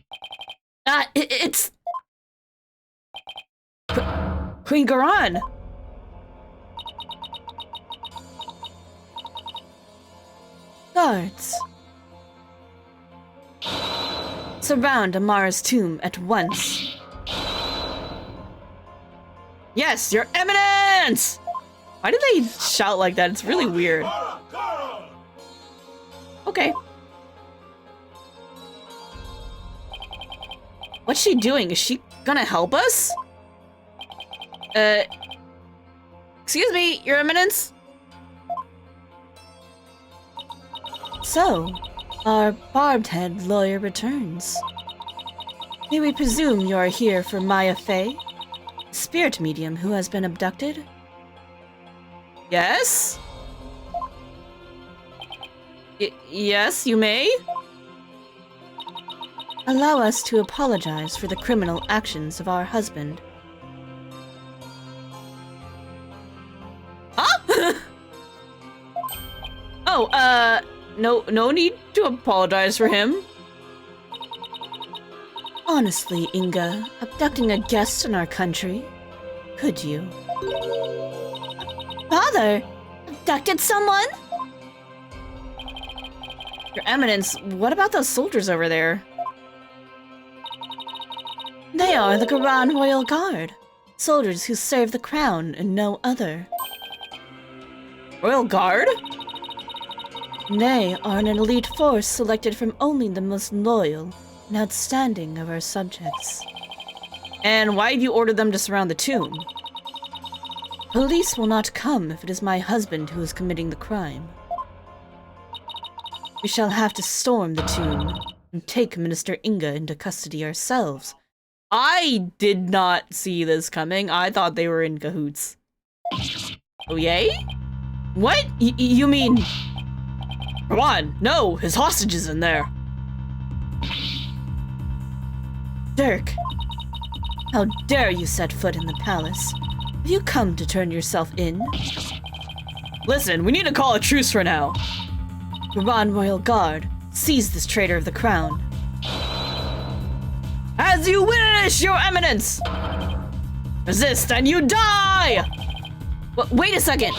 Queen Garan! Guards. Surround Amara's tomb at once. Yes, Your Eminence! Why did they shout like that? It's really weird. Okay. What's she doing? Is she gonna help us? Excuse me, Your Eminence? So, our Barbed Head lawyer returns. May we presume you are here for Maya Faye, spirit medium who has been abducted? Yes? Yes, you may? Allow us to apologize for the criminal actions of our husband. Huh? Oh, no need to apologize for him. Honestly, Inga, abducting a guest in our country, could you? Father? Abducted someone? Your Eminence, what about those soldiers over there? They are the Grand Royal Guard. Soldiers who serve the crown and no other. Royal Guard? They are an elite force selected from only the most loyal and outstanding of our subjects. And why did you order them to surround the tomb? Police will not come if it is my husband who is committing the crime. We shall have to storm the tomb and take Minister Inga into custody ourselves. I did not see this coming. I thought they were in cahoots. Oh, yay? What? You mean... Come on, no, his hostage is in there. Dirk, how dare you set foot in the palace? Have you come to turn yourself in? Listen, we need to call a truce for now. Grand Royal Guard, seize this traitor of the crown. As you wish, Your Eminence! Resist and you die! Wait a second!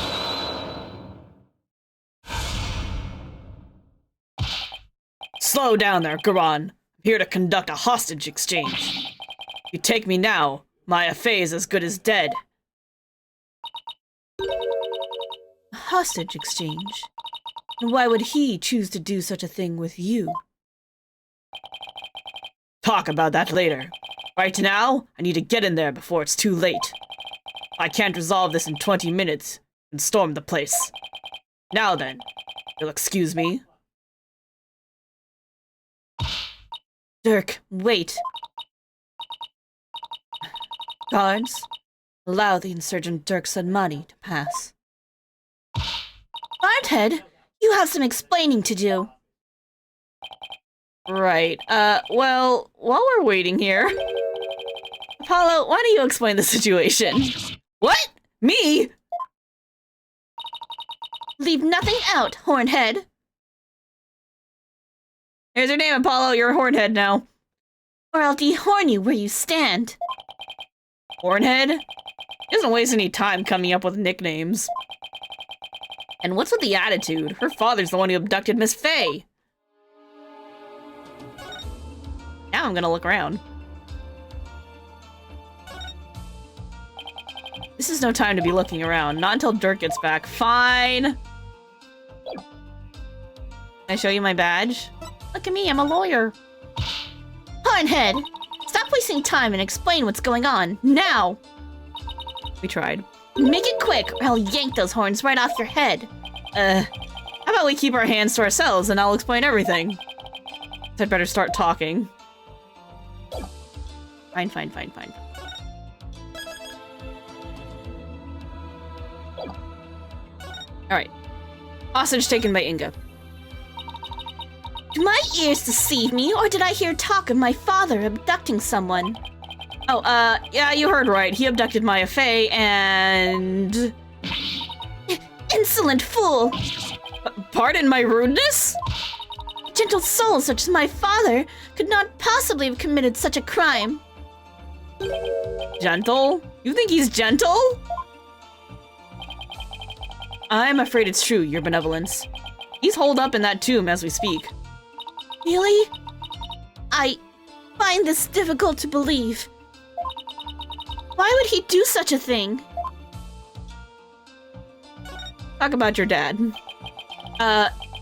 Slow down there, Garan. I'm here to conduct a hostage exchange. If you take me now, my Afei is as good as dead. A hostage exchange? And why would he choose to do such a thing with you? Talk about that later. Right now, I need to get in there before it's too late. I can't resolve this in 20 minutes and storm the place. Now then, you'll excuse me? Dirk, wait. Guards, allow the insurgent Dirk Sadmani to pass. Guardhead, you have some explaining to do. Right, well, while we're waiting here... Apollo, why don't you explain the situation? What? Me? Leave nothing out, Hornhead. Here's your name, Apollo. You're a Hornhead now. Or I'll dehorn you where you stand. Hornhead? He doesn't waste any time coming up with nicknames. And what's with the attitude? Her father's the one who abducted Miss Faye. Now I'm gonna look around. This is no time to be looking around. Not until Dirk gets back. Fine. Can I show you my badge? Look at me, I'm a lawyer. Hornhead, stop wasting time and explain what's going on, now! We tried. Make it quick, or I'll yank those horns right off your head. How about we keep our hands to ourselves and I'll explain everything? I'd better start talking. Fine. Alright. Hostage taken by Inga. Do my ears deceive me, or did I hear talk of my father abducting someone? Oh, yeah, you heard right. He abducted Maya Fey and... Insolent fool! Pardon my rudeness? A gentle soul such as my father could not possibly have committed such a crime. Gentle? You think he's gentle? I'm afraid it's true, Your Benevolence. He's holed up in that tomb as we speak. Really? I find this difficult to believe. Why would he do such a thing? Talk about your dad.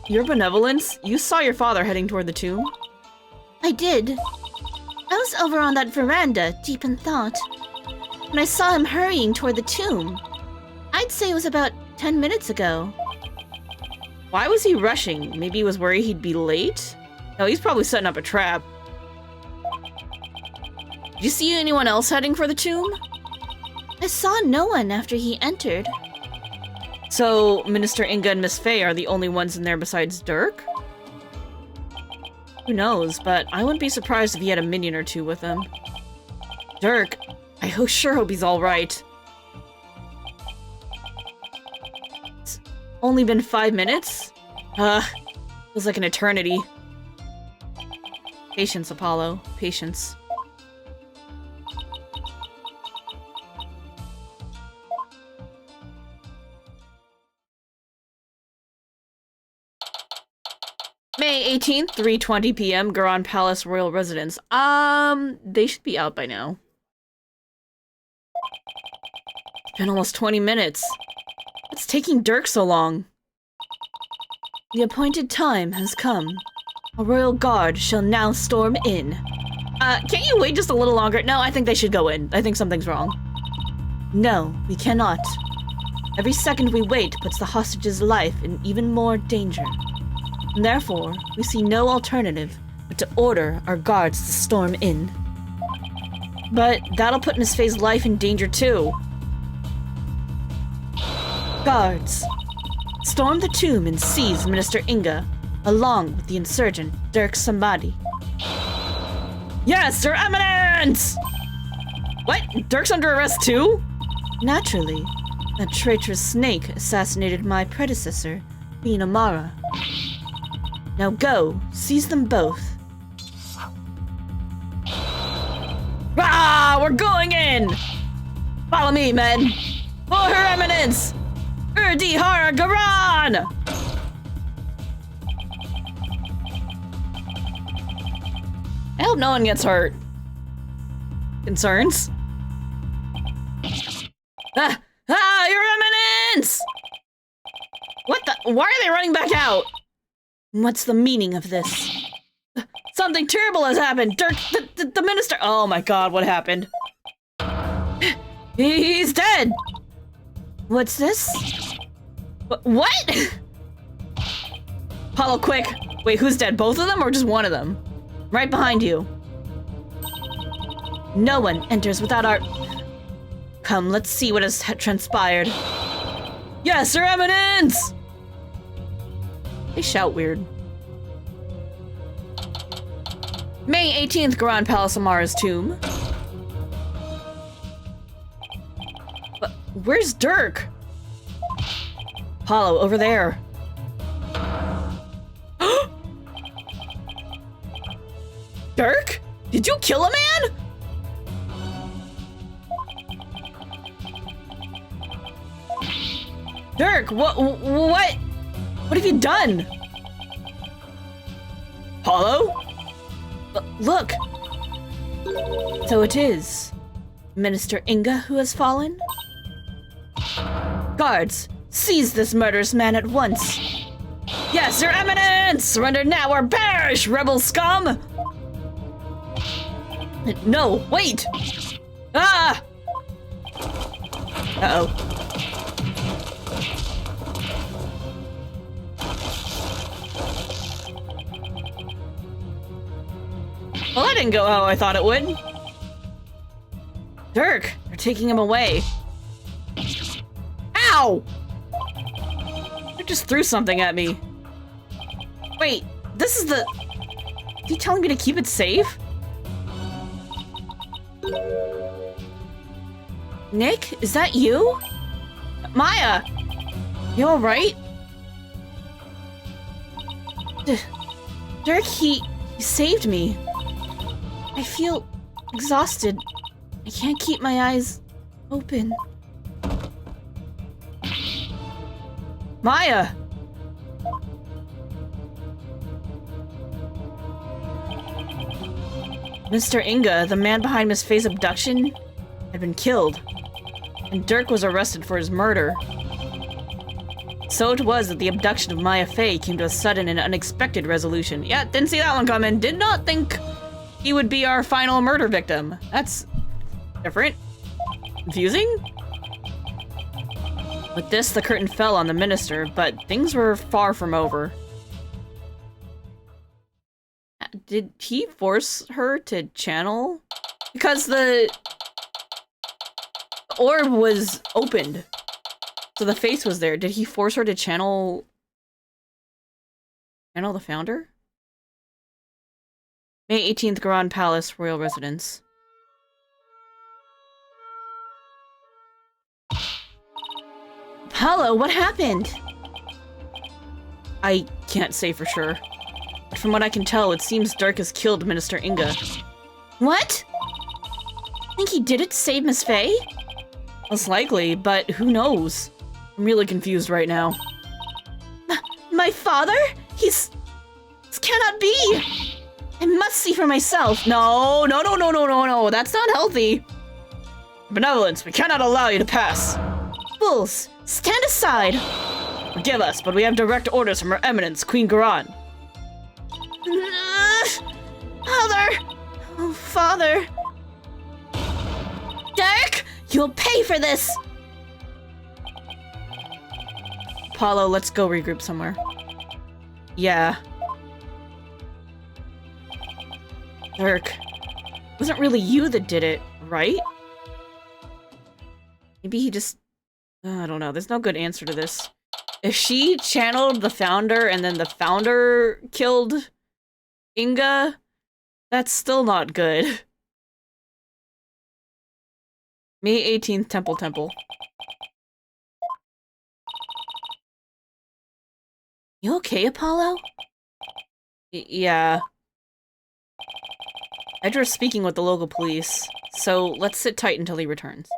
Your Benevolence, you saw your father heading toward the tomb? I did. I was over on that veranda, deep in thought, when I saw him hurrying toward the tomb. I'd say it was about 10 minutes ago. Why was he rushing? Maybe he was worried he'd be late? No, he's probably setting up a trap. Did you see anyone else heading for the tomb? I saw no one after he entered. So, Minister Inga and Miss Faye are the only ones in there besides Dirk? Who knows, but I wouldn't be surprised if he had a minion or two with him. Dirk, I sure hope he's alright. It's only been 5 minutes? Feels like an eternity. Patience, Apollo. Patience. May 18th, 3:20 p.m., Garan Palace Royal Residence. They should be out by now. It's been almost 20 minutes. What's taking Dirk so long? The appointed time has come. A royal guard shall now storm in. Can't you wait just a little longer? No, I think they should go in. I think something's wrong. No, we cannot. Every second we wait puts the hostage's life in even more danger. And therefore, we see no alternative but to order our guards to storm in. But that'll put Miss Faye's life in danger too. Guards, storm the tomb and seize Minister Inga, along with the insurgent Dirk Somebody. Yes, Your Eminence! What? Dirk's under arrest too? Naturally. That traitorous snake assassinated my predecessor, Queen Amara. Now go, seize them both. Ah, we're going in! Follow me, men! For Her Eminence! Urdi Har Garan! I hope no one gets hurt. Concerns? Your Eminence! What the? Why are they running back out? What's the meaning of this? Something terrible has happened! Dirk, the minister— Oh my god, what happened? He's dead! What's this? What? Apollo, quick! Wait, who's dead? Both of them or just one of them? Right behind you. No one enters without our— Come, let's see what has transpired. Yes, Your Eminence! They shout weird. May 18th, Garan Palace Amara's tomb. But where's Dirk? Apollo, over there. Dirk? Did you kill a man? Dirk, what have you done? Apollo? Look. So it is Minister Inga who has fallen? Guards, seize this murderous man at once. Yes, Your Eminence! Surrender now or perish, rebel scum! No, wait! Ah! Uh-oh. Well, that didn't go how I thought it would. Dirk, they're taking him away. Ow! They just threw something at me. Wait, this is the— Is he telling me to keep it safe? Nick, is that you? Maya! You alright? Dirk, he saved me. I feel exhausted. I can't keep my eyes open. Maya! Mr. Inga, the man behind Miss Faye's abduction, had been killed, and Dirk was arrested for his murder. So it was that the abduction of Maya Faye came to a sudden and unexpected resolution. Yeah, didn't see that one coming. Did not think he would be our final murder victim. That's different. Confusing? With this, the curtain fell on the minister, but things were far from over. Did he force her to channel? Because the orb was opened. So the face was there. Did he force her to channel the founder? May 18th, Garan Palace, Royal Residence. Apollo, what happened? I can't say for sure. But from what I can tell, it seems Dirk has killed Minister Inga. What? Think he did it to save Miss Faye? Most likely, but who knows? I'm really confused right now. My father? He's cannot be! I must see for myself. No, no, no, no, no, no, no. That's not healthy. Benevolence, we cannot allow you to pass. Fools, stand aside. Forgive us, but we have direct orders from Her Eminence, Queen Garan. Mother! Oh, Father. Dirk, you'll pay for this. Apollo, let's go regroup somewhere. Yeah. Dirk, it wasn't really you that did it, right? Maybe he just... I don't know, there's no good answer to this. If she channeled the founder and then the founder killed Inga, that's still not good. May 18th, Temple. You okay, Apollo? Yeah. Edra's speaking with the local police, so let's sit tight until he returns.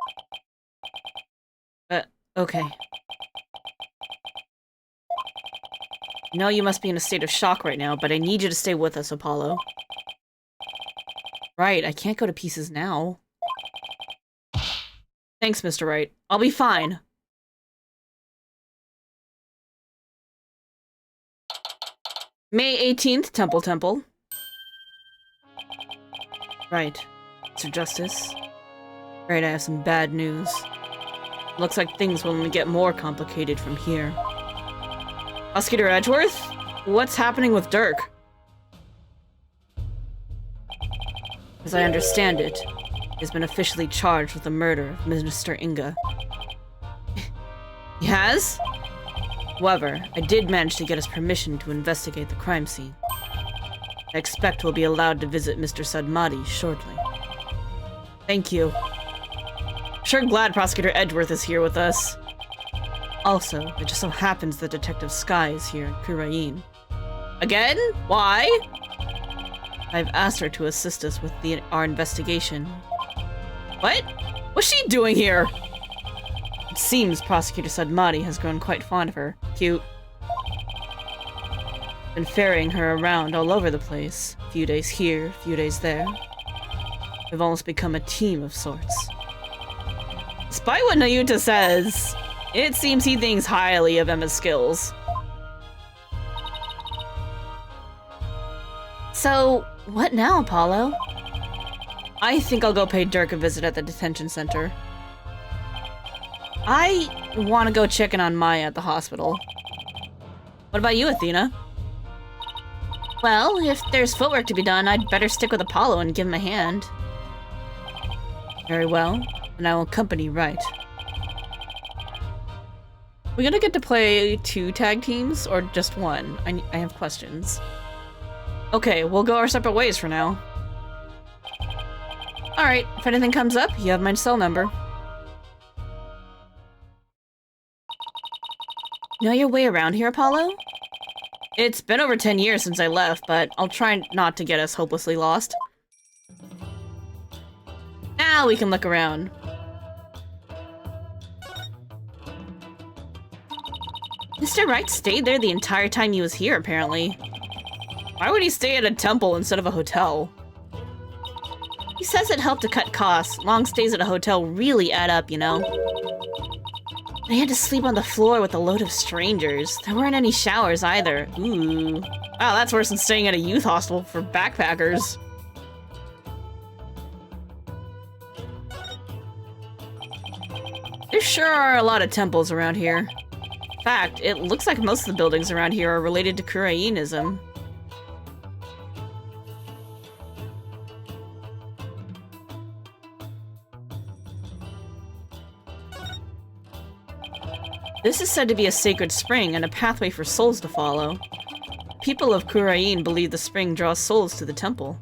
Okay. I know you must be in a state of shock right now, but I need you to stay with us, Apollo. Right, I can't go to pieces now. Thanks, Mr. Wright. I'll be fine. May 18th, Temple. Right. Mr. Justice. Right, I have some bad news. Looks like things will only get more complicated from here. Prosecutor Edgeworth? What's happening with Dirk? As I understand it, he has been officially charged with the murder of Minister Inga. He has? However, I did manage to get his permission to investigate the crime scene. I expect we'll be allowed to visit Mr. Sadmati shortly. Thank you. Sure glad Prosecutor Edgeworth is here with us. Also, it just so happens that Detective Sky is here in Kurain. Again? Why? I've asked her to assist us with our investigation. What? What's she doing here? It seems Prosecutor Sadmati has grown quite fond of her. Cute. Been ferrying her around all over the place. A few days here, a few days there. We've almost become a team of sorts. Despite what Nayuta says, it seems he thinks highly of Emma's skills. So, what now, Apollo? I think I'll go pay Dirk a visit at the detention center. I want to go check in on Maya at the hospital. What about you, Athena? Well, if there's footwork to be done, I'd better stick with Apollo and give him a hand. Very well, and I will accompany Wright. We gonna get to play 2 tag teams, or just 1? I have questions. Okay, we'll go our separate ways for now. Alright, if anything comes up, you have my cell number. Know your way around here, Apollo? It's been over 10 years since I left, but I'll try not to get us hopelessly lost. Now we can look around. Mr. Wright stayed there the entire time he was here, apparently. Why would he stay at a temple instead of a hotel? He says it helped to cut costs. Long stays at a hotel really add up, you know? I had to sleep on the floor with a load of strangers. There weren't any showers either. Ooh. Wow, that's worse than staying at a youth hostel for backpackers. There sure are a lot of temples around here. In fact, it looks like most of the buildings around here are related to Kurainism. This is said to be a sacred spring and a pathway for souls to follow. People of Kurain believe the spring draws souls to the temple.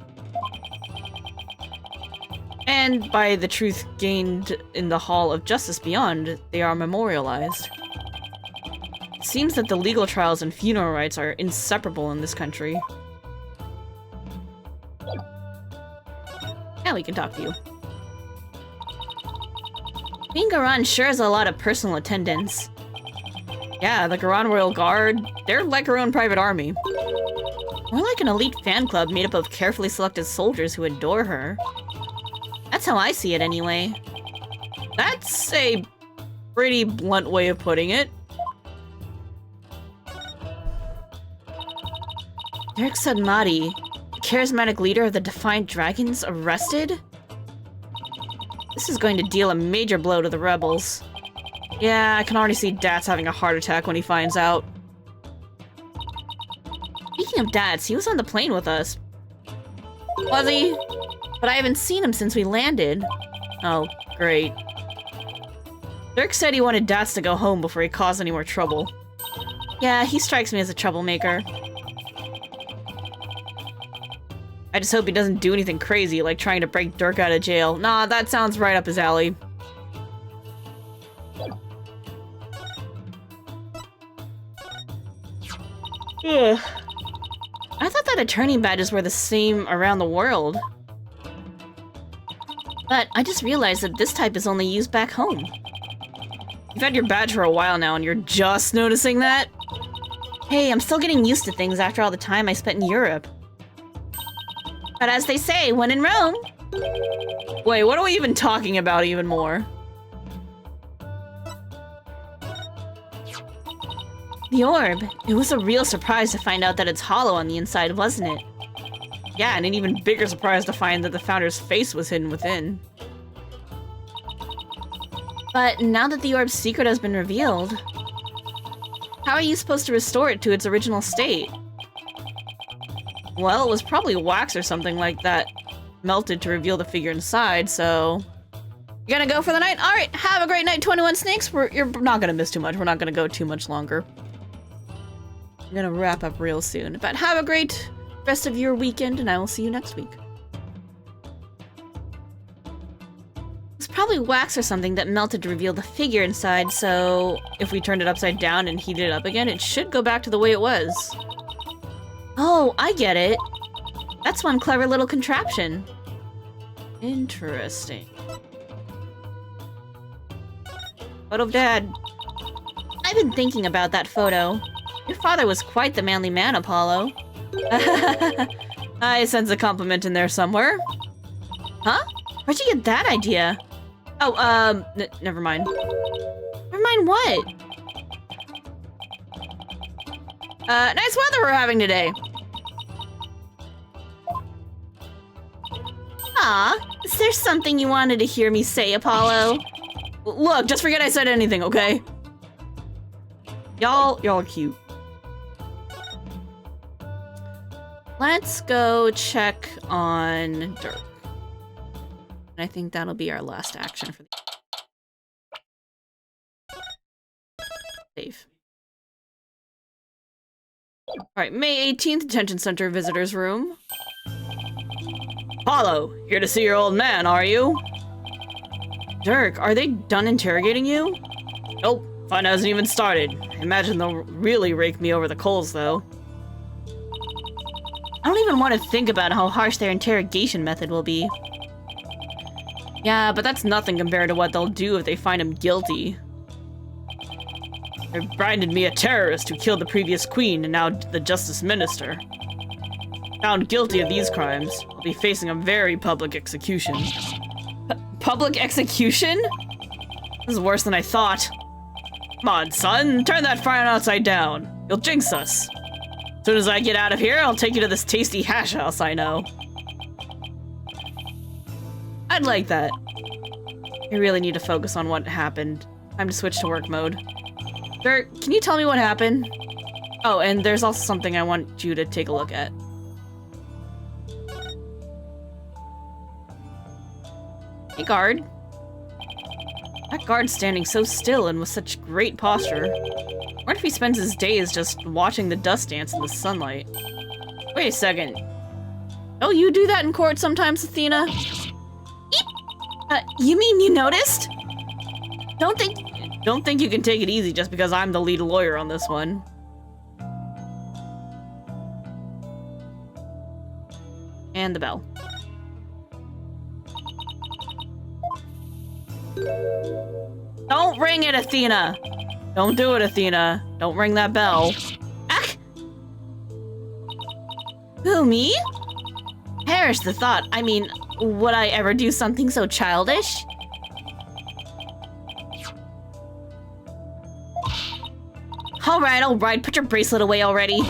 And by the truth gained in the Hall of Justice beyond, they are memorialized. It seems that the legal trials and funeral rites are inseparable in this country. Now we can talk to you. Queen Garan sure has a lot of personal attendants. Yeah, the Garan Royal Guard, they're like her own private army. More like an elite fan club made up of carefully selected soldiers who adore her. That's how I see it anyway. That's a pretty blunt way of putting it. Derek Sudmati, the charismatic leader of the Defiant Dragons, arrested? This is going to deal a major blow to the rebels. Yeah, I can already see Dats having a heart attack when he finds out. Speaking of Dats, he was on the plane with us. Was he? But I haven't seen him since we landed. Oh, great. Dirk said he wanted Dats to go home before he caused any more trouble. Yeah, he strikes me as a troublemaker. I just hope he doesn't do anything crazy, like trying to break Dirk out of jail. Nah, that sounds right up his alley. Ugh. I thought that attorney badges were the same around the world. But I just realized that this type is only used back home. You've had your badge for a while now and you're just noticing that? Hey, I'm still getting used to things after all the time I spent in Europe. But as they say, when in Rome... Wait, what are we even talking about even more? The orb. It was a real surprise to find out that it's hollow on the inside, wasn't it? Yeah, and an even bigger surprise to find that the founder's face was hidden within. But now that the orb's secret has been revealed, how are you supposed to restore it to its original state? Well, it was probably wax or something like that melted to reveal the figure inside, so... You gonna go for the night? Alright, have a great night, 21 Snakes. You're not gonna miss too much. We're not gonna go too much longer. I'm gonna wrap up real soon. But have a great rest of your weekend, and I will see you next week. It's probably wax or something that melted to reveal the figure inside, so If we turned it upside down and heated it up again, it should go back to the way it was. oh, I get it. That's one clever little contraption. Interesting. Photo of Dad. I've been thinking about that photo. Your father was quite the manly man, Apollo. I sense a compliment in there somewhere. Huh? Where'd you get that idea? Oh, never mind. Never mind what? Nice weather we're having today. Aw, is there something you wanted to hear me say, Apollo? Look, just forget I said anything, okay? Y'all are cute. Let's go check on Dirk. And I think that'll be our last action for the save. Alright, May 18th, Detention Center Visitors Room. Apollo, here to see your old man, are you? Dirk, are they done interrogating you? Nope, fun hasn't even started. I imagine they'll really rake me over the coals, though. I don't even want to think about how harsh their interrogation method will be. Yeah, but that's nothing compared to what they'll do if they find him guilty. They branded me a terrorist who killed the previous queen and now the justice minister. Found guilty of these crimes, I'll be facing a very public execution. Public execution? This is worse than I thought. Come on, son, turn that frown upside down. You'll jinx us. As soon as I get out of here, I'll take you to this tasty hash house I know. I'd like that. I really need to focus on what happened. Time to switch to work mode. Dirk, can you tell me what happened? Oh, and there's also something I want you to take a look at. Hey, guard. That guard's standing so still and with such great posture. What if he spends his days just watching the dust dance in the sunlight? Wait a second. Don't you do that in court sometimes, Athena? You mean you noticed? Don't think you can take it easy just because I'm the lead lawyer on this one. And the bell. Don't ring it, Athena! Don't do it, Athena. Don't ring that bell. Ah! Who, me? Perish the thought. I mean, would I ever do something so childish? Alright, put your bracelet away already.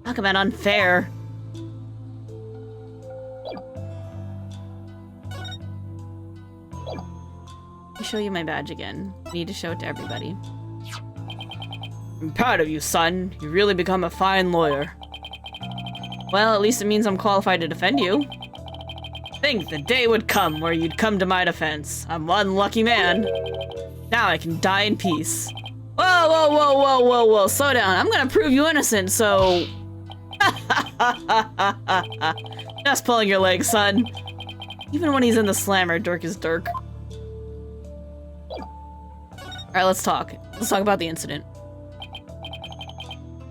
Talk about unfair. I'll show you my badge again. Need to show it to everybody. I'm proud of you, son. You really become a fine lawyer. Well, at least it means I'm qualified to defend you. Think the day would come where you'd come to my defense. I'm one lucky man. Now I can die in peace. Whoa, slow down. I'm gonna prove you innocent, so... Just pulling your leg, son. Even when he's in the slammer, Dirk is Dirk. Alright, let's talk. Let's talk about the incident.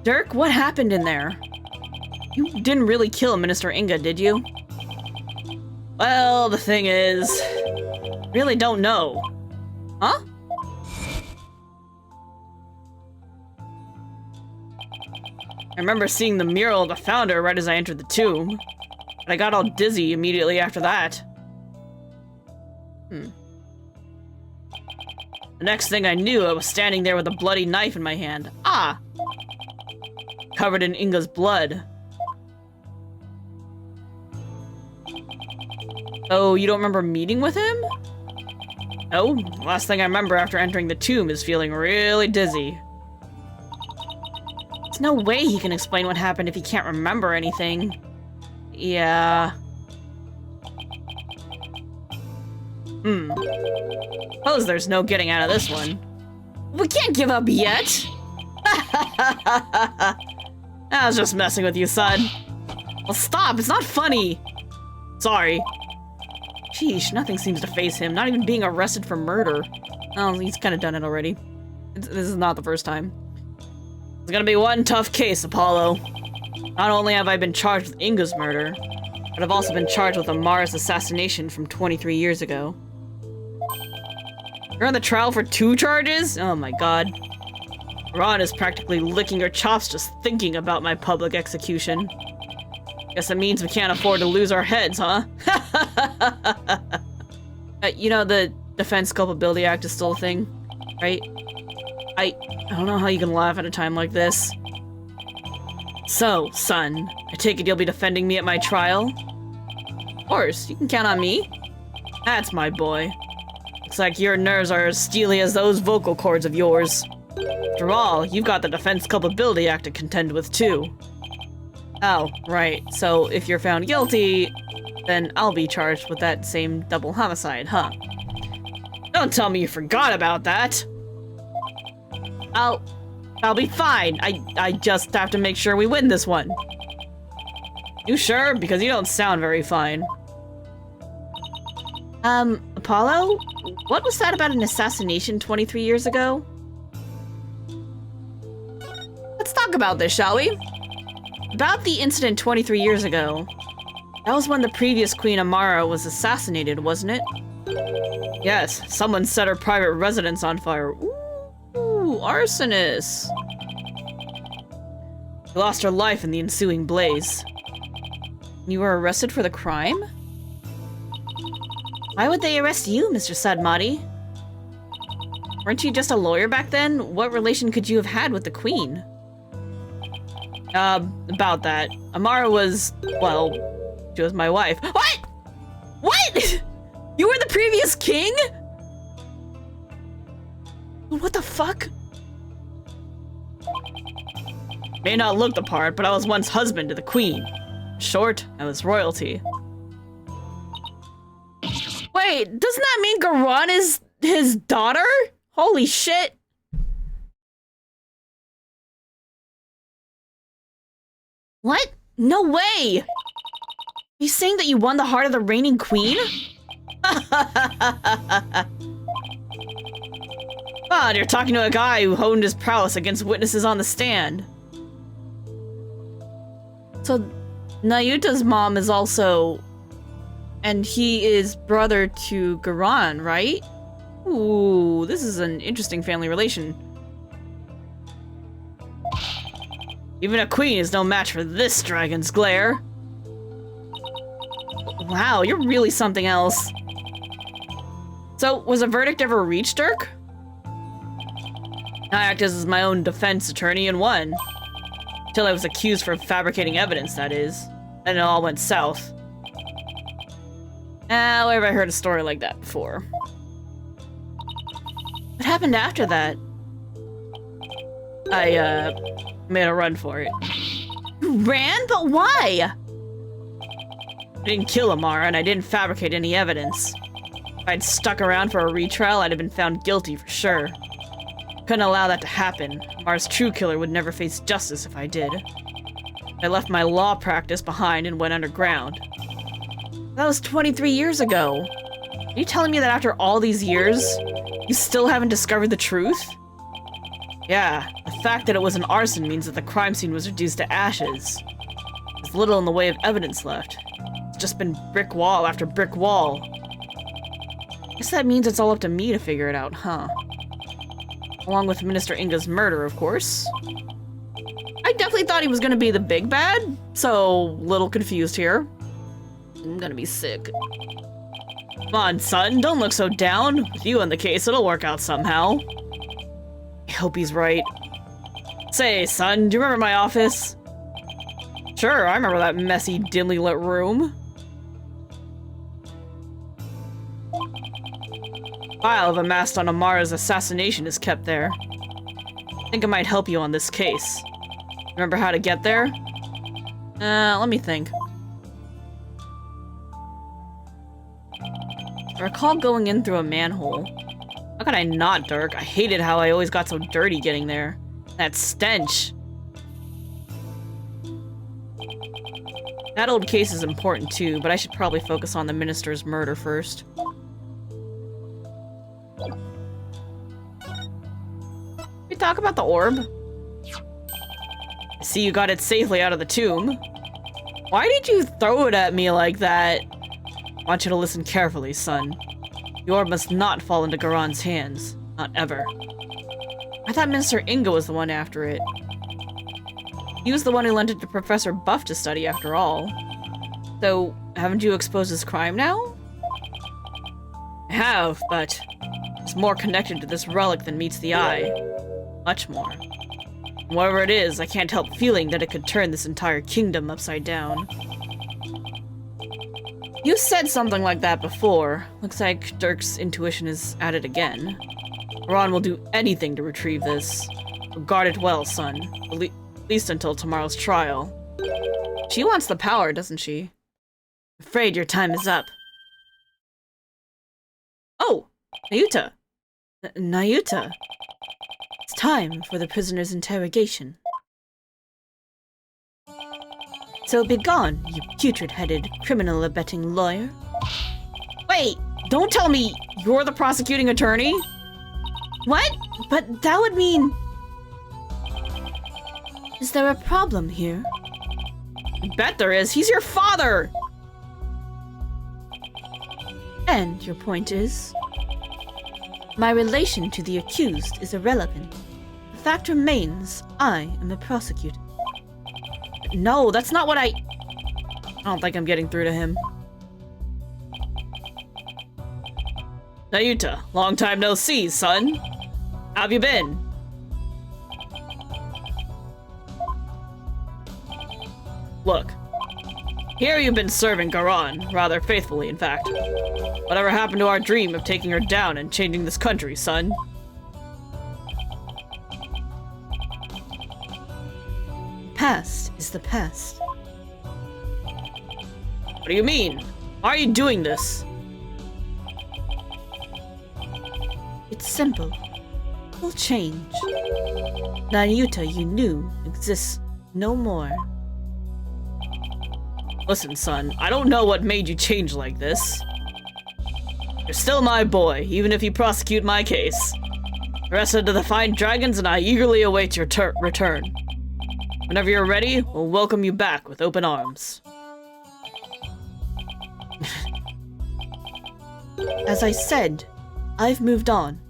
Dirk, what happened in there? You didn't really kill Minister Inga, did you? Well, the thing is... really don't know. Huh? I remember seeing the mural of the founder right as I entered the tomb. But I got all dizzy immediately after that. The next thing I knew, I was standing there with a bloody knife in my hand. Ah! Covered in Inga's blood. Oh, you don't remember meeting with him? No, last thing I remember after entering the tomb is feeling really dizzy. There's no way he can explain what happened if he can't remember anything. Yeah. Suppose there's no getting out of this one. We can't give up yet! I was just messing with you, son. Well, stop, it's not funny. Sorry. Sheesh, nothing seems to faze him, not even being arrested for murder. Oh, he's kind of done it already. This is not the first time. It's gonna be one tough case, Apollo. Not only have I been charged with Inga's murder, but I've also been charged with Amara's assassination from 23 years ago. You're on the trial for 2 charges? Oh my god. Ron is practically licking her chops just thinking about my public execution. Guess that means we can't afford to lose our heads, huh? You know, the Defense Culpability Act is still a thing, right? I don't know how you can laugh at a time like this. So, son, I take it you'll be defending me at my trial? Of course, you can count on me. That's my boy. Looks like your nerves are as steely as those vocal cords of yours. After all, you've got the Defense Culpability Act to contend with, too. Oh, right. So if you're found guilty, then I'll be charged with that same double homicide, huh? Don't tell me you forgot about that! I'll be fine. I just have to make sure we win this one. You sure? Because you don't sound very fine. Apollo? What was that about an assassination 23 years ago? Let's talk about this, shall we? About the incident 23 years ago. That was when the previous Queen Amara was assassinated, wasn't it? Yes, someone set her private residence on fire. Ooh, arsonist. She lost her life in the ensuing blaze. You were arrested for the crime? Why would they arrest you, Mr. Sadmati? Weren't you just a lawyer back then? What relation could you have had with the Queen? About that. Amara was, well, she was my wife. What? What? You were the previous king? What the fuck? May not look the part, but I was once husband to the Queen. In short, I was royalty. Wait, doesn't that mean Garan is his daughter? Holy shit. What? No way! Are you saying that you won the heart of the reigning queen? God, you're talking to a guy who honed his prowess against witnesses on the stand. So, Nayuta's mom is also... And he is brother to Garan, right? Ooh, this is an interesting family relation. Even a queen is no match for this dragon's glare. Wow, you're really something else. So, was a verdict ever reached, Dirk? I acted as my own defense attorney and won. Until I was accused for fabricating evidence, that is. And it all went south. Where have I heard a story like that before? What happened after that? I, made a run for it. You ran? But why? I didn't kill Amara, and I didn't fabricate any evidence. If I'd stuck around for a retrial, I'd have been found guilty for sure. Couldn't allow that to happen. Amara's true killer would never face justice if I did. I left my law practice behind and went underground. That was 23 years ago. Are you telling me that after all these years, you still haven't discovered the truth? Yeah, the fact that it was an arson means that the crime scene was reduced to ashes. There's little in the way of evidence left. It's just been brick wall after brick wall. Guess that means it's all up to me to figure it out, huh? Along with Minister Inga's murder, of course. I definitely thought he was gonna be the big bad, so little confused here. I'm gonna be sick. Come on, son, don't look so down. With you in the case, it'll work out somehow. I hope he's right. Say, son, do you remember my office? Sure, I remember that messy, dimly lit room. File of amassed on Amara's assassination is kept there. I think I might help you on this case. Remember how to get there? Let me think. I recall going in through a manhole. How could I not, Dirk? I hated how I always got so dirty getting there. That stench. That old case is important too, but I should probably focus on the minister's murder first. We talk about the orb. I see you got it safely out of the tomb. Why did you throw it at me like that? I want you to listen carefully, son. The orb must not fall into Garon's hands. Not ever. I thought Minister Inga was the one after it. He was the one who lent it to Professor Buff to study, after all. So, haven't you exposed his crime now? I have, but it's more connected to this relic than meets the eye. Much more. Whatever it is, I can't help feeling that it could turn this entire kingdom upside down. You said something like that before. Looks like Dirk's intuition is at it again. Ron will do anything to retrieve this. Guard it well, son. At least until tomorrow's trial. She wants the power, doesn't she? Afraid your time is up. Oh! Nayuta! Nayuta! It's time for the prisoner's interrogation. So be gone, you putrid-headed, criminal-abetting lawyer. Wait! Don't tell me you're the prosecuting attorney? What? But that would mean... Is there a problem here? I bet there is. He's your father! And your point is? My relation to the accused is irrelevant. The fact remains, I am the prosecutor. No, that's not what I don't think I'm getting through to him. Nayuta, long time no see, son. How have you been? Look, here you've been serving Garon, rather faithfully, in fact. Whatever happened to our dream of taking her down and changing this country, son? Past is the past. What do you mean? Why are you doing this? It's simple. Will change. Nayuta you knew exists no more. Listen, son, I don't know what made you change like this. You're still my boy, even if you prosecute my case. The rest of the Defiant Dragons and I eagerly await your return. Whenever you're ready, we'll welcome you back with open arms. As I said, I've moved on.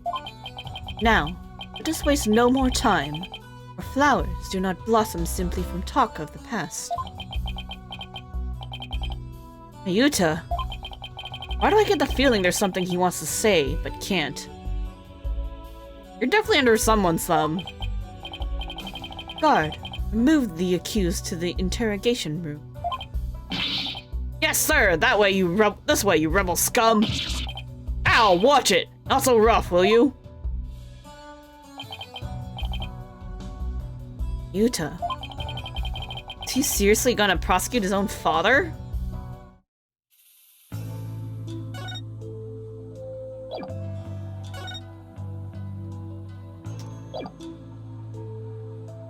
Now, let us waste no more time or Flowers do not blossom simply from talk of the past. Yuta. Why do I get the feeling there's something he wants to say, but can't? You're definitely under someone's thumb. Guard, remove the accused to the interrogation room. Yes, sir! This way, you rebel scum! Ow, watch it! Not so rough, will you? Yuta. Is he seriously gonna prosecute his own father?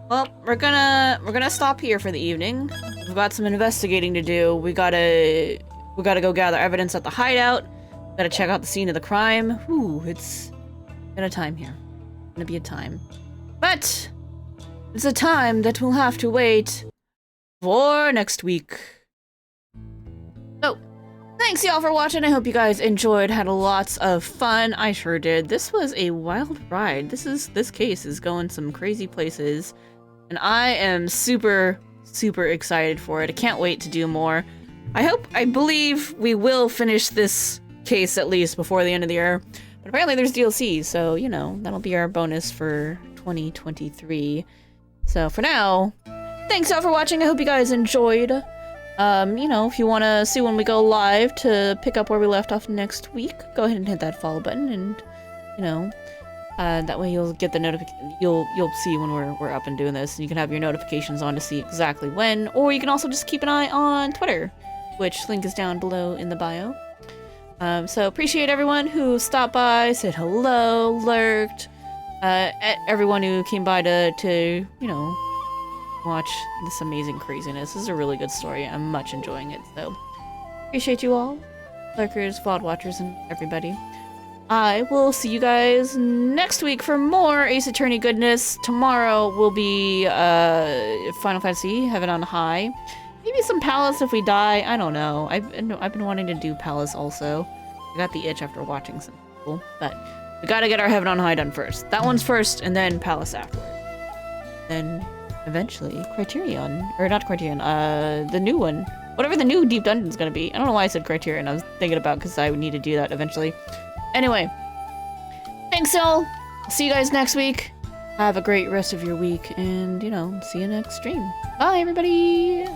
Well, we're gonna stop here for the evening. We've got some investigating to do. We gotta go gather evidence at the hideout. Gotta check out the scene of the crime. Whew, it's been a time here. Gonna be a time. But it's a time that we'll have to wait for next week. So, thanks y'all for watching. I hope you guys enjoyed, had lots of fun. I sure did. This was a wild ride. This case is going some crazy places. And I am super, super excited for it. I can't wait to do more. I believe we will finish this case at least before the end of the year. But apparently there's DLC, so, you know, that'll be our bonus for 2023. So for now, thanks all for watching. I hope you guys enjoyed. You know, if you want to see when we go live to pick up where we left off next week, go ahead and hit that follow button, and, you know, that way you'll get the notification. You'll see when we're up and doing this, and you can have your notifications on to see exactly when. Or you can also just keep an eye on Twitter, which link is down below in the bio. So appreciate everyone who stopped by, said hello, lurked, everyone who came by to you know, watch this amazing craziness. This is a really good story. I'm much enjoying it. So appreciate you all, lurkers, VoD watchers, and everybody. I will see you guys next week for more Ace Attorney goodness. Tomorrow will be Final Fantasy, Heaven on High. Maybe some Palace if we die. I don't know. I've been wanting to do Palace also. I got the itch after watching some people, but we gotta get our Heaven on High done first. That one's first, and then Palace afterward. Then eventually Criterion, or not Criterion. The new one, whatever the new Deep Dungeon's gonna be. I don't know why I said Criterion. I was thinking about because I would need to do that eventually. Anyway, thanks y'all. See you guys next week. Have a great rest of your week, and, you know, see you next stream. Bye, everybody!